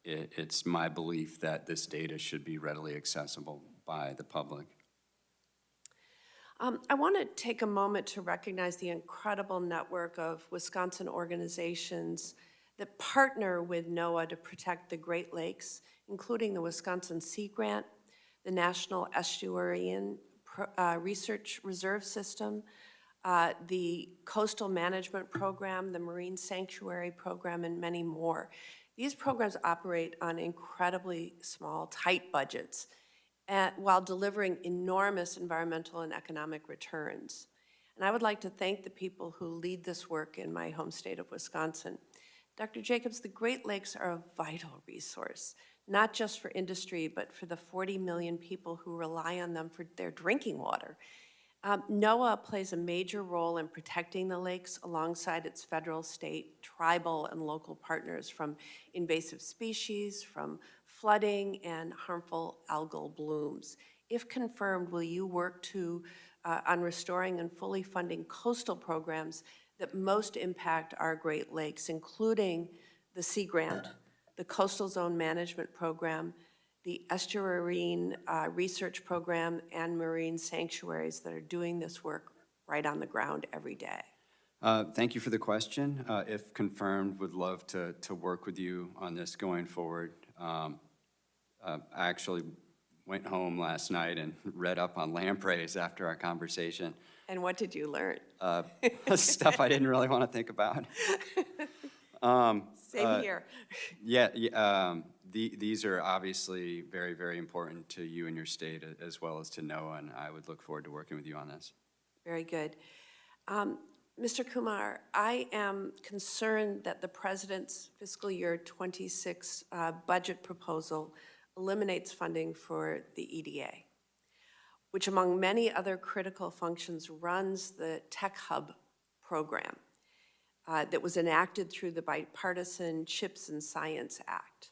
it's my belief that this data should be readily accessible by the public. I want to take a moment to recognize the incredible network of Wisconsin organizations that partner with NOAA to protect the Great Lakes, including the Wisconsin Sea Grant, the National Estuarine Research Reserve System, the Coastal Management Program, the Marine Sanctuary Program, and many more. These programs operate on incredibly small, tight budgets while delivering enormous environmental and economic returns. And I would like to thank the people who lead this work in my home state of Wisconsin. Dr. Jacobs, the Great Lakes are a vital resource, not just for industry, but for the 40 million people who rely on them for their drinking water. NOAA plays a major role in protecting the lakes alongside its federal, state, tribal, and local partners from invasive species, from flooding, and harmful algal blooms. If confirmed, will you work on restoring and fully funding coastal programs that most impact our Great Lakes, including the Sea Grant, the Coastal Zone Management Program, the Estuarine Research Program, and marine sanctuaries that are doing this work right on the ground every day? Thank you for the question. If confirmed, would love to work with you on this going forward. I actually went home last night and read up on lampreys after our conversation. And what did you learn? Stuff I didn't really want to think about. Same here. These are obviously very, very important to you and your state as well as to NOAA, and I would look forward to working with you on this. Very good. Mr. Kumar, I am concerned that the President's fiscal year 26 budget proposal eliminates funding for the EDA, which among many other critical functions runs the Tech Hub program that was enacted through the bipartisan CHIPS and Science Act.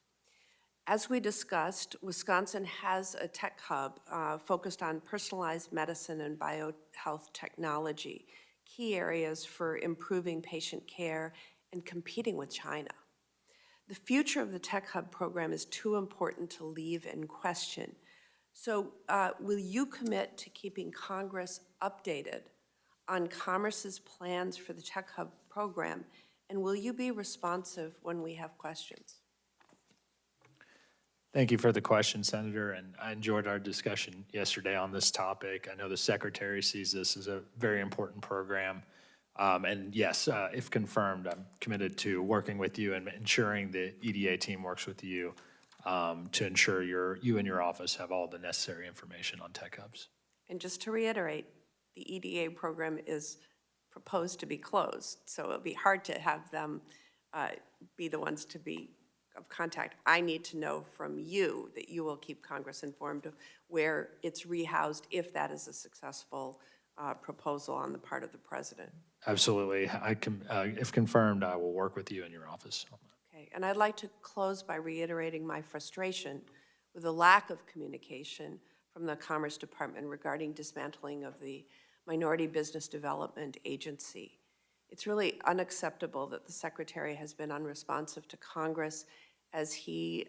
As we discussed, Wisconsin has a tech hub focused on personalized medicine and biohealth technology, key areas for improving patient care and competing with China. The future of the Tech Hub program is too important to leave in question. So will you commit to keeping Congress updated on Commerce's plans for the Tech Hub program, and will you be responsive when we have questions? Thank you for the question, Senator, and I enjoyed our discussion yesterday on this topic. I know the Secretary sees this as a very important program. And yes, if confirmed, I'm committed to working with you and ensuring the EDA team works with you to ensure you and your office have all the necessary information on tech hubs. And just to reiterate, the EDA program is proposed to be closed, so it'll be hard to have them be the ones to be of contact. I need to know from you that you will keep Congress informed of where it's rehoused if that is a successful proposal on the part of the President. Absolutely. If confirmed, I will work with you in your office. Okay, and I'd like to close by reiterating my frustration with the lack of communication from the Commerce Department regarding dismantling of the Minority Business Development Agency. It's really unacceptable that the Secretary has been unresponsive to Congress as he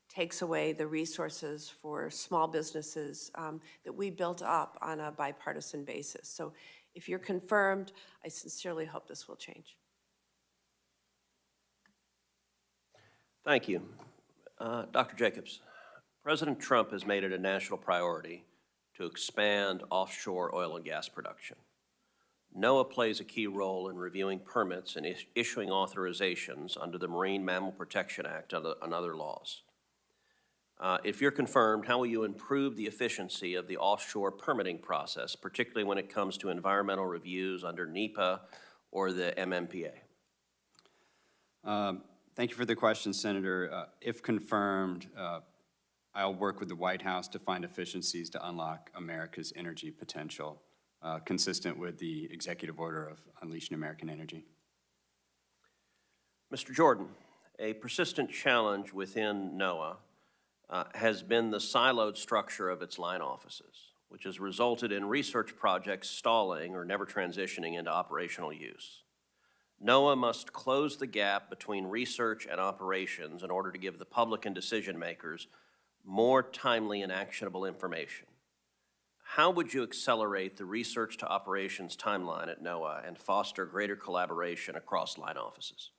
takes away the resources for small businesses that we built up on a bipartisan basis. So if you're confirmed, I sincerely hope this will change. Thank you. Dr. Jacobs, President Trump has made it a national priority to expand offshore oil and gas production. NOAA plays a key role in reviewing permits and issuing authorizations under the Marine Mammal Protection Act and other laws. If you're confirmed, how will you improve the efficiency of the offshore permitting process, particularly when it comes to environmental reviews under NEPA or the MMPA? Thank you for the question, Senator. If confirmed, I'll work with the White House to find efficiencies to unlock America's energy potential, consistent with the executive order of Unleashing American Energy. Mr. Jordan, a persistent challenge within NOAA has been the siloed structure of its line offices, which has resulted in research projects stalling or never transitioning into operational use. NOAA must close the gap between research and operations in order to give the public and decision makers more timely and actionable information. How would you accelerate the research to operations timeline at NOAA and foster greater collaboration across line offices?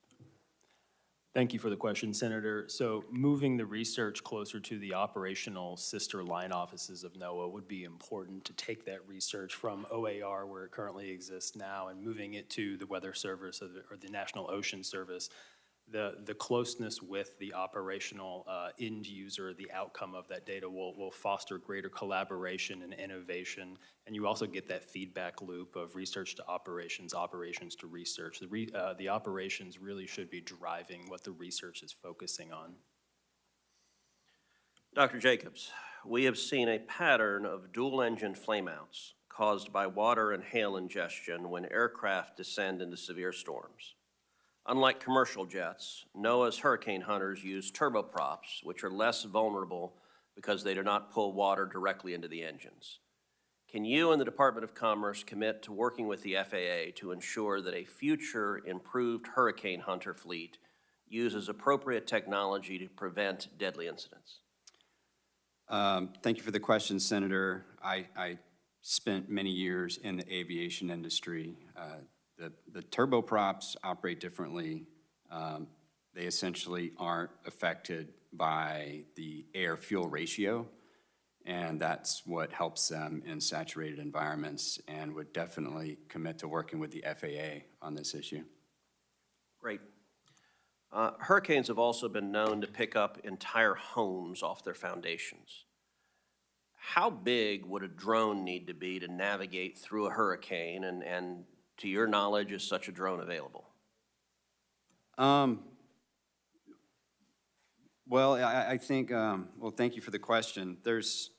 Thank you for the question, Senator. So moving the research closer to the operational sister line offices of NOAA would be important to take that research from OAR, where it currently exists now, and moving it to the Weather Service or the National Ocean Service. The closeness with the operational end user, the outcome of that data will foster greater collaboration and innovation, and you also get that feedback loop of research to operations, operations to research. The operations really should be driving what the research is focusing on. Dr. Jacobs, we have seen a pattern of dual-engine flameouts caused by water and hail ingestion when aircraft descend into severe storms. Unlike commercial jets, NOAA's hurricane hunters use turboprops, which are less vulnerable because they do not pull water directly into the engines. Can you and the Department of Commerce commit to working with the FAA to ensure that a future improved hurricane hunter fleet uses appropriate technology to prevent deadly incidents? Thank you for the question, Senator. I spent many years in the aviation industry. The turboprops operate differently. They essentially aren't affected by the air-fuel ratio, and that's what helps them in saturated environments, and would definitely commit to working with the FAA on this issue. Great. Hurricanes have also been known to pick up entire homes off their foundations. How big would a drone need to be to navigate through a hurricane, and to your knowledge, is such a drone available? Well, I think, well, thank you for the question. There's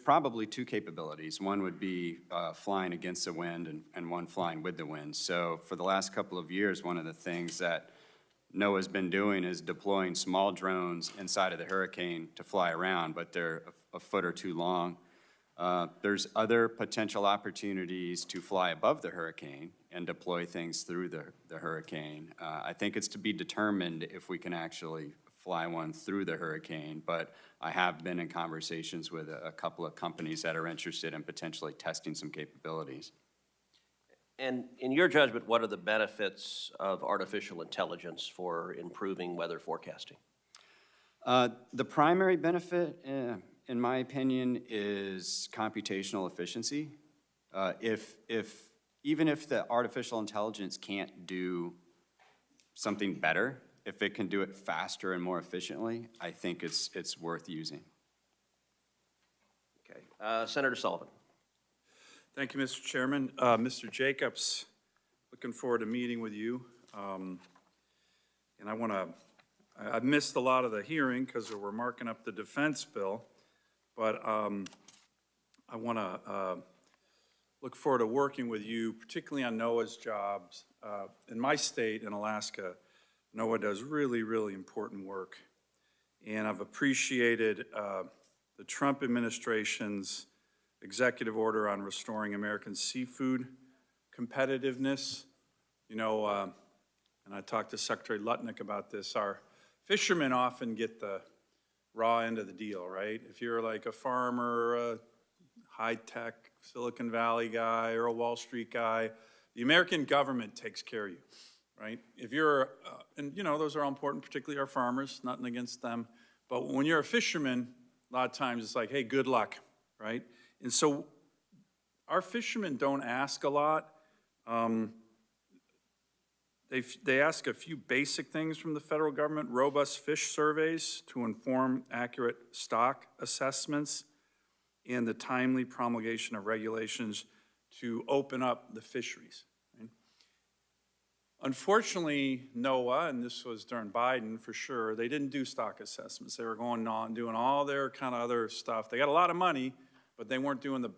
probably two capabilities. One would be flying against the wind and one flying with the wind. So for the last couple of years, one of the things that NOAA's been doing is deploying small drones inside of the hurricane to fly around, but they're a foot or two long. There's other potential opportunities to fly above the hurricane and deploy things through the hurricane. I think it's to be determined if we can actually fly one through the hurricane, but I have been in conversations with a couple of companies that are interested in potentially testing some capabilities. And in your judgment, what are the benefits of artificial intelligence for improving weather forecasting? The primary benefit, in my opinion, is computational efficiency. Even if the artificial intelligence can't do something better, if it can do it faster and more efficiently, I think it's worth using. Okay. Senator Sullivan. Thank you, Mr. Chairman. Mr. Jacobs, looking forward to meeting with you. And I've missed a lot of the hearing because we're marking up the defense bill, but I want to look forward to working with you, particularly on NOAA's jobs. In my state, in Alaska, NOAA does really, really important work and I've appreciated the Trump administration's executive order on restoring American seafood competitiveness. You know, and I talked to Secretary Lutnick about this, our fishermen often get the raw end of the deal, right? If you're like a farmer, a high-tech Silicon Valley guy, or a Wall Street guy, the American government takes care of you, right? If you're, and you know, those are all important, particularly our farmers, nothing against them. But when you're a fisherman, a lot of times it's like, hey, good luck, right? And so our fishermen don't ask a lot. They ask a few basic things from the federal government: robust fish surveys to inform accurate stock assessments, and the timely promulgation of regulations to open up the fisheries. Right? Unfortunately, NOAA, and this was during Biden for sure, they didn't do stock assessments. They were going on doing all their kind of other stuff. They got a lot of money, but they weren't doing the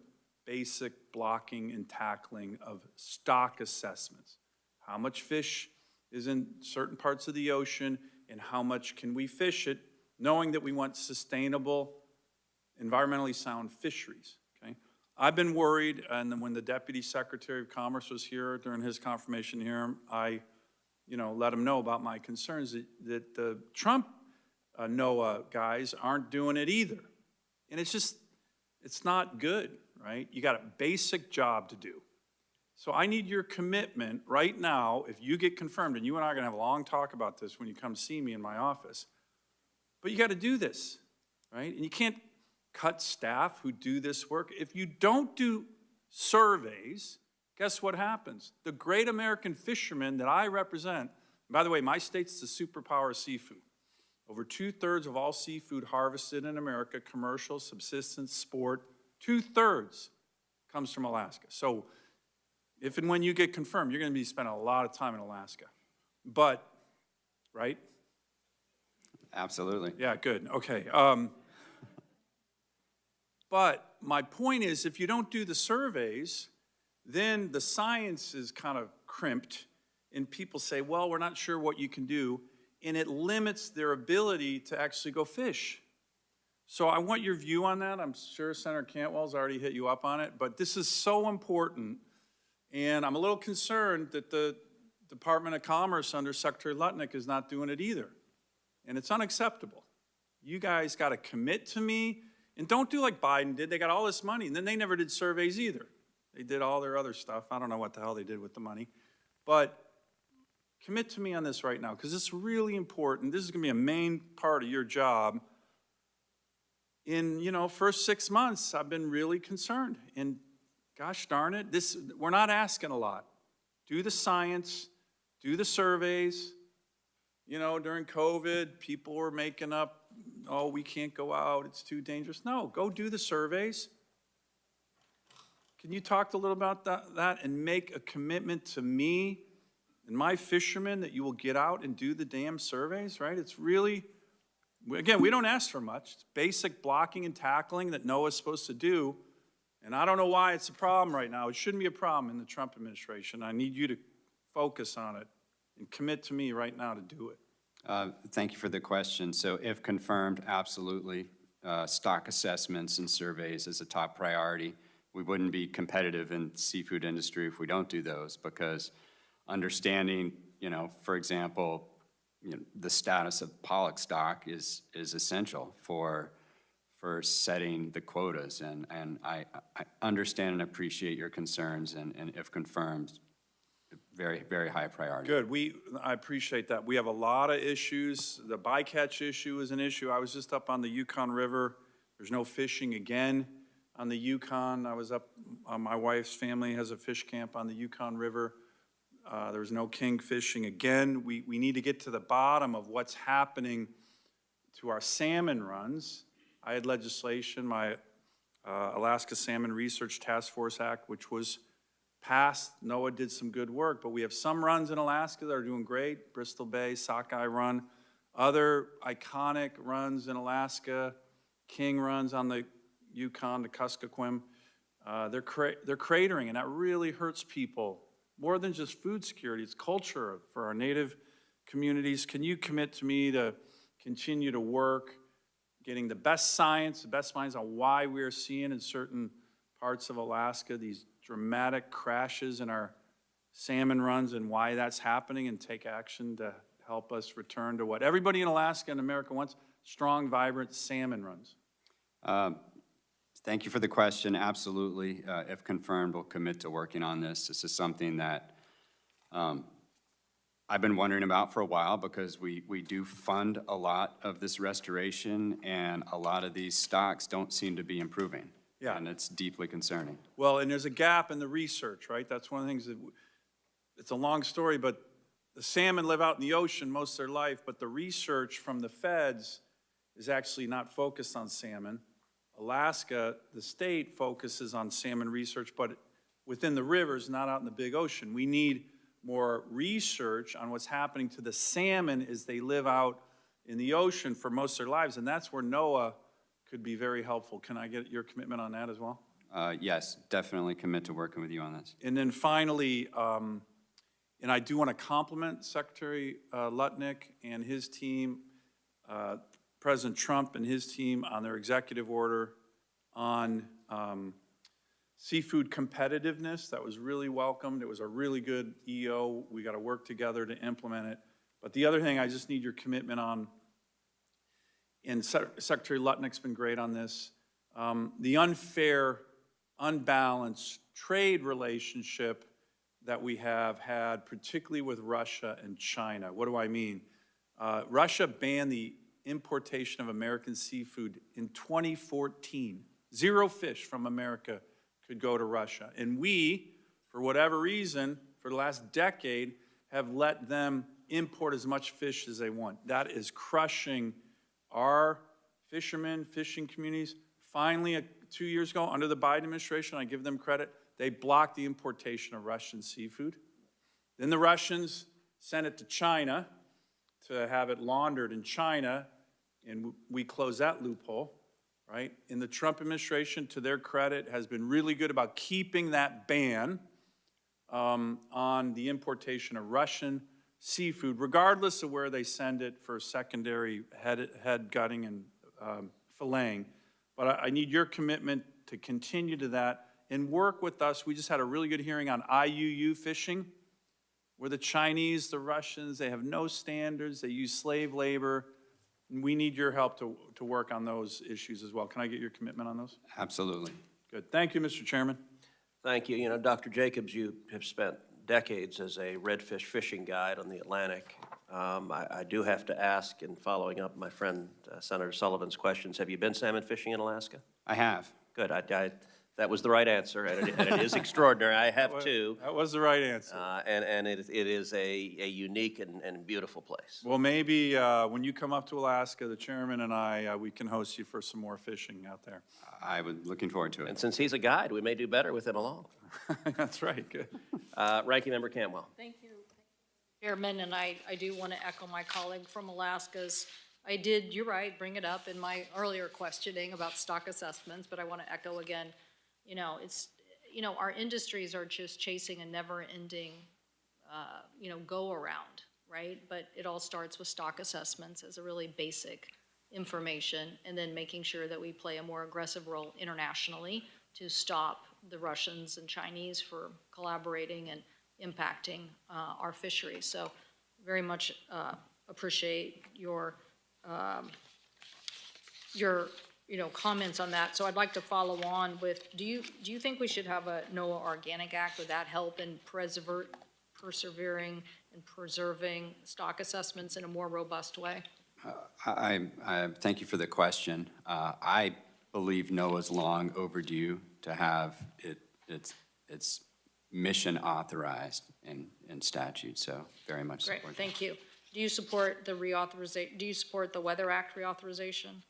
basic blocking and tackling of stock assessments. How much fish is in certain parts of the ocean, and how much can we fish it, knowing that we want sustainable, environmentally sound fisheries, okay? I've been worried, and when the Deputy Secretary of Commerce was here during his confirmation hearing, I let him know about my concerns that the Trump NOAA guys aren't doing it either. And it's not good, right? You got a basic job to do. So I need your commitment right now, if you get confirmed, and you and I are gonna have a long talk about this when you come see me in my office, but you gotta do this, right? And you can't cut staff who do this work. If you don't do surveys, guess what happens? The great American fishermen that I represent, and by the way, my state's the superpower of seafood. Over 2/3 of all seafood harvested in America, commercial, subsistence, sport, 2/3 comes from Alaska. So if and when you get confirmed, you're gonna be spending a lot of time in Alaska. But, right? Absolutely. Yeah, good, okay. But my point is, if you don't do the surveys, then the science is kind of crimped, and people say, well, we're not sure what you can do, and it limits their ability to actually go fish. So I want your view on that. I'm sure Senator Cantwell's already hit you up on it, but this is so important, and I'm a little concerned that the Department of Commerce under Secretary Lutnick is not doing it either, and it's unacceptable. You guys got to commit to me. And don't do like Biden did. They got all this money, and then they never did surveys either. They did all their other stuff. I don't know what the hell they did with the money. But commit to me on this right now, because it's really important. This is going to be a main part of your job. In, first 6 months, I've been really concerned. And gosh darn it, we're not asking a lot. Do the science, do the surveys. During COVID, people were making up, oh, we can't go out, it's too dangerous. No, go do the surveys. Can you talk a little about that and make a commitment to me and my fishermen that you will get out and do the damn surveys, right? It's really, again, we don't ask for much. It's basic blocking and tackling that NOAA's supposed to do. And I don't know why it's a problem right now. It shouldn't be a problem in the Trump administration. I need you to focus on it and commit to me right now to do it. Thank you for the question. So if confirmed, absolutely, stock assessments and surveys is a top priority. We wouldn't be competitive in the seafood industry if we don't do those, because understanding, for example, the status of pollock stock is essential for setting the quotas. And I understand and appreciate your concerns, and if confirmed, very, very high priority. Good. I appreciate that. We have a lot of issues. The bycatch issue is an issue. I was just up on the Yukon River. There's no fishing again on the Yukon. I was up, my wife's family has a fish camp on the Yukon River. There's no king fishing again. We need to get to the bottom of what's happening to our salmon runs. I had legislation, my Alaska Salmon Research Task Force Act, which was passed. NOAA did some good work, but we have some runs in Alaska that are doing great. Bristol Bay, Sockeye Run. Other iconic runs in Alaska, king runs on the Yukon, the Kuskokwim, they're cratering, and that really hurts people. More than just food security, it's culture for our native communities. Can you commit to me to continue to work, getting the best science, the best minds on why we're seeing in certain parts of Alaska these dramatic crashes in our salmon runs and why that's happening, and take action to help us return to what everybody in Alaska and America wants, strong, vibrant salmon runs. Thank you for the question. Absolutely. If confirmed, we'll commit to working on this. This is something that I've been wondering about for a while, because we do fund a lot of this restoration, and a lot of these stocks don't seem to be improving. Yeah. And it's deeply concerning. Well, and there's a gap in the research, right? That's one of the things that, it's a long story, but the salmon live out in the ocean most of their life, but the research from the feds is actually not focused on salmon. Alaska, the state, focuses on salmon research, but within the rivers, not out in the big ocean. We need more research on what's happening to the salmon as they live out in the ocean for most of their lives, and that's where NOAA could be very helpful. Can I get your commitment on that as well? Yes, definitely commit to working with you on this. And then finally, and I do want to compliment Secretary Lutnick and his team, President Trump and his team, on their executive order on seafood competitiveness. That was really welcomed. It was a really good EO. We got to work together to implement it. But the other thing I just need your commitment on, and Secretary Lutnick's been great on this, the unfair, unbalanced trade relationship that we have had, particularly with Russia and China. What do I mean? Russia banned the importation of American seafood in 2014. 0 fish from America could go to Russia. And we, for whatever reason, for the last decade, have let them import as much fish as they want. That is crushing our fishermen, fishing communities. Finally, 2 years ago, under the Biden administration, I give them credit, they blocked the importation of Russian seafood. Then the Russians sent it to China to have it laundered in China, and we closed that loophole, right? And the Trump administration, to their credit, has been really good about keeping that ban on the importation of Russian seafood, regardless of where they send it for secondary head gutting and filleting. But I need your commitment to continue to that and work with us. We just had a really good hearing on IUU fishing, where the Chinese, the Russians, they have no standards, they use slave labor. And we need your help to work on those issues as well. Can I get your commitment on those? Absolutely. Good. Thank you, Mr. Chairman. Thank you. You know, Dr. Jacobs, you have spent decades as a redfish fishing guide on the Atlantic. I do have to ask, in following up my friend Senator Sullivan's questions, have you been salmon fishing in Alaska? I have. Good. That was the right answer, and it is extraordinary. I have too. That was the right answer. And it is a unique and beautiful place. Well, maybe when you come up to Alaska, the chairman and I, we can host you for some more fishing out there. I was looking forward to it. And since he's a guide, we may do better with him along. That's right. Good. Ranking Member Cantwell. Thank you. Chairman, and I do want to echo my colleague from Alaska's. I did, you're right, bring it up in my earlier questioning about stock assessments, but I want to echo again, you know, it's, you know, our industries are just chasing a never-ending, you know, go-around, right? But it all starts with stock assessments as a really basic information, and then making sure that we play a more aggressive role internationally to stop the Russians and Chinese for collaborating and impacting our fisheries. So very much appreciate your you know, comments on that. So I'd like to follow on with, do you think we should have a NOAA Organic Act? Would that help in persevering and preserving stock assessments in a more robust way? I thank you for the question. I believe NOAA's long overdue to have its mission authorized in statute, so very much support. Great, thank you. Do you support the reauthorization? Do you support the Weather Act reauthorization?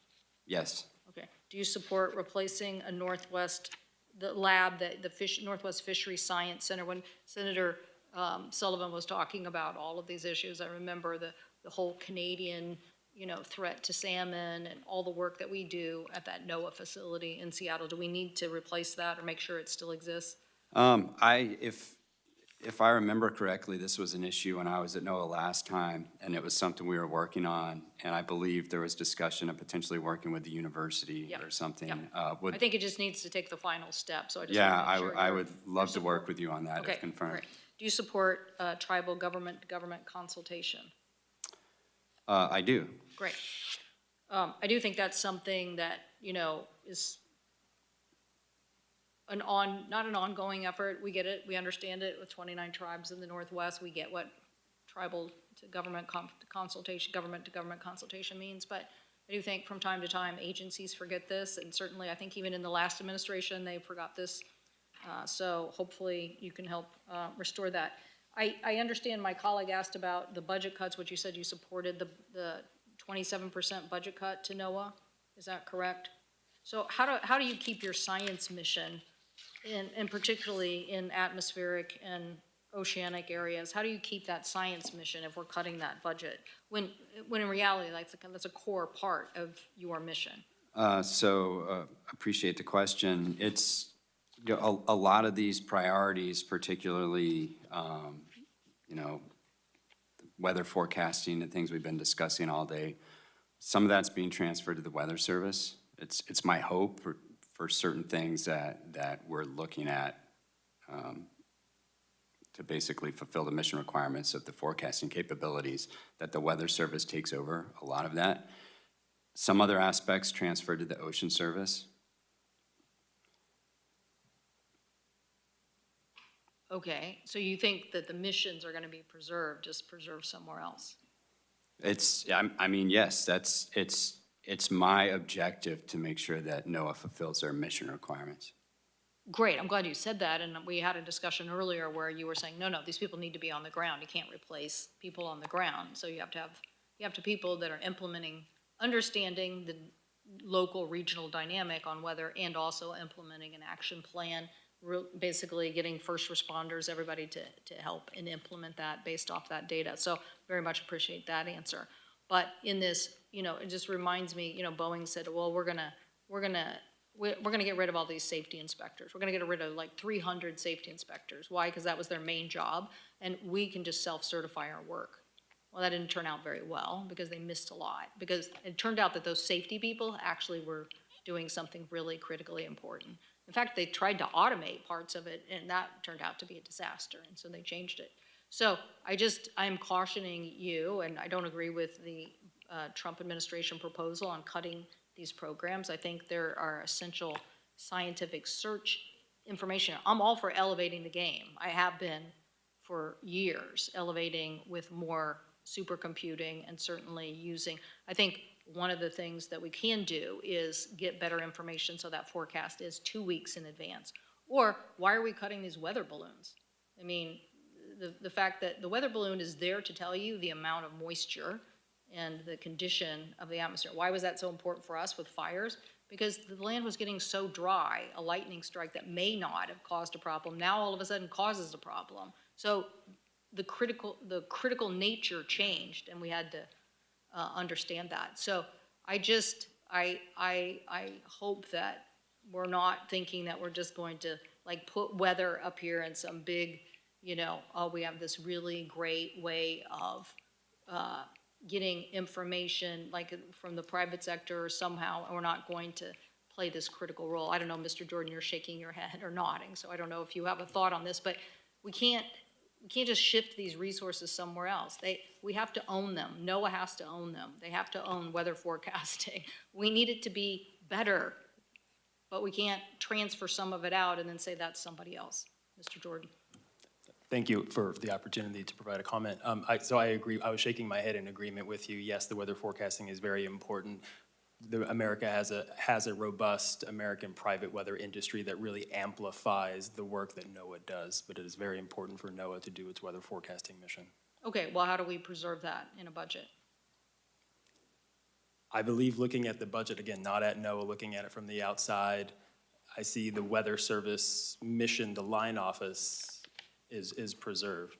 Yes. Okay. Do you support replacing a Northwest, the lab, the Northwest Fisheries Science Center? When Senator Sullivan was talking about all of these issues, I remember the whole Canadian, you know, threat to salmon and all the work that we do at that NOAA facility in Seattle. Do we need to replace that or make sure it still exists? If I remember correctly, this was an issue when I was at NOAA last time, and it was something we were working on, and I believe there was discussion of potentially working with the university Yep, or something. yep. Would- I think it just needs to take the final step, so I just Yeah, want to make sure I you're- would love to work with you on that Okay, if confirmed. great. Do you support tribal government consultation? I do. Great. I do think that's something that, is not an ongoing effort. We get it, we understand it with 29 tribes in the Northwest. We get what tribal to government consultation, government to government consultation means. But I do think from time to time, agencies forget this. And certainly, I think even in the last administration, they forgot this. So hopefully you can help restore that. I understand my colleague asked about the budget cuts, which you said you supported the 27% budget cut to NOAA. Is that correct? So how do you keep your science mission, and particularly in atmospheric and oceanic areas, how do you keep that science mission if we're cutting that budget? When in reality, that's a core part of your mission. Appreciate the question. It's, a lot of these priorities, particularly, weather forecasting and things we've been discussing all day, some of that's being transferred to the Weather Service. It's my hope for certain things that we're looking at to basically fulfill the mission requirements of the forecasting capabilities, that the Weather Service takes over a lot of that. Some other aspects transferred to the Ocean Service. Okay, so you think that the missions are going to be preserved, just preserved somewhere else? Yes, it's my objective to make sure that NOAA fulfills their mission requirements. Great, I'm glad you said that, and we had a discussion earlier where you were saying, no, these people need to be on the ground. You can't replace people on the ground, so you have to have people that are implementing, understanding the local regional dynamic on weather, and also implementing an action plan, basically getting first responders, everybody to help and implement that based off that data. So very much appreciate that answer. But in this, it just reminds me, Boeing said, well, we're gonna get rid of all these safety inspectors. We're gonna get rid of like 300 safety inspectors. Why? Because that was their main job, and we can just self-certify our work. Well, that didn't turn out very well because they missed a lot. Because it turned out that those safety people actually were doing something really critically important. In fact, they tried to automate parts of it, and that turned out to be a disaster, and so they changed it. So I am cautioning you, and I don't agree with the Trump administration proposal on cutting these programs. I think there are essential scientific search information. I'm all for elevating the game. I have been for years, elevating with more supercomputing and certainly using, I think one of the things that we can do is get better information so that forecast is 2 weeks in advance. Or why are we cutting these weather balloons? I mean, the fact that the weather balloon is there to tell you the amount of moisture and the condition of the atmosphere. Why was that so important for us with fires? Because the land was getting so dry, a lightning strike that may not have caused a problem, now all of a sudden causes a problem. So the critical nature changed, and we had to understand that. So I hope that we're not thinking that we're just going to put weather up here in some big, we have this really great way of getting information from the private sector or somehow, and we're not going to play this critical role. I don't know, Mr. Jordan, you're shaking your head or nodding, so I don't know if you have a thought on this, but we can't just shift these resources somewhere else. We have to own them. NOAA has to own them. They have to own weather forecasting. We need it to be better, but we can't transfer some of it out and then say that's somebody else. Mr. Jordan. Thank you for the opportunity to provide a comment. So I agree. I was shaking my head in agreement with you. Yes, the weather forecasting is very important. America has a robust American private weather industry that really amplifies the work that NOAA does, but it is very important for NOAA to do its weather forecasting mission. Okay, well, how do we preserve that in a budget? I believe looking at the budget, again, not at NOAA, looking at it from the outside, I see the Weather Service mission, the line office, is preserved.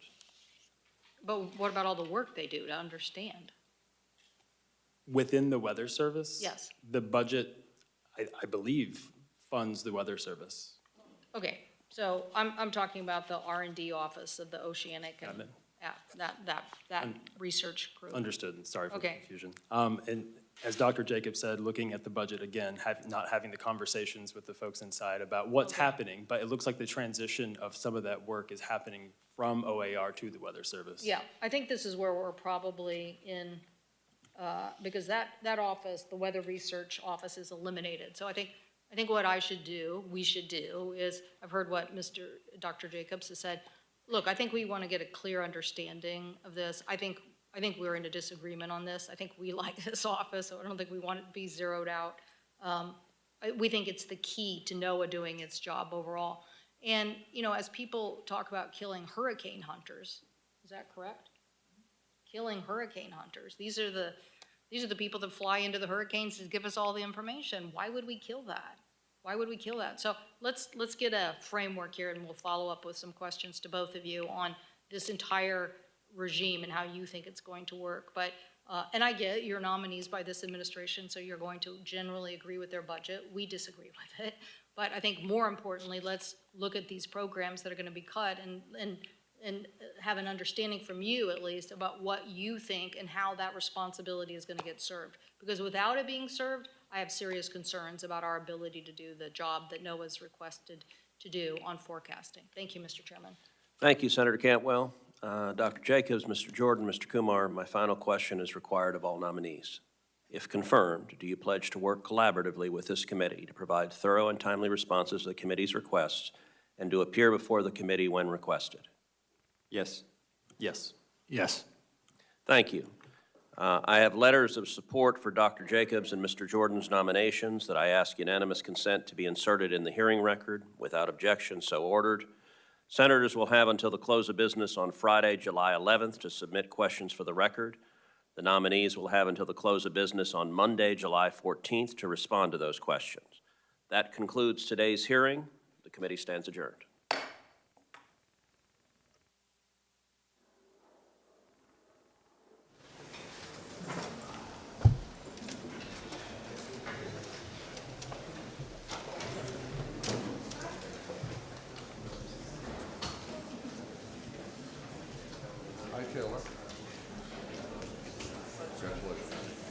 But what about all the work they do to understand? Within the Weather Service? Yes. The budget, I believe, funds the Weather Service. Okay, So I'm talking about the R&D office of the Oceanic and that research group. Understood, sorry for the Okay. confusion. And as Dr. Jacobs said, looking at the budget again, not having the conversations with the folks inside about what's happening, but it looks like the transition of some of that work is happening from OAR to the Weather Service. Yeah, I think this is where we're probably in, because that office, the Weather Research Office, is eliminated. So I think what we should do is, I've heard what Dr. Jacobs has said. Look, I think we want to get a clear understanding of this. I think we're in a disagreement on this. I think we like this office, so I don't think we want it to be zeroed out. We think it's the key to NOAA doing its job overall. And, you know, as people talk about killing hurricane hunters, is that correct? Killing hurricane hunters. These are the people that fly into the hurricanes to give us all the information. Why would we kill that? Why would we kill that? So let's get a framework here, and we'll follow up with some questions to both of you on this entire regime and how you think it's going to work. But and I get you're nominees by this administration, so you're going to generally agree with their budget. We disagree with it. But I think more importantly, let's look at these programs that are going to be cut and have an understanding from you, at least, about what you think and how that responsibility is going to get served. Because without it being served, I have serious concerns about our ability to do the job that NOAA's requested to do on forecasting. Thank you, Mr. Chairman. Thank you, Senator Cantwell. Dr. Jacobs, Mr. Jordan, Mr. Kumar, my final question is required of all nominees. If confirmed, do you pledge to work collaboratively with this committee to provide thorough and timely responses to the committee's requests and to appear before the committee when requested? Yes. Yes. Yes. Thank you. I have letters of support for Dr. Jacobs and Mr. Jordan's nominations that I ask unanimous consent to be inserted in the hearing record. Without objection, so ordered. Senators will have until the close of business on Friday, July 11th to submit questions for the record. The nominees will have until the close of business on Monday, July 14th to respond to those questions. That concludes today's hearing. The committee stands adjourned. Hi, Taylor. Congratulations.